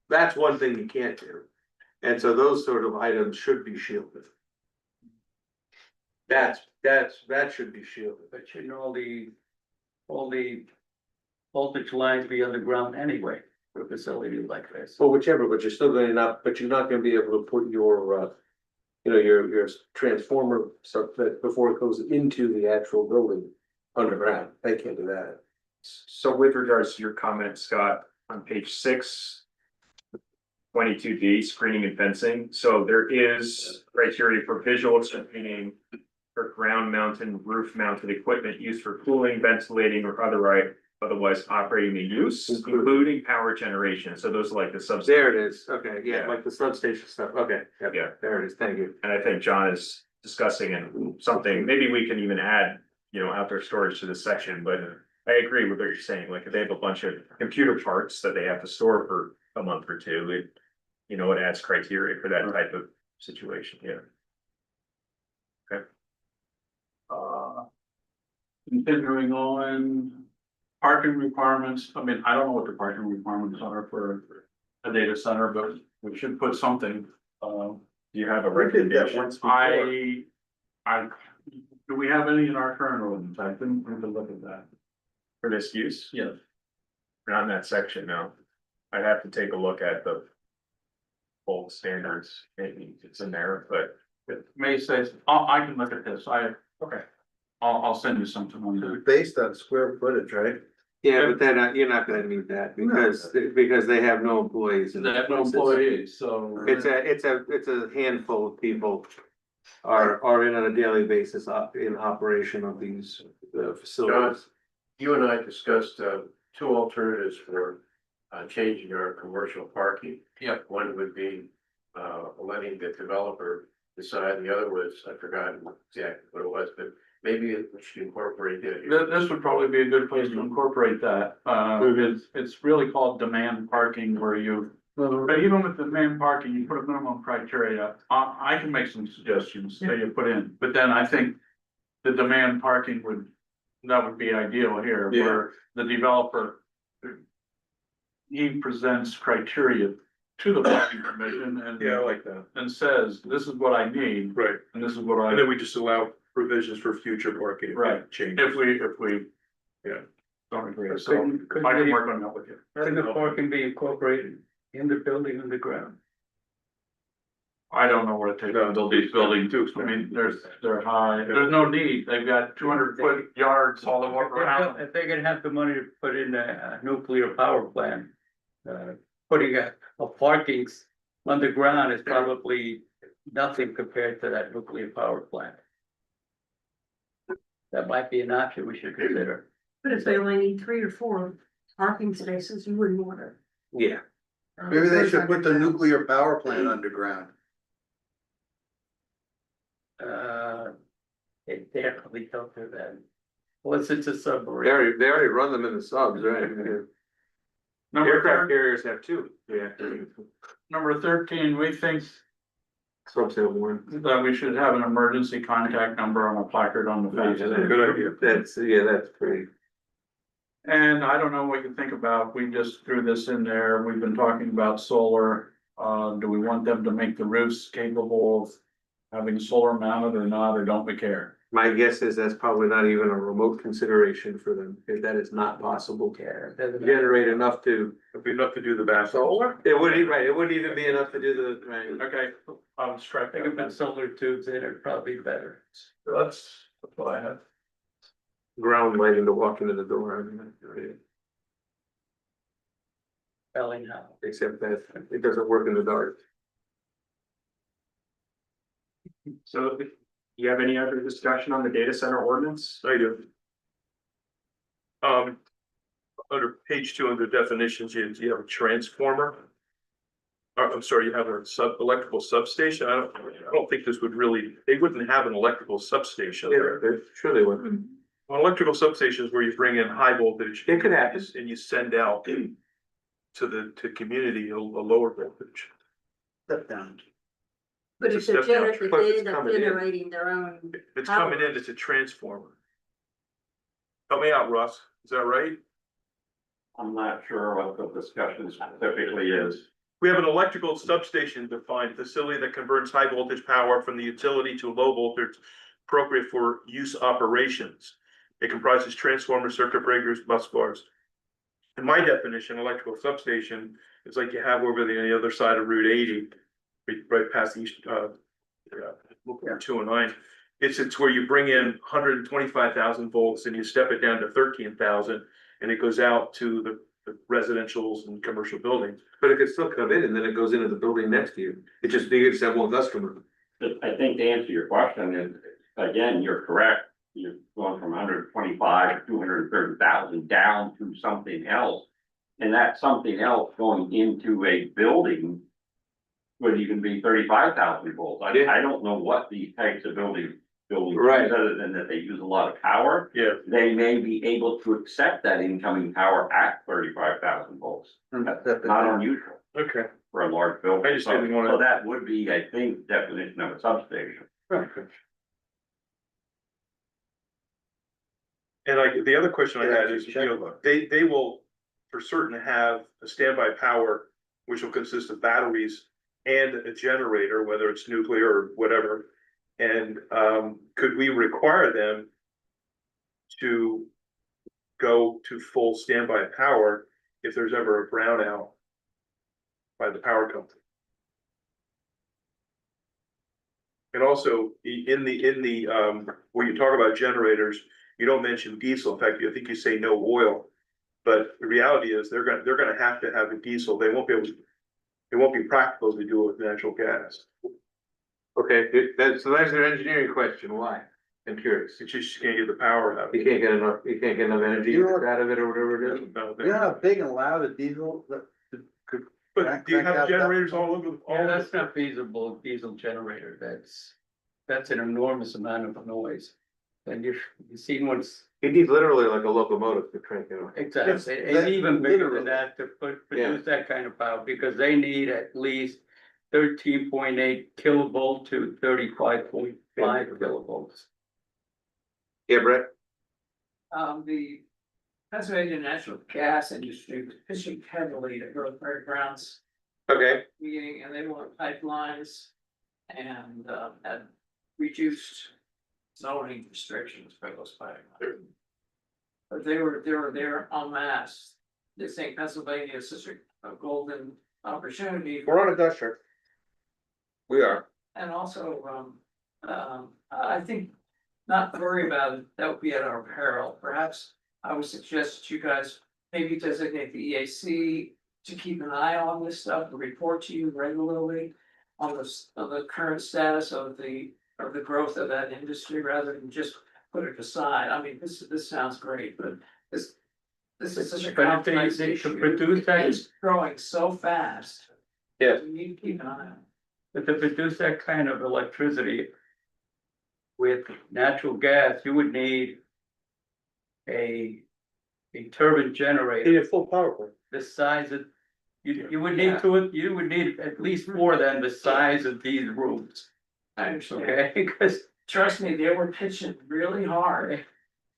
Speaker 1: that's one thing you can't do. And so those sort of items should be shielded. That should be shielded.
Speaker 10: But shouldn't all the voltage lines be underground anyway for a facility like this?
Speaker 1: Well, whichever, but you're still gonna not, but you're not gonna be able to put your your transformer stuff that before it goes into the actual building underground, they can't do that.
Speaker 15: So with regards to your comment, Scott, on page 6. 22D, screening and fencing, so there is criteria for visual screening. For ground mounted, roof mounted equipment used for cooling, ventilating, or otherwise operating the use, including power generation, so those are like the subs.
Speaker 1: There it is, okay, yeah,
Speaker 15: Yeah.
Speaker 1: like the substation stuff, okay,
Speaker 15: Yeah.
Speaker 1: there it is, thank you.
Speaker 15: And I think John is discussing and something, maybe we can even add, outdoor storage to this section, but I agree with what you're saying, like if they have a bunch of computer parts that they have to store for a month or two, it adds criteria for that type of situation, yeah.
Speaker 2: Continuing on, parking requirements, I mean, I don't know what the parking requirements are for a data center, but we should put something,
Speaker 15: Do you have a
Speaker 1: We did that
Speaker 15: recommendation?
Speaker 1: once before.
Speaker 2: do we have any in our current ordinance? I didn't even look at that.
Speaker 15: For this use?
Speaker 2: Yes.
Speaker 15: Not in that section, no. I'd have to take a look at the full standards, maybe it's in there, but
Speaker 2: It may say, I can look at this,
Speaker 15: okay.
Speaker 2: I'll send you something on that.
Speaker 8: Based on square footage, right?
Speaker 1: Yeah, but then you're not gonna need that because they have no employees. in
Speaker 2: They have no
Speaker 1: places.
Speaker 2: employees, so.
Speaker 1: It's a handful of people are in on a daily basis in operation of these facilities.
Speaker 13: You and I discussed, two alternatives for, changing our commercial parking.
Speaker 2: Yep.
Speaker 13: One would be, letting the developer decide, the other was, I forgot exactly what it was, but maybe we should incorporate that.
Speaker 2: This would probably be a good place to incorporate that. It's really called demand parking where but even with demand parking, you put a minimum criteria. I can make some suggestions that you put in, but then I think the demand parking that would be ideal here, where the developer he presents criteria to the planning commission and.
Speaker 6: Yeah, I like that.
Speaker 2: And says, this is what I need,
Speaker 6: Right,
Speaker 2: and this is what
Speaker 6: and then we just allow provisions for future parking.
Speaker 2: Right.
Speaker 6: Change.
Speaker 2: If we.
Speaker 6: Yeah.
Speaker 2: Don't agree, so
Speaker 10: Could
Speaker 2: I can
Speaker 10: we-
Speaker 2: work on that with you.
Speaker 10: Could the parking be incorporated in the building underground?
Speaker 2: I don't know what it takes to build these buildings, I mean, they're high, there's no need, they've got 200-foot yards all the way around.
Speaker 10: If they're gonna have the money to put in a nuclear power plant, putting a parking underground is probably nothing compared to that nuclear power plant. That might be an option we should consider.
Speaker 3: But if they only need 3 or 4 parking spaces, you wouldn't want to.
Speaker 1: Yeah,
Speaker 8: Maybe they should put the nuclear power plant underground.
Speaker 10: They definitely don't do that. Unless it's a
Speaker 1: they
Speaker 10: submarine.
Speaker 1: already run them in the subs, right? Aircraft carriers have two. Yeah.
Speaker 2: Number 13, we think
Speaker 1: Subs have one.
Speaker 2: that we should have an emergency contact number on a placard on the fence.
Speaker 6: Good idea.
Speaker 1: That's pretty.
Speaker 2: And I don't know what you think about, we just threw this in there, we've been talking about solar. Do we want them to make the roofs capable of having solar mounted or not, or don't we care?
Speaker 1: My guess is that's probably not even a remote consideration for them, if that is not possible to generate enough to.
Speaker 6: It'd be enough to do the bathroom.
Speaker 1: Solar? It wouldn't, right, it wouldn't even be enough to do the, right.
Speaker 2: Okay, I'll strike
Speaker 10: Think about
Speaker 2: that.
Speaker 10: solar tubes in it, probably better.
Speaker 2: That's what I have.
Speaker 1: Ground lighting to walk into the door, I mean, right.
Speaker 10: Spelling how.
Speaker 1: Except that it doesn't work in the dark.
Speaker 15: So, you have any other discussion on the data center ordinance?
Speaker 6: I do. Under page 2, under definitions, you have a transformer. I'm sorry, you have a electrical substation. I don't think this would really, they wouldn't have an electrical substation there.
Speaker 1: Sure they would.
Speaker 6: Well, electrical substations where you bring in high voltage.
Speaker 1: It could happen.
Speaker 6: And you send out to community a lower voltage.
Speaker 8: Step down.
Speaker 3: But
Speaker 6: It's
Speaker 3: if
Speaker 6: a
Speaker 3: they're
Speaker 6: step down.
Speaker 3: if
Speaker 1: But
Speaker 3: they
Speaker 1: it's
Speaker 3: end up
Speaker 1: coming in.
Speaker 3: generating their own.
Speaker 6: If it's coming in, it's a transformer. Help me out, Russ. Is that right?
Speaker 4: I'm not sure what the discussion specifically is.
Speaker 6: We have an electrical substation defined facility that converts high voltage power from the utility to low voltage appropriate for use operations. It comprises transformers, circuit breakers, bus bars. In my definition, electrical substation is like you have over the other side of Route 80, right past the looking at 209. It's where you bring in 125,000 volts and you step it down to 13,000, and it goes out to the residentials and commercial buildings.
Speaker 1: But it could still come in and then it goes into the building next to you. It just, you just have one customer.
Speaker 4: But I think to answer your question is, again, you're correct. You're going from 125 to 230,000 down to something else. And that something else going into a building would even be 35,000 volts. I don't know what these types of buildings
Speaker 1: Right.
Speaker 4: use, other than that they use a lot of power.
Speaker 6: Yeah.
Speaker 4: They may be able to accept that incoming power at 35,000 volts. That's not unusual
Speaker 6: Okay.
Speaker 4: for a large building.
Speaker 6: I just didn't wanna-
Speaker 4: So that would be, I think, definition of a substation.
Speaker 6: And like, the other question I had is, they will for certain have a standby power, which will consist of batteries and a generator, whether it's nuclear or whatever. And, could we require them to go to full standby power if there's ever a brownout by the power company? And also, in the, where you talk about generators, you don't mention diesel. In fact, I think you say no oil. But the reality is they're gonna have to have a diesel. They won't be able to, it won't be practical to do it with natural gas.
Speaker 1: Okay, that's an engineering question. Why? I'm curious.
Speaker 6: It's just, you can't get the power out of
Speaker 1: You
Speaker 6: it.
Speaker 1: can't get enough energy out of it or whatever it is.
Speaker 8: You know how big and loud a diesel could.
Speaker 6: But do you have generators all over,
Speaker 10: Yeah,
Speaker 6: all
Speaker 10: that's not feasible, diesel generator, that's an enormous amount of noise. And you've seen what's,
Speaker 1: You need literally like a locomotive to crank it on.
Speaker 10: exactly, and even bigger than that to produce that kind of power, because they need at least 13.8 kilovolt to 35.5 kilovolts.
Speaker 1: Yeah, Brett?
Speaker 13: The Pennsylvania natural gas industry was pushing heavily to grow Prairie Grounds
Speaker 1: Okay.
Speaker 13: meeting, and they want pipelines and had reduced zoning restrictions for those pipelines. But they were en masse. They think Pennsylvania is such a golden opportunity.
Speaker 1: We're on a gusher. We are.
Speaker 13: And also, I think not worry about it, that would be at our peril. Perhaps I would suggest that you guys maybe designate the EAC to keep an eye on this stuff, and report to you regularly on the current status of the growth of that industry, rather than just put it aside. I mean, this sounds great, but this is such a
Speaker 10: But if
Speaker 13: complex
Speaker 10: they
Speaker 13: issue.
Speaker 10: could produce that,
Speaker 13: It's growing so fast.
Speaker 1: Yes.
Speaker 13: You need to keep an eye on it.
Speaker 10: but to produce that kind of electricity with natural gas, you would need a turbine generator
Speaker 1: full power plant.
Speaker 10: the size of, you would need you would need at least more than the size of these rooms,
Speaker 13: I understand.
Speaker 10: okay? Because
Speaker 13: Trust me, they were pitching really hard.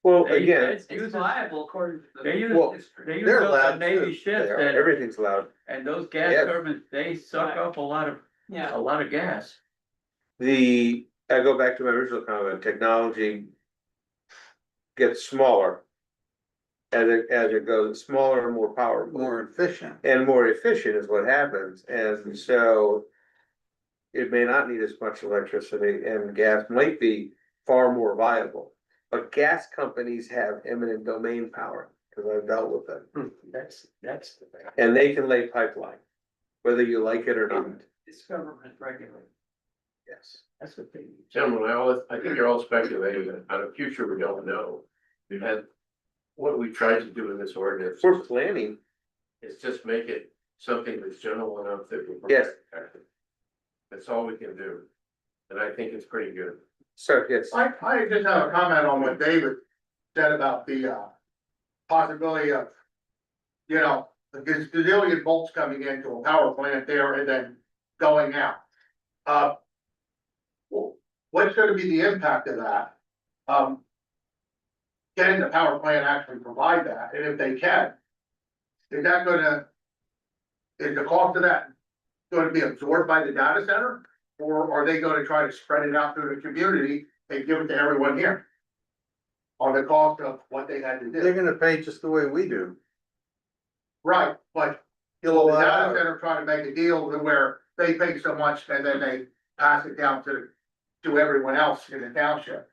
Speaker 1: Well,
Speaker 10: They-
Speaker 1: again,
Speaker 13: It's viable according to the.
Speaker 10: they use,
Speaker 1: Well,
Speaker 10: they use
Speaker 8: they're
Speaker 10: those
Speaker 8: allowed
Speaker 10: on Navy
Speaker 8: to.
Speaker 10: ships, and
Speaker 1: everything's loud.
Speaker 10: those gas
Speaker 1: Yes.
Speaker 10: turbines, they suck
Speaker 13: Right.
Speaker 10: up a lot
Speaker 13: Yeah,
Speaker 10: of gas.
Speaker 1: I go back to my original comment, technology gets smaller. As it goes smaller and more powerful.
Speaker 8: More efficient.
Speaker 1: And more efficient is what happens, and so. It may not need as much electricity, and gas might be far more viable. But gas companies have eminent domain power, because I've dealt with them,
Speaker 10: That's the thing.
Speaker 1: and they can lay pipeline. Whether you like it or not,
Speaker 13: it's government regulated.
Speaker 1: yes.
Speaker 10: That's the thing.
Speaker 13: Gentlemen, I think you're all speculating on a future we don't know. We've had, what we tried to do in this ordinance
Speaker 1: We're planning,
Speaker 13: is just make it something that's general enough that we're.
Speaker 1: Yes.
Speaker 13: protected. That's all we can do, and I think it's pretty good.
Speaker 1: so, yes,
Speaker 7: I just have a comment on what David said about the possibility of, the gazillion volts coming into a power plant there and then going out. What's gonna be the impact of that? Can the power plant actually provide that? And if they can, is the cost of that gonna be absorbed by the data center? Or are they gonna try to spread it out through the community and give it to everyone here? On the cost of what they had to
Speaker 8: They're
Speaker 7: do.
Speaker 8: gonna pay just the way we do.
Speaker 7: Right, but the
Speaker 8: Kilowatt
Speaker 7: data
Speaker 8: hour.
Speaker 7: center trying to make a deal to where they pay so much and then they pass it down to to everyone else in the township.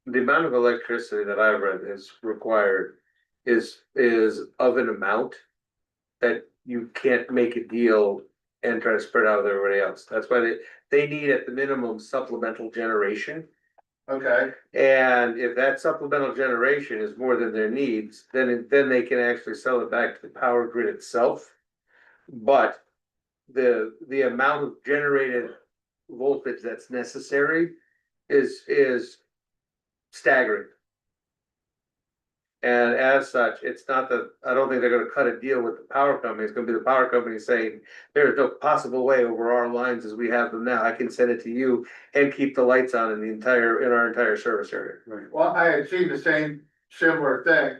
Speaker 1: The amount of electricity that I've read is required is of an amount that you can't make a deal and try to spread out with everybody else. That's why they need at the minimum supplemental generation.
Speaker 7: Okay,
Speaker 1: And if that supplemental generation is more than their needs, then they can actually sell it back to the power grid itself. But the amount of generated voltage that's necessary is staggering. And as such, it's not that, I don't think they're gonna cut a deal with the power company, it's gonna be the power company saying, there's no possible way over our lines as we have them now, I can send it to you and keep the lights on in our entire service area.
Speaker 7: well, I had seen the same similar thing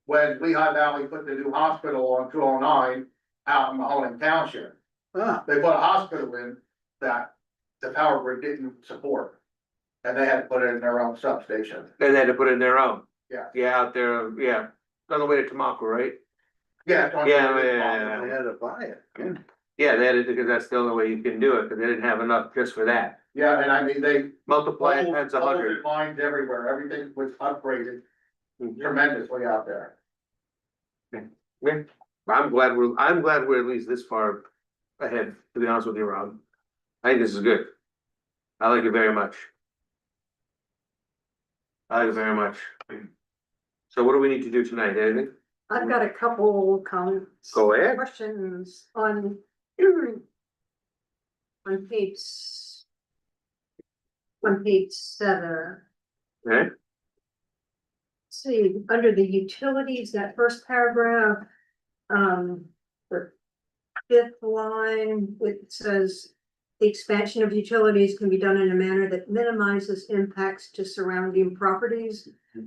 Speaker 7: when Lehigh Valley put the new hospital on 209 out in Mahoning Township.
Speaker 8: Ah,
Speaker 7: They put a hospital in that the power grid didn't support. And they had to put it in their own substation.
Speaker 1: And they had to put in their own.
Speaker 7: Yeah.
Speaker 1: Yeah, out there, yeah, on the way to Tamaka, right?
Speaker 7: Yeah. it's on the-
Speaker 1: Yeah.
Speaker 8: they had to buy it, yeah.
Speaker 1: Yeah, they had it because that's the only way you can do it, because they didn't have enough just for that.
Speaker 7: Yeah, and I mean, they.
Speaker 1: Multiply it times 100.
Speaker 7: Lines everywhere, everything was upgraded
Speaker 1: Mhm.
Speaker 7: tremendously out there.
Speaker 1: Yeah, I'm glad we're at least this far ahead, to be honest with you, Rob. I think this is good. I like it very much. I like it very much. So what do we need to do tonight, anything?
Speaker 3: I've got a couple comments.
Speaker 1: Go ahead.
Speaker 3: Questions on page. On page 7.
Speaker 1: Okay,
Speaker 3: See, under the utilities, that first paragraph, the 5th line, it says. The expansion of utilities can be done in a manner that minimizes impacts to surrounding properties. I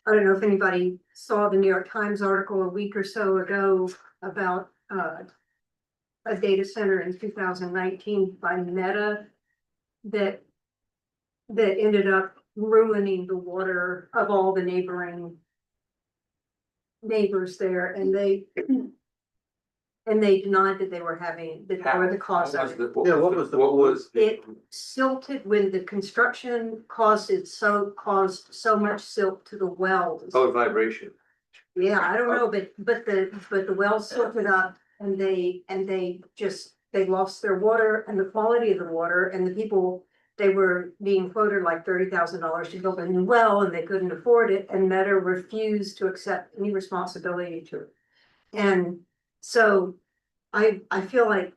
Speaker 3: don't know if anybody saw the New York Times article a week or so ago about a data center in 2019 by Meta that ended up ruining the water of all the neighboring neighbors there, and they denied that they were having the cause of it.
Speaker 1: What was?
Speaker 3: It silted when the construction caused so much silt to the wells.
Speaker 1: Oh, vibration.
Speaker 3: Yeah, I don't know, but the wells silted up and they lost their water and the quality of the water, and the people, they were being quoted like $30,000 to build a new well and they couldn't afford it, and Meta refused to accept any responsibility to it. And so I feel like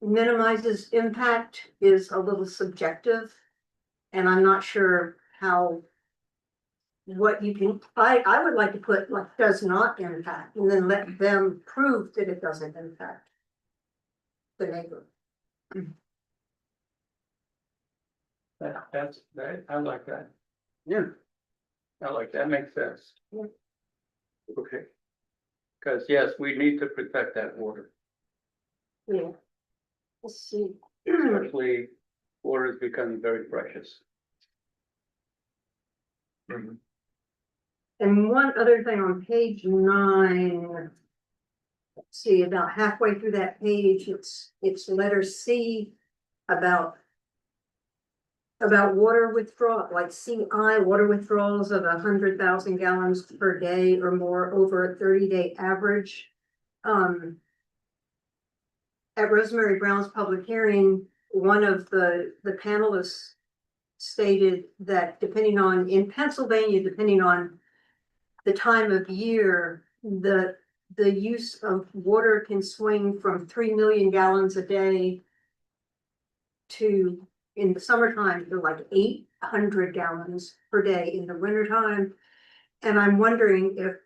Speaker 3: minimizes impact is a little subjective. And I'm not sure what you can, I would like to put like does not impact and then let them prove that it doesn't impact the neighbor.
Speaker 10: That's, I like that.
Speaker 1: Yeah.
Speaker 10: I like, that makes sense.
Speaker 1: Okay.
Speaker 10: Because yes, we need to protect that water,
Speaker 3: Yeah. Let's see.
Speaker 10: especially water is becoming very precious.
Speaker 3: And one other thing on page 9. Let's see, about halfway through that page, it's letter C about water withdrawal, like CI, water withdrawals of 100,000 gallons per day or more over a 30-day average. At Rosemary Brown's public hearing, one of the panelists stated that in Pennsylvania, depending on the time of year, the use of water can swing from 3 million gallons a day to, in the summertime, to like 800 gallons per day in the wintertime. And I'm wondering if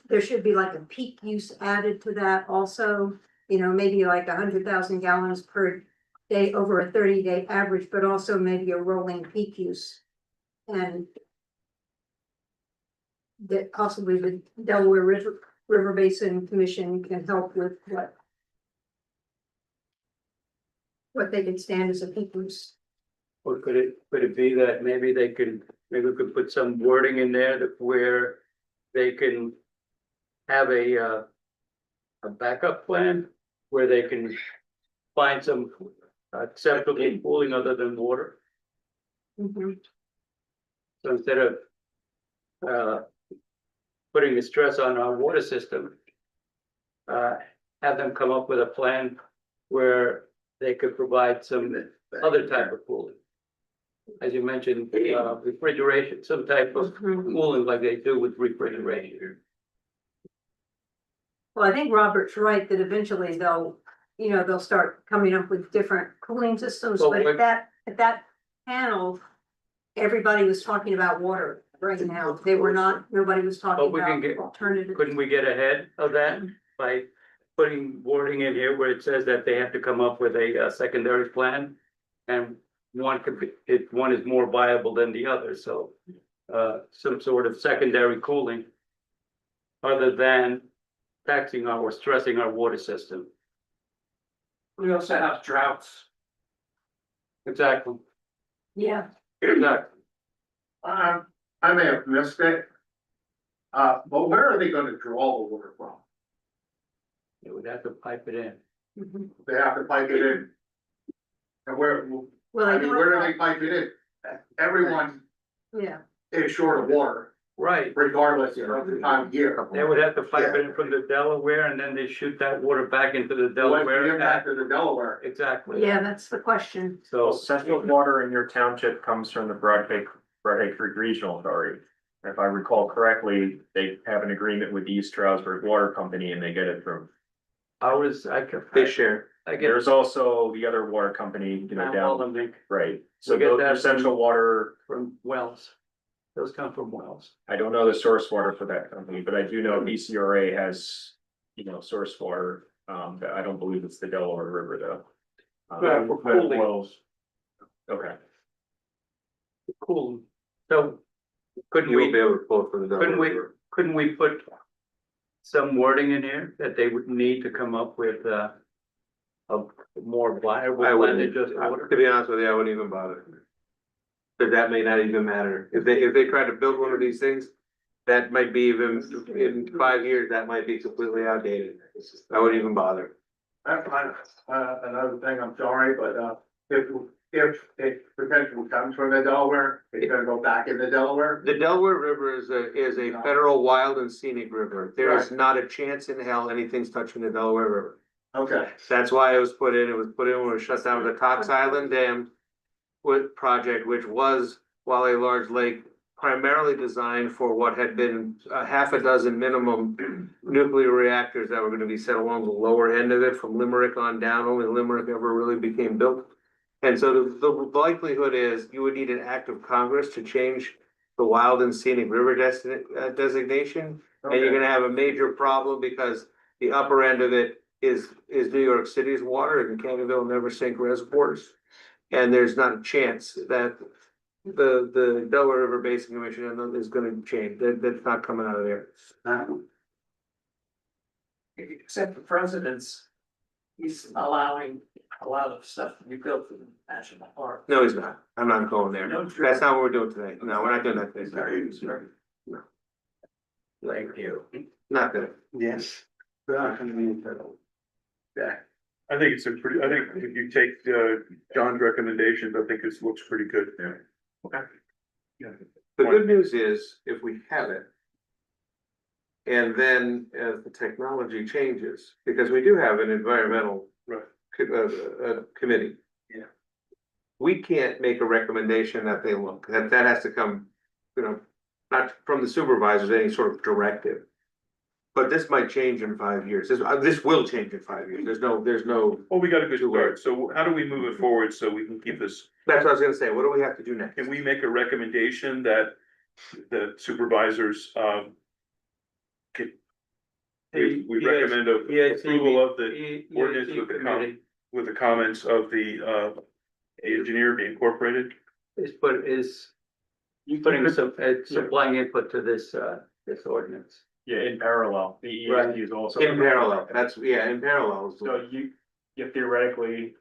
Speaker 3: there should be like a peak use added to that also, maybe like 100,000 gallons per day over a 30-day average, but also maybe a rolling peak use. And that possibly the Delaware River Basin Commission can help with what they can stand as a peak use.
Speaker 10: Or could it be that maybe we could put some wording in there where they can have a backup plan where they can find some acceptable cooling other than water? So instead of putting the stress on our water system, have them come up with a plan where they could provide some other type of cooling. As you mentioned, refrigeration, some type of cooling like they do with refrigeration.
Speaker 3: Well, I think Robert's right that eventually they'll start coming up with different cooling systems,
Speaker 10: Well,
Speaker 3: but at that panel, everybody was talking about water right now. Nobody was talking
Speaker 10: But we can
Speaker 3: about
Speaker 10: get-
Speaker 3: alternative.
Speaker 10: Couldn't we get ahead of that by putting wording in here where it says that they have to come up with a secondary plan? And one is more viable than the other, so some sort of secondary cooling. Other than taxing or stressing our water system.
Speaker 13: We also have droughts.
Speaker 10: Exactly.
Speaker 3: Yeah,
Speaker 10: Exactly.
Speaker 7: I may have missed it. But where are they gonna draw the water from?
Speaker 10: They would have to pipe it in.
Speaker 7: They have to pipe it in. And where,
Speaker 3: well,
Speaker 7: I mean, where do they pipe it in? Everyone
Speaker 3: yeah,
Speaker 7: is short of water
Speaker 10: Right.
Speaker 7: regardless of the time of year.
Speaker 10: They would have to pipe it in from the Delaware and then they shoot that water back into the
Speaker 7: What's the
Speaker 10: Delaware.
Speaker 7: impact of the Delaware?
Speaker 10: Exactly.
Speaker 3: yeah, that's the question.
Speaker 15: Well,
Speaker 10: So,
Speaker 15: central water in your township comes from the Broadway Creek Regional Authority. If I recall correctly, they have an agreement with the East Stroudsburg Water Company and they get it from.
Speaker 10: ours,
Speaker 1: They share.
Speaker 10: I get.
Speaker 15: There's also the other water company,
Speaker 10: Mount
Speaker 15: down,
Speaker 10: Walden
Speaker 15: right, so
Speaker 10: We get
Speaker 15: your
Speaker 10: that
Speaker 15: central water,
Speaker 10: from wells. Those come from wells.
Speaker 15: I don't know the source water for that company, but I do know BCRA has, source water. But I don't believe it's the Delaware River though.
Speaker 10: Right, for cooling.
Speaker 15: Wells. Okay.
Speaker 10: Cool. So couldn't
Speaker 1: You won't
Speaker 10: we,
Speaker 1: be able to pull it from the Delaware.
Speaker 10: couldn't we put some wording in here that they would need to come up with a more viable
Speaker 1: I
Speaker 10: plan than
Speaker 1: wouldn't,
Speaker 10: just
Speaker 1: to
Speaker 10: water?
Speaker 1: be honest with you, I wouldn't even bother. But that may not even matter. If they try to build one of these things, that might be even, in 5 years, that might be completely outdated. I wouldn't even bother.
Speaker 7: Another thing, I'm sorry, but, if it potentially comes from the Delaware, it's gonna go back in the Delaware.
Speaker 1: The Delaware River is a federal wild and scenic river. There is
Speaker 7: Right.
Speaker 1: not a chance in hell anything's touching the Delaware River.
Speaker 7: Okay.
Speaker 1: That's why it was put in when it shut down the Cox Island Dam project, which was, while a large lake, primarily designed for what had been a half a dozen minimum nuclear reactors that were gonna be set along the lower end of it from Limerick on down. Only Limerick ever really became built. And so the likelihood is you would need an act of Congress to change the wild and scenic river designation. And you're gonna have a major problem because the upper end of it is New York City's water, and Canterville never sink reservoirs. And there's not a chance that the Delaware River Basin Commission is gonna change. That's not coming out of there.
Speaker 13: Except the president's, he's allowing a lot of stuff to be built in the national park.
Speaker 1: No, he's not. I'm not going there.
Speaker 13: No,
Speaker 1: That's not what we're doing today. No, we're not doing that today.
Speaker 10: Thank you.
Speaker 1: Not good.
Speaker 8: Yes.
Speaker 6: I think it's I think if you take, John's recommendations, I think it looks pretty good.
Speaker 15: Okay.
Speaker 1: The good news is, if we have it. And then as the technology changes, because we do have an environmental.
Speaker 6: Right.
Speaker 1: Committee.
Speaker 6: Yeah.
Speaker 1: We can't make a recommendation that they look, that has to come, not from the supervisors, any sort of directive. But this might change in 5 years. This will change in 5 years. There's no,
Speaker 6: Well, we got a good start. So how do we move it forward so we can keep this?
Speaker 1: that's what I was gonna say. What do we have to do next?
Speaker 6: Can we make a recommendation that the supervisors, we recommend approval of the ordinance with the comments of the engineer be incorporated?
Speaker 10: Is putting some, supplying input to this ordinance.
Speaker 15: Yeah, in parallel, the
Speaker 10: Right.
Speaker 15: ESP is also.
Speaker 1: In parallel, in parallel.
Speaker 15: So you theoretically.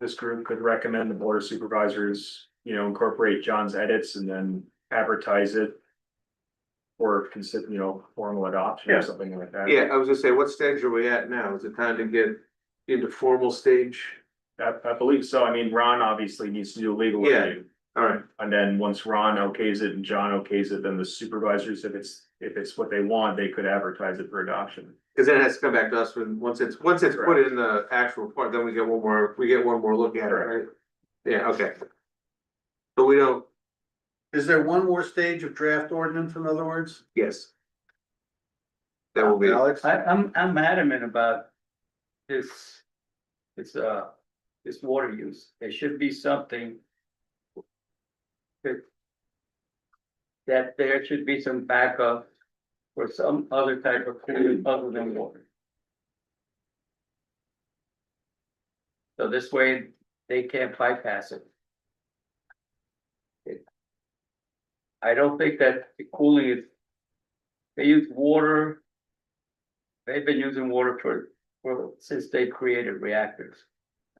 Speaker 15: This group could recommend the board of supervisors, incorporate John's edits and then advertise it. Or consider, formal adoption
Speaker 6: Yeah.
Speaker 15: or something like that.
Speaker 1: Yeah, I was gonna say, what stage are we at now? Is it time to get into formal stage?
Speaker 15: I believe so. I mean, Ron obviously needs to do legal
Speaker 1: Yeah.
Speaker 15: review.
Speaker 1: All right,
Speaker 15: And then once Ron okays it and John okays it, then the supervisors, if it's what they want, they could advertise it for adoption.
Speaker 1: because then it has to come back to us once it's put in the actual part, then we get one more look at it, right? Yeah, okay. But we don't,
Speaker 8: Is there one more stage of draft ordinance, in other words?
Speaker 1: yes. That will be,
Speaker 8: Alex?
Speaker 10: I'm adamant about this, this water use. There should be something that there should be some backup for some other type of food other than water. So this way they can't bypass it. I don't think that the cooling is, they use water. They've been using water since they created reactors.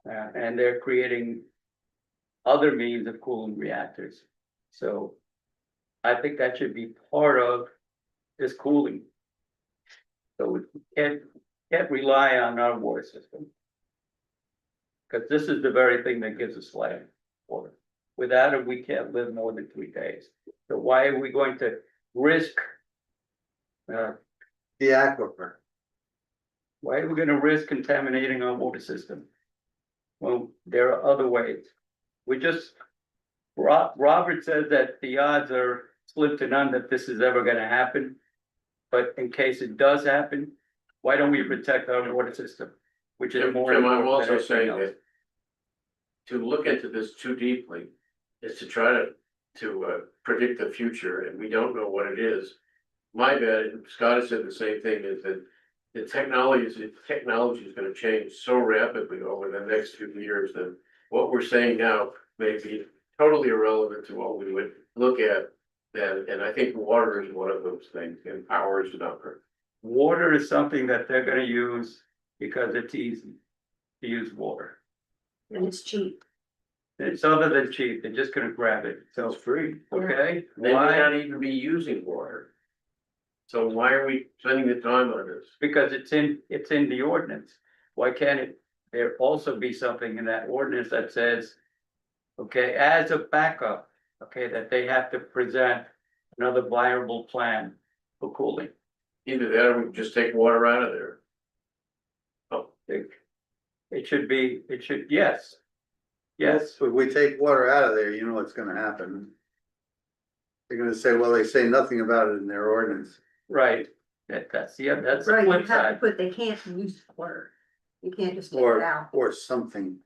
Speaker 10: And they're creating other means of cooling reactors. So I think that should be part of this cooling. So we can't rely on our water system. Because this is the very thing that gives us life, water. Without it, we can't live more than 3 days. So why are we going to risk?
Speaker 8: The aquifer.
Speaker 10: Why are we gonna risk contaminating our water system? Well, there are other ways. Robert said that the odds are slim to none that this is ever gonna happen. But in case it does happen, why don't we protect our water system? Which is more.
Speaker 13: Jim, I'm
Speaker 10: important
Speaker 13: also than
Speaker 10: saying
Speaker 13: saying that to look into this too deeply is to try to predict the future, and we don't know what it is. My bet, and Scott has said the same thing, is that the technology is gonna change so rapidly over the next few years that what we're saying now may be totally irrelevant to what we would look at then, and I think water is one of those things, and power is another.
Speaker 10: Water is something that they're gonna use because it's easy to use water.
Speaker 3: And it's cheap.
Speaker 10: It's other than cheap, they're just gonna grab it, so
Speaker 13: It's free.
Speaker 10: okay,
Speaker 13: They may
Speaker 10: why?
Speaker 13: not even be using water. So why are we spending the time on this?
Speaker 10: Because it's in the ordinance. Why can't it, there also be something in that ordinance that says, okay, as a backup, okay, that they have to present another viable plan for cooling.
Speaker 13: Either that or we just take water out of there. Oh,
Speaker 10: It should be, yes. Yes,
Speaker 8: If we take water out of there, you know what's gonna happen. They're gonna say, well, they say nothing about it in their ordinance.
Speaker 10: right, that's the
Speaker 3: Right, you
Speaker 10: flip
Speaker 3: have to
Speaker 10: side.
Speaker 3: put, they can't use water. You can't just take it out.
Speaker 8: Or something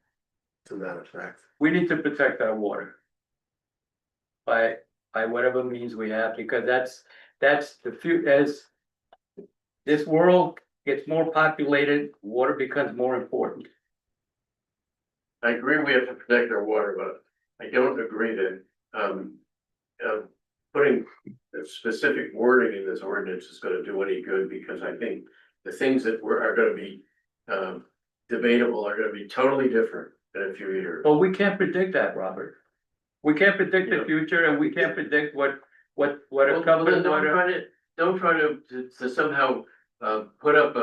Speaker 8: to that effect.
Speaker 10: We need to protect our water. By whatever means we have, because that's the as this world gets more populated, water becomes more important.
Speaker 13: I agree we have to protect our water, but I don't agree that, putting a specific wording in this ordinance is gonna do any good, because I think the things that are gonna be, debatable are gonna be totally different in a few years.
Speaker 10: Well, we can't predict that, Robert. We can't predict the
Speaker 13: Yeah.
Speaker 10: future, and we can't predict what a
Speaker 13: Well,
Speaker 10: company,
Speaker 13: then don't try to somehow, put up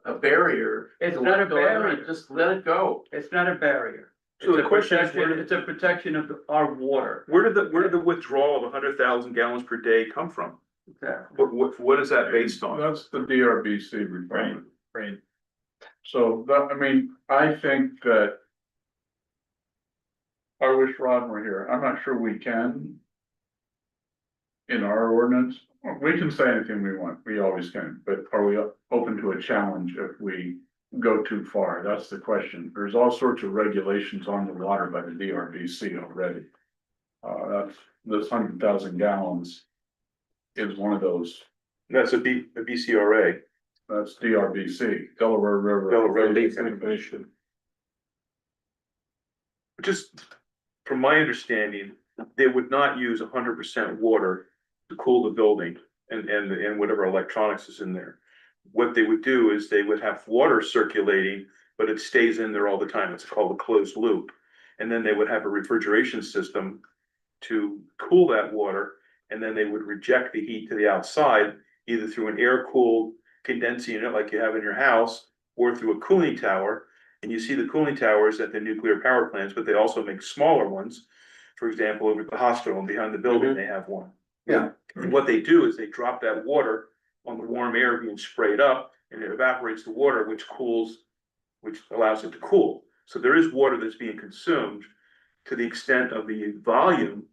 Speaker 13: a barrier.
Speaker 10: It's
Speaker 13: to
Speaker 10: not
Speaker 13: what's
Speaker 10: a
Speaker 13: going on.
Speaker 10: barrier.
Speaker 13: Just let it go.
Speaker 10: It's not a barrier.
Speaker 6: So the
Speaker 10: It's a
Speaker 6: question is,
Speaker 10: protection- It's a protection of our water.
Speaker 6: where did the withdrawal of 100,000 gallons per day come from?
Speaker 10: Exactly.
Speaker 6: What is that based on?
Speaker 2: That's the DRBC requirement.
Speaker 6: Right.
Speaker 2: So that, I mean, I think that. I wish Ron were here. I'm not sure we can. In our ordinance, we can say anything we want, we always can, but are we open to a challenge if we go too far? That's the question. There's all sorts of regulations on the water by the DRBC already. That's, this 100,000 gallons is one of those.
Speaker 6: That's a BCRA.
Speaker 2: That's DRBC, Delaware River.
Speaker 6: Delaware Basin Commission. Just from my understanding, they would not use 100% water to cool the building and whatever electronics is in there. What they would do is they would have water circulating, but it stays in there all the time. It's called a closed loop. And then they would have a refrigeration system to cool that water, and then they would reject the heat to the outside, either through an air-cooled condensing unit like you have in your house, or through a cooling tower. And you see the cooling towers at the nuclear power plants, but they also make smaller ones for example, over at the hospital and behind the building, they have one.
Speaker 8: Yeah.
Speaker 6: And what they do is they drop that water on the warm air being sprayed up and it evaporates the water, which cools, which allows it to cool. So there is water that's being consumed to the extent of the volume.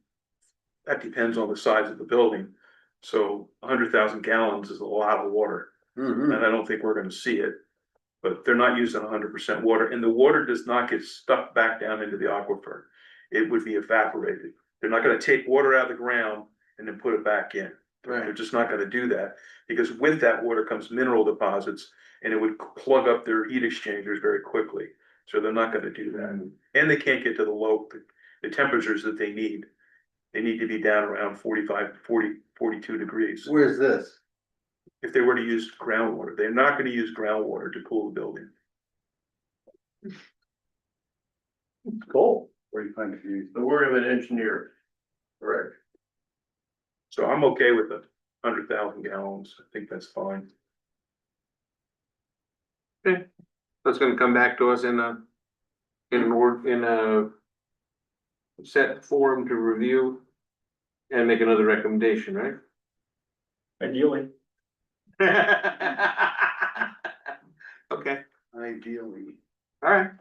Speaker 6: That depends on the size of the building. So 100,000 gallons is a lot of water.
Speaker 8: Mhm.
Speaker 6: And I don't think we're gonna see it. But they're not using 100% water, and the water does not get stuck back down into the aquifer. It would be evaporated. They're not gonna take water out of the ground and then put it back in. They're
Speaker 8: Right.
Speaker 6: just not gonna do that, because with that water comes mineral deposits, and it would plug up their heat exchangers very quickly. So they're not gonna do that, and they can't get to the temperatures that they need. They need to be down around 45, 40, 42 degrees.
Speaker 8: Where's this?
Speaker 6: If they were to use groundwater, they're not gonna use groundwater to cool the building.
Speaker 2: Cool. Where you find it?
Speaker 13: The word of an engineer.
Speaker 6: Correct. So I'm okay with 100,000 gallons. I think that's fine. Okay, that's gonna come back to us in a set form to review and make another recommendation, right?
Speaker 15: Ideally.
Speaker 6: Okay,
Speaker 8: Ideally.
Speaker 6: all right.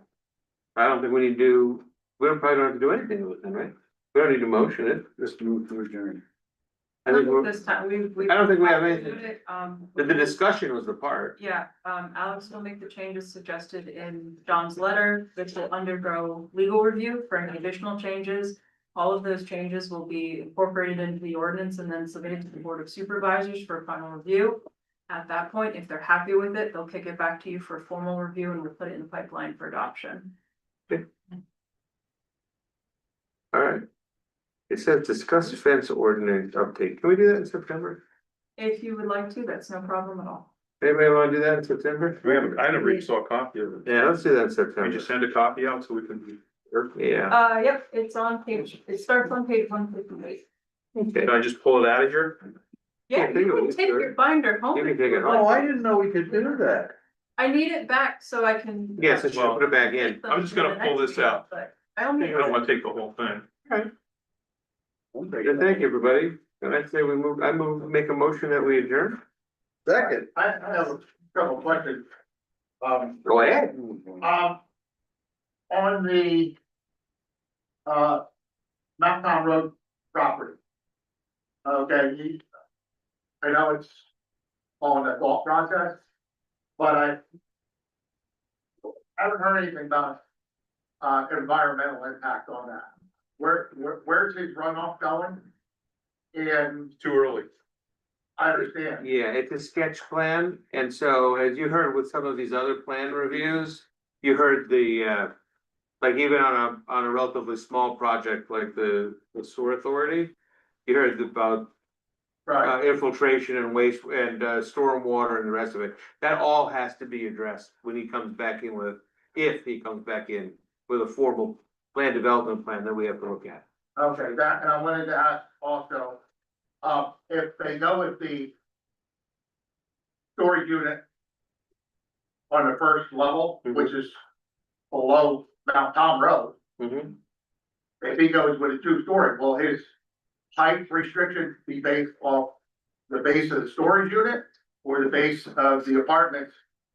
Speaker 6: I don't think we need to do, we probably don't have to do anything with it, right? We don't need to motion it.
Speaker 8: Just move to adjourn.
Speaker 6: I think we're,
Speaker 12: This time,
Speaker 6: I don't think we have anything. The
Speaker 12: The
Speaker 6: discussion was the part.
Speaker 12: Yeah, Alex will make the changes suggested in John's letter, which will undergo legal review for any additional changes. All of those changes will be incorporated into the ordinance and then submitted to the Board of Supervisors for final review. At that point, if they're happy with it, they'll kick it back to you for formal review and we'll put it in the pipeline for adoption.
Speaker 6: All right. It says discuss fence ordinance update. Can we do that in September?
Speaker 12: If you would like to, that's no problem at all.
Speaker 6: Anybody wanna do that in September?
Speaker 2: I never even saw a copy of it.
Speaker 6: Yeah, let's do that in
Speaker 2: Can
Speaker 6: September.
Speaker 2: you just send a copy out so we can?
Speaker 6: Yeah,
Speaker 12: Yep, it's on page, it starts on page 158.
Speaker 6: okay.
Speaker 2: Can I just pull it out of here?
Speaker 12: Yeah,
Speaker 6: take
Speaker 12: you
Speaker 6: it
Speaker 12: can
Speaker 6: with
Speaker 12: take
Speaker 6: you,
Speaker 12: your binder home.
Speaker 6: You can
Speaker 12: if
Speaker 6: take
Speaker 12: you
Speaker 6: it
Speaker 12: would
Speaker 6: home.
Speaker 12: like.
Speaker 8: Oh, I didn't know we could do that.
Speaker 12: I need it back so I can.
Speaker 6: Yes, I should put it back in.
Speaker 2: I'm just gonna pull this out.
Speaker 12: But I
Speaker 2: I
Speaker 12: only.
Speaker 2: don't wanna take the whole thing.
Speaker 6: Good, thank you, everybody. Can I say I make a motion that we adjourn?
Speaker 8: Second.
Speaker 7: I have a couple of questions.
Speaker 6: Go ahead.
Speaker 7: On the Mount Tom Road property. Okay, I know it's on the thought process, but I haven't heard anything about environmental impact on that. Where's his runoff going? And
Speaker 6: Too early.
Speaker 7: I understand.
Speaker 1: Yeah, it's a sketch plan, and so as you heard with some of these other plan reviews, you heard the, like even on a relatively small project like the sewer authority, you heard about
Speaker 7: Right,
Speaker 1: infiltration and waste and stormwater and the rest of it. That all has to be addressed when he comes back in with, if he comes back in with a formal land development plan that we have to look at.
Speaker 7: okay, that, and I wanted to ask also, if they go with the storage unit on the first level, which is below Mount Tom Road,
Speaker 1: Mhm.
Speaker 7: if he goes with a two-story, will his height restriction be based off the base of the storage unit or the base of the apartments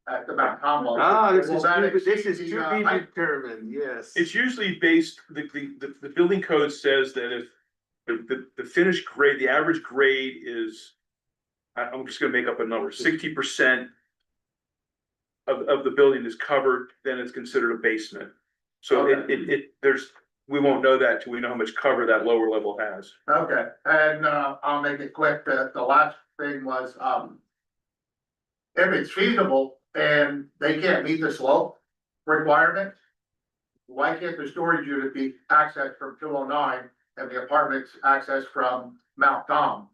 Speaker 7: at the Mount Tom level?
Speaker 1: Ah, this
Speaker 7: Will
Speaker 1: is,
Speaker 7: that
Speaker 1: this
Speaker 7: exceed
Speaker 1: is
Speaker 7: the,
Speaker 1: to be
Speaker 7: height?
Speaker 1: determined, yes.
Speaker 6: It's usually based, the building code says that if the finished grade, the average grade is, I'm just gonna make up a number, 60% of the building is covered, then it's considered a basement. So we won't know that till we know how much cover that lower level has.
Speaker 7: Okay, and, I'll make it quick, the last thing was, if it's feasible and they can't meet the slope requirement, why can't the storage unit be accessed from 209 and the apartments accessed from Mount Tom?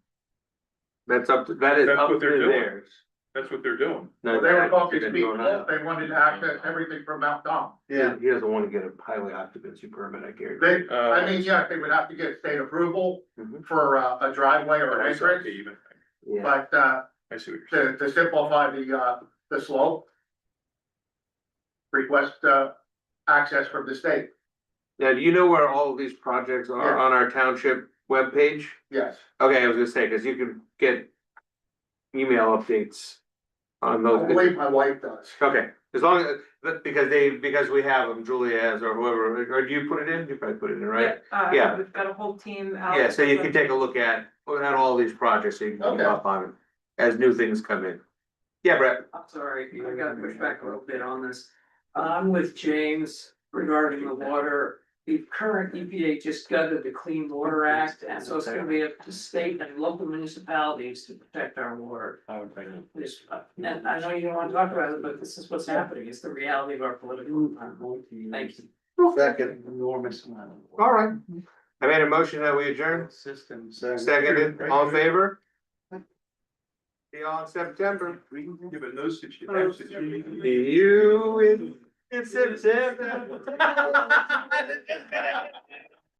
Speaker 1: That is
Speaker 6: That's
Speaker 1: up
Speaker 6: what they're
Speaker 1: to
Speaker 6: doing.
Speaker 1: theirs.
Speaker 6: That's what they're doing.
Speaker 1: No,
Speaker 7: They were
Speaker 1: that-
Speaker 7: talking
Speaker 1: that-
Speaker 7: speed, they wanted to access everything from Mount Tom.
Speaker 8: Yeah.
Speaker 1: He doesn't wanna get a highway occupancy permit, I guarantee.
Speaker 7: They, I mean, yeah, they would have to get state approval
Speaker 1: Mhm.
Speaker 7: for a driveway or an entrance,
Speaker 6: Even.
Speaker 1: Yeah,
Speaker 7: but,
Speaker 6: I see what you're saying.
Speaker 7: to simplify the slope. Request, access from the state.
Speaker 1: Now, do you know where all of these projects are
Speaker 7: Yeah.
Speaker 1: on our township webpage?
Speaker 7: Yes,
Speaker 1: Okay, I was gonna say, cause you can get email updates on
Speaker 7: I
Speaker 1: those.
Speaker 7: believe my wife does.
Speaker 1: Okay, as long as, because we have them, Julia has, or whoever, or do you put it in? You probably put it in, right? Yeah.
Speaker 12: We've got a whole team out.
Speaker 1: Yeah, so you can take a look at all these projects, so you can keep
Speaker 7: Okay.
Speaker 1: up on them as new things come in. Yeah, Brett?
Speaker 10: I'm sorry, I gotta push back a little bit on this. I'm with James regarding the water. The current EPA just gutted the Clean Water Act, and so it's gonna be up to state and local municipalities to protect our water. This, and I know you don't wanna talk about it, but this is what's happening, it's the reality of our political environment. Thank you.
Speaker 1: Second.
Speaker 10: Enormous amount.
Speaker 1: All right. I made a motion that we adjourn.
Speaker 10: System.
Speaker 1: Seconded, all in favor? See you all in September.
Speaker 6: Yeah, but no situation.
Speaker 1: See you in September.